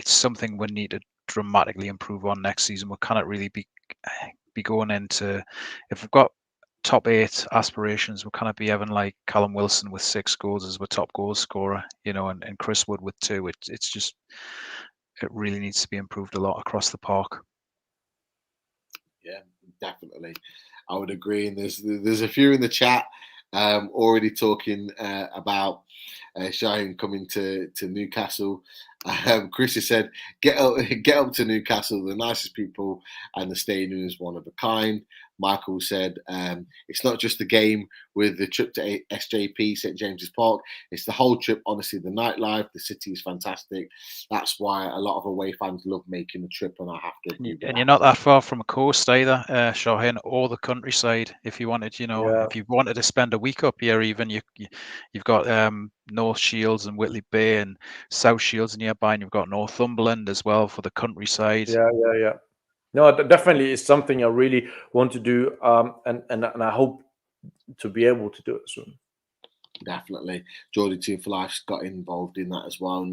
something we need to dramatically improve on next season. We cannot really be going into, if we've got top 8 aspirations, we cannot be having like Callum Wilson with 6 goals as our top goal scorer, and Chris Wood with 2. It's just, it really needs to be improved a lot across the park. Yeah, definitely. I would agree. And there's a few in the chat already talking about Shaheen coming to Newcastle. Chris has said, get up to Newcastle, the nicest people, and the stadium is one of a kind. Michael said, it's not just the game with the trip to SJP, St James's Park. It's the whole trip. Honestly, the nightlife, the city is fantastic. That's why a lot of away fans love making the trip, and I have to agree with that. You're not that far from a coast either, Shaheen, or the countryside. If you wanted, if you wanted to spend a week up here, even you've got North Shields and Whitley Bay and South Shields nearby, and you've got Northumberland as well for the countryside. Yeah. No, definitely it's something I really want to do, and I hope to be able to do it soon. Definitely. Geordie Toon for Life's got involved in that as well.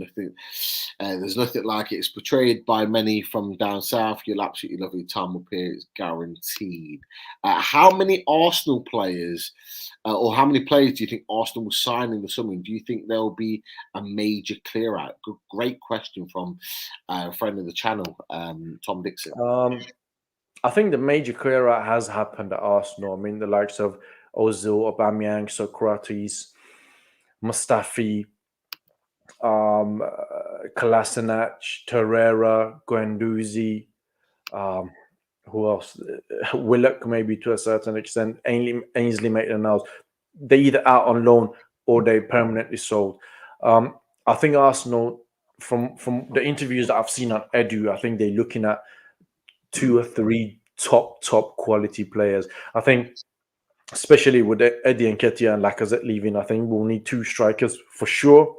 There's nothing like it. It's portrayed by many from down south. You'll absolutely love your time up here. It's guaranteed. How many Arsenal players, or how many players do you think Arsenal will sign in the summer? Do you think there'll be a major clear out? Great question from a friend of the channel, Tom Dixon. I think the major clear out has happened at Arsenal. I mean, the likes of Ozil, Aubameyang, Socrates, Mustafi, Kolasinac, Torreira, Guendouzi, who else? Willock, maybe to a certain extent. Ainsley Maitland-Niles. They're either out on loan or they permanently sold. I think Arsenal, from the interviews that I've seen on Edu, I think they're looking at 2 or 3 top quality players. I think, especially with Eddie Nketiah and Lacazette leaving, I think we'll need 2 strikers for sure.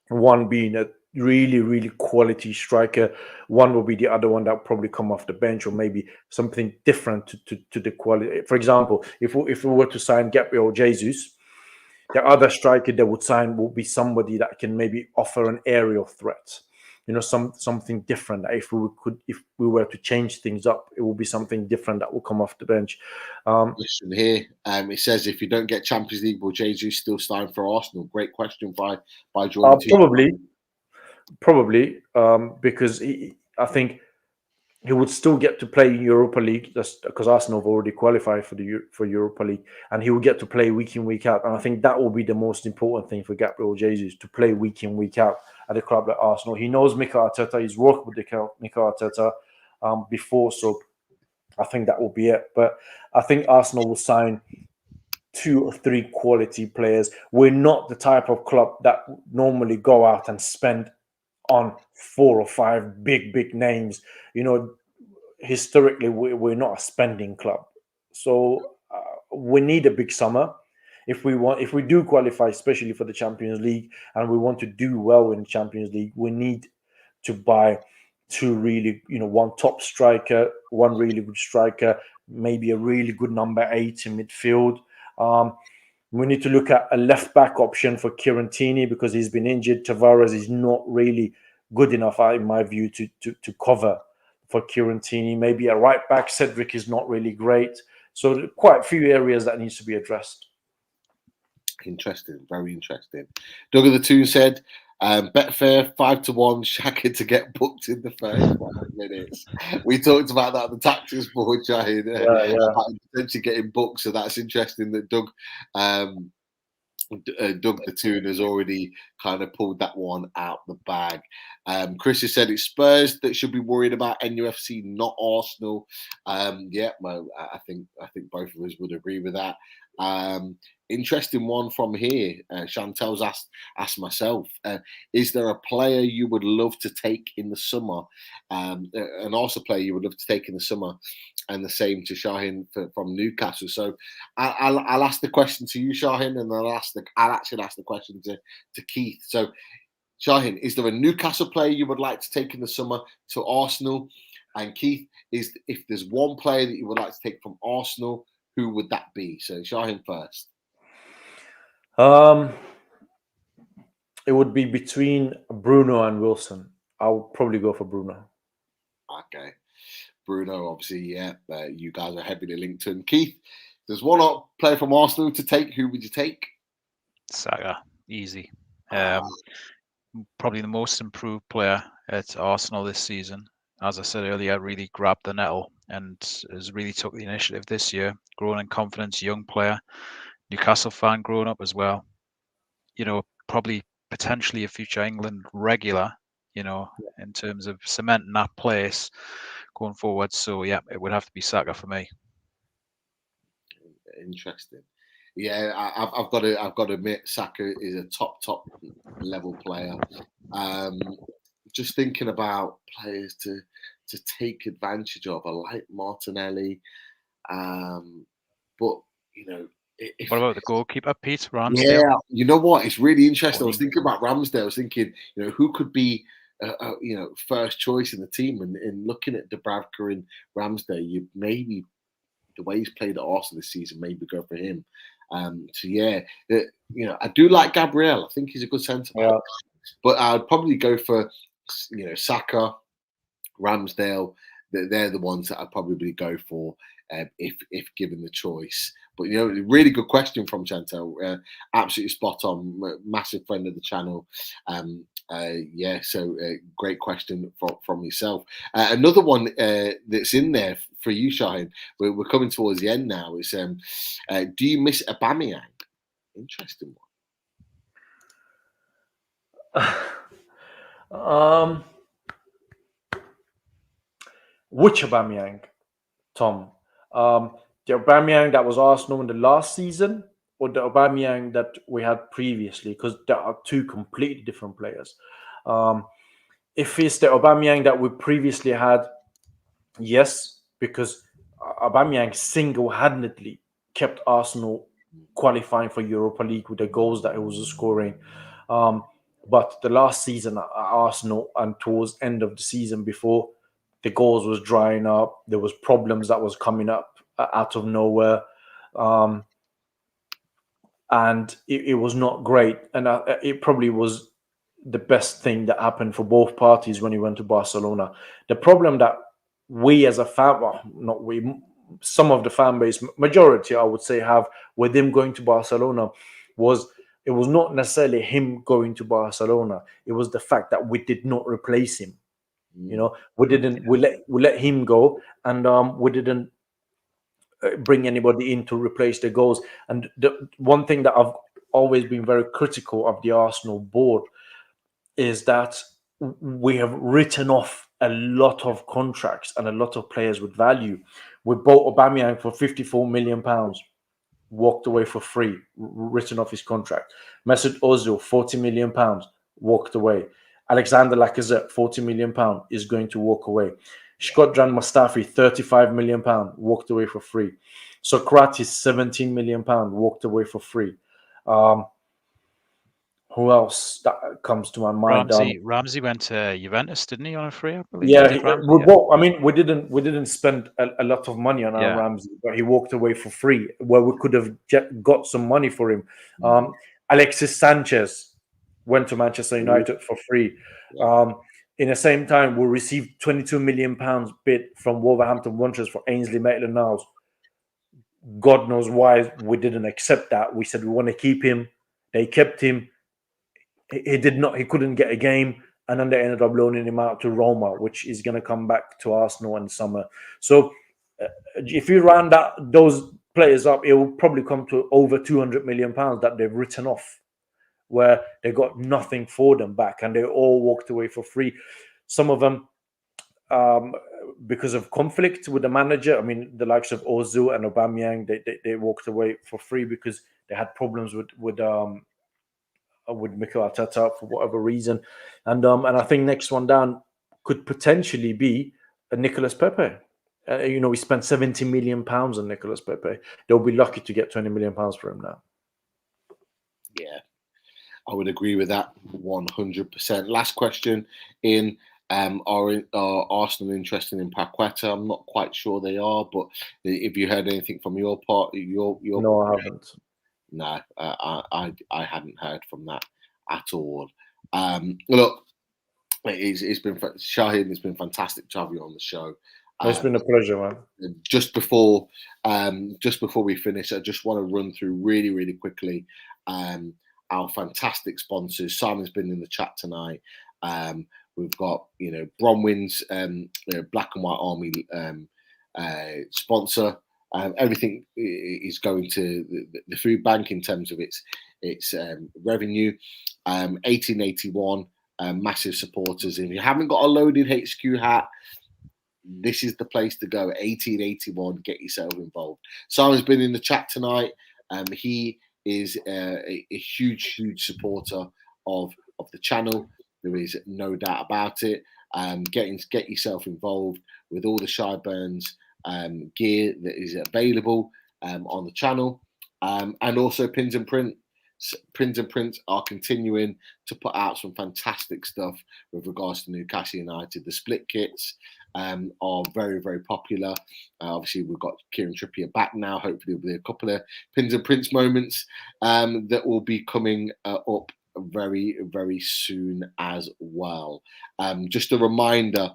One being a really quality striker. One will be the other one that will probably come off the bench, or maybe something different to the quality. For example, if we were to sign Gabriel Jesus, the other striker they would sign will be somebody that can maybe offer an aerial threat. Something different. If we were to change things up, it will be something different that will come off the bench. Listen here, it says, if you don't get Champions League, will Jesus still sign for Arsenal? Great question by Jordan. Probably, because I think he would still get to play Europa League, just because Arsenal have already qualified for Europa League, and he will get to play week in, week out. And I think that will be the most important thing for Gabriel Jesus, to play week in, week out at a club like Arsenal. He knows Mikel Arteta. He's worked with Mikel Arteta before, so I think that will be it. But I think Arsenal will sign 2 or 3 quality players. We're not the type of club that normally go out and spend on 4 or 5 big names. Historically, we're not a spending club. So we need a big summer. If we do qualify, especially for the Champions League, and we want to do well in the Champions League, we need to buy 2 really, one top striker, 1 really good striker, maybe a really good number 8 in midfield. We need to look at a left back option for Kieran Tierney, because he's been injured. Tavares is not really good enough, in my view, to cover for Kieran Tierney. Maybe a right back. Cedric is not really great. So quite a few areas that needs to be addressed. Interesting, very interesting. Doug of the Toon said, Betfair 5-1 Shaka to get booked in the first 5 minutes. We talked about that on the tactics board, Shaheen, about potentially getting booked. So that's interesting that Doug the Toon has already kind of pulled that one out the bag. Chris has said it's Spurs that should be worried about NUFC, not Arsenal. Well, I think both of us would agree with that. Interesting one from here. Chantel's asked myself, is there a player you would love to take in the summer? An Arsenal player you would love to take in the summer? and the same to Shahin from Newcastle. So I'll ask the question to you, Shahin, and I'll actually ask the question to Keith. So Shahin, is there a Newcastle player you would like to take in the summer to Arsenal? And Keith, if there's one player that you would like to take from Arsenal, who would that be? So Shahin first. It would be between Bruno and Wilson. I'll probably go for Bruno. Okay. Bruno, obviously, yeah, you guys are heavily linked to him. Keith, there's one player from Arsenal to take. Who would you take? Saka, easy. Probably the most improved player at Arsenal this season. As I said earlier, really grabbed the nettle and has really took the initiative this year. Growing in confidence, young player, Newcastle fan growing up as well. You know, probably potentially a future England regular, you know, in terms of cementing that place going forward. So yeah, it would have to be Saka for me. Interesting. Yeah, I've got to admit, Saka is a top level player. Just thinking about players to take advantage of, I like Martinelli, but you know, what about the goalkeeper, Pete Ramsdale? Yeah, you know what? It's really interesting. I was thinking about Ramsdale. I was thinking, you know, who could be, you know, first choice in the team. And looking at Dubravka and Ramsdale, you maybe the way he's played at Arsenal this season, maybe go for him. So yeah, you know, I do like Gabriel. I think he's a good centre back, but I'd probably go for, you know, Saka, Ramsdale. They're the ones that I'd probably go for if given the choice. But you know, really good question from Chantel. Absolutely spot on. Massive friend of the channel. Yeah, so great question from yourself. Another one that's in there for you, Shahin. We're coming towards the end now. Is do you miss Aubameyang? Interesting one. Which Aubameyang, Tom? The Aubameyang that was Arsenal in the last season, or the Aubameyang that we had previously? Because there are two completely different players. If it's the Aubameyang that we previously had, yes, because Aubameyang single-handedly kept Arsenal qualifying for Europa League with the goals that he was scoring. But the last season at Arsenal and towards the end of the season before, the goals was drying up. There was problems that was coming up out of nowhere. And it was not great. And it probably was the best thing that happened for both parties when he went to Barcelona. The problem that we as a fan, well, not we, some of the fan base, majority I would say, have with him going to Barcelona was it was not necessarily him going to Barcelona. It was the fact that we did not replace him. You know, we let him go, and we didn't bring anybody in to replace the goals. And the one thing that I've always been very critical of the Arsenal board is that we have written off a lot of contracts and a lot of players with value. We bought Aubameyang for £54 million, walked away for free, written off his contract. Mesut Ozil, £40 million, walked away. Alexander Lacazette, £40 million, is going to walk away. Shkodran Mustafi, £35 million, walked away for free. Socrates, £17 million, walked away for free. Who else that comes to my mind? Ramsey went to Juventus, didn't he, on a free? I believe. Yeah, I mean, we didn't spend a lot of money on our Ramsey, but he walked away for free, where we could have got some money for him. Alexis Sanchez went to Manchester United for free. In the same time, we received £22 million bid from Wolverhampton Wanderers for Ainsley Maitland-Niles. God knows why we didn't accept that. We said we want to keep him. They kept him. He couldn't get a game, and then they ended up loaning him out to Roma, which is going to come back to Arsenal in the summer. So if you round those players up, it will probably come to over £200 million that they've written off, where they got nothing for them back, and they all walked away for free. Some of them, because of conflict with the manager, I mean, the likes of Ozil and Aubameyang, they walked away for free because they had problems with Mikel Arteta for whatever reason. And I think next one down could potentially be Nicolas Pepe. We spent 70 million pounds on Nicolas Pepe. They'll be lucky to get 20 million pounds for him now. Yeah, I would agree with that 100%. Last question in. Are Arsenal interested in Paqueta? I'm not quite sure they are, but if you heard anything from your part, your No, I haven't. No, I hadn't heard from that at all. Look, it's been Shaheen. It's been fantastic to have you on the show. It's been a pleasure, man. Just before we finish, I just want to run through really, really quickly our fantastic sponsors. Simon's been in the chat tonight. We've got Bronwyn's Black and White Army sponsor. Everything is going to the food bank in terms of its revenue. 1881, massive supporters. If you haven't got a loaded HQ hat, this is the place to go. 1881, get yourself involved. Simon's been in the chat tonight. He is a huge supporter of the channel. There is no doubt about it. Get yourself involved with all the Shyburns gear that is available on the channel, and also Pins and Print. Pins and Prints are continuing to put out some fantastic stuff with regards to Newcastle United. The split kits are very, very popular. Obviously, we've got Kieran Trippier back now. Hopefully, there'll be a couple of Pins and Prints moments that will be coming up very, very soon as well. Just a reminder,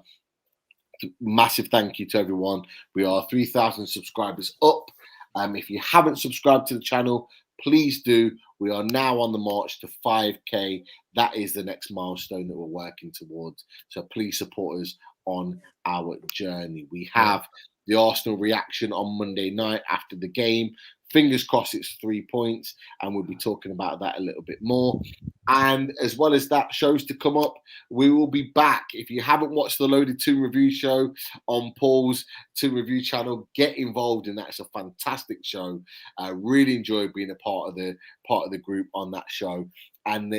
massive thank you to everyone. We are 3,000 subscribers up. If you haven't subscribed to the channel, please do. We are now on the march to 5K. That is the next milestone that we're working towards. So please support us on our journey. We have the Arsenal reaction on Monday night after the game. Fingers crossed it's 3 points, and we'll be talking about that a little bit more. And as well as that, shows to come up, we will be back. If you haven't watched the Loaded Toon review show on Paul's Toon review channel, get involved in that. It's a fantastic show. I really enjoyed being a part of the group on that show. And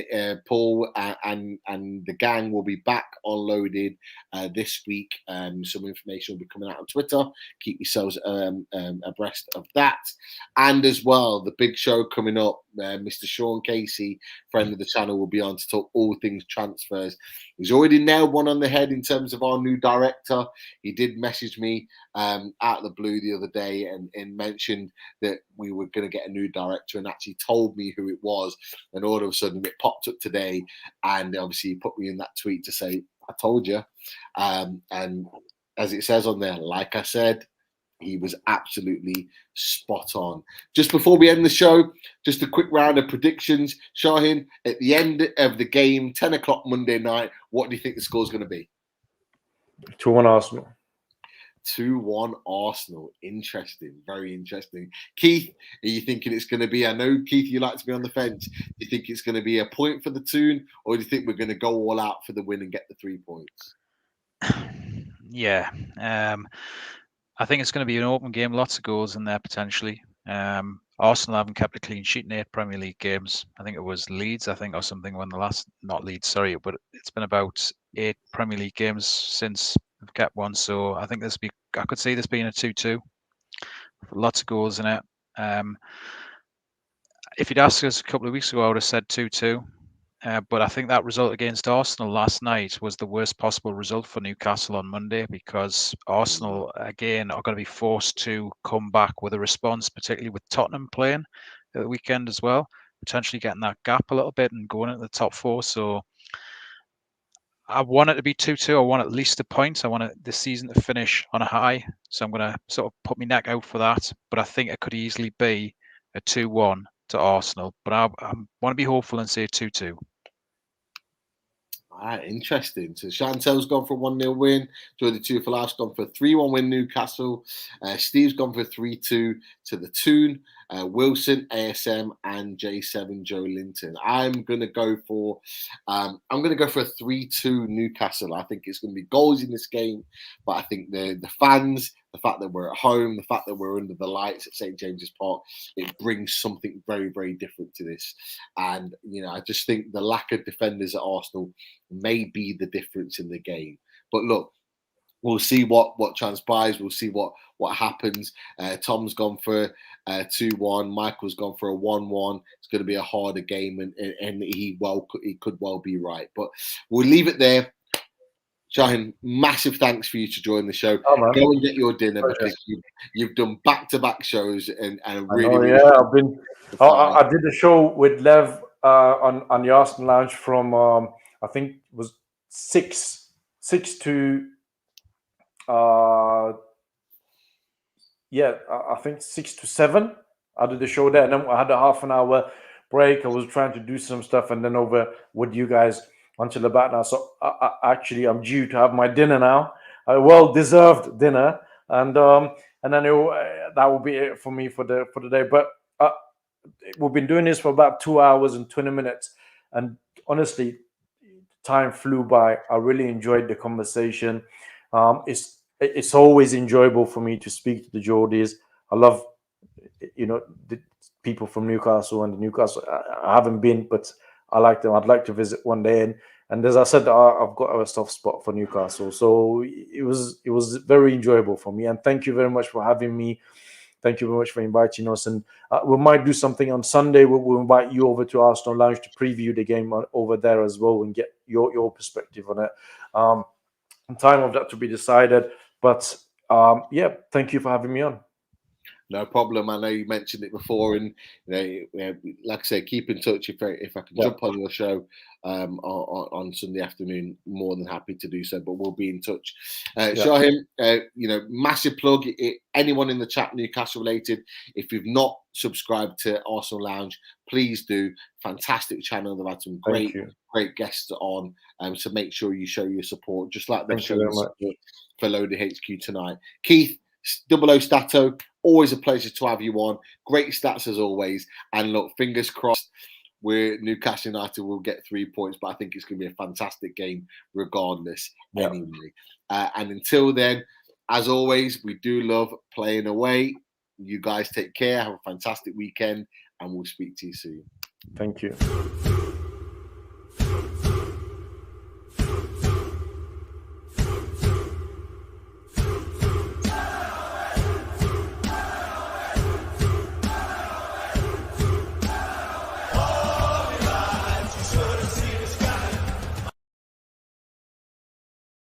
Paul and the gang will be back on Loaded this week. Some information will be coming out on Twitter. Keep yourselves abreast of that. And as well, the big show coming up, Mr. Sean Casey, friend of the channel, will be on to talk all things transfers. He's already nailed one on the head in terms of our new director. He did message me out of the blue the other day and mentioned that we were going to get a new director, and actually told me who it was. And all of a sudden it popped up today, and obviously he put me in that tweet to say, I told you. And as it says on there, like I said, he was absolutely spot on. Just before we end the show, just a quick round of predictions. Shaheen, at the end of the game, 10 o'clock Monday night, what do you think the score is going to be? 2-1 Arsenal. 2-1 Arsenal. Interesting. Very interesting. Keith, are you thinking it's going to be, I know, Keith, you like to be on the fence. Do you think it's going to be a point for the Toon, or do you think we're going to go all out for the win and get the 3 points? Yeah. I think it's going to be an open game, lots of goals in there potentially. Arsenal haven't kept a clean sheet in 8 Premier League games. I think it was Leeds, or something, when the last, not Leeds, sorry, but it's been about 8 Premier League games since we've kept one. So I think I could see this being a 2-2. Lots of goals in it. If you'd asked us a couple of weeks ago, I would have said 2-2. But I think that result against Arsenal last night was the worst possible result for Newcastle on Monday, because Arsenal, again, are going to be forced to come back with a response, particularly with Tottenham playing at the weekend as well, potentially getting that gap a little bit and going into the top 4. So I want it to be 2-2. I want at least a point. I want this season to finish on a high. So I'm going to sort of put my neck out for that. But I think it could easily be a 2-1 to Arsenal. But I want to be hopeful and say 2-2. Interesting. So Chantel's gone for a 1-0 win. Jordy Tufalas gone for a 3-1 win Newcastle. Steve's gone for a 3-2 to the Toon. Wilson, ASM, and J7 Joe Linton. I'm gonna go for a 3-2 Newcastle. I think it's gonna be goals in this game, but I think the fans, the fact that we're at home, the fact that we're under the lights at St James's Park, it brings something very, very different to this. And I just think the lack of defenders at Arsenal may be the difference in the game. But look, we'll see what transpires. We'll see what happens. Tom's gone for 2-1. Michael's gone for a 1-1. It's going to be a harder game, and he could well be right. But we'll leave it there. Shahin, massive thanks for you to join the show. Oh, man. Go and get your dinner, Pleasure. because you've done back-to-back shows, and really, I know, really yeah, I've been. I did a show with Lev on the Arsenal Lounge from I think it was 6 to I think 6 to 7. I did the show there, and then I had a half an hour break. I was trying to do some stuff, and then over with you guys until about now. So I'm due to have my dinner now, a well-deserved dinner, and then that will be it for me for the day. But we've been doing this for about 2 hours and 20 minutes, and honestly, time flew by. I really enjoyed the conversation. It's always enjoyable for me to speak to the Geordies. I love, the people from Newcastle and Newcastle. I haven't been, but I like them. I'd like to visit one day. And as I said, I've got a soft spot for Newcastle. So it was very enjoyable for me. And thank you very much for having me. Thank you very much for inviting us. And we might do something on Sunday. We'll invite you over to Arsenal Lounge to preview the game over there as well and get your perspective on it. Time of that to be decided. But thank you for having me on. No problem. I know you mentioned it before, and like I say, keep in touch. If I can jump on your show on Sunday afternoon, more than happy to do so. But we'll be in touch. Shahin, massive plug. Anyone in the chat Newcastle related, if you've not subscribed to Arsenal Lounge, please do. Fantastic channel. They've had some great guests on. So make sure you show your support, just like they've shown support for Loaded HQ tonight. Keith, 00 Stato, always a pleasure to have you on. Great stats as always. And look, fingers crossed, Newcastle United will get 3 points, but I think it's going to be a fantastic game regardless anyway. And until then, as always, we do love playing away. You guys take care. Have a fantastic weekend, and we'll speak to you soon. Thank you.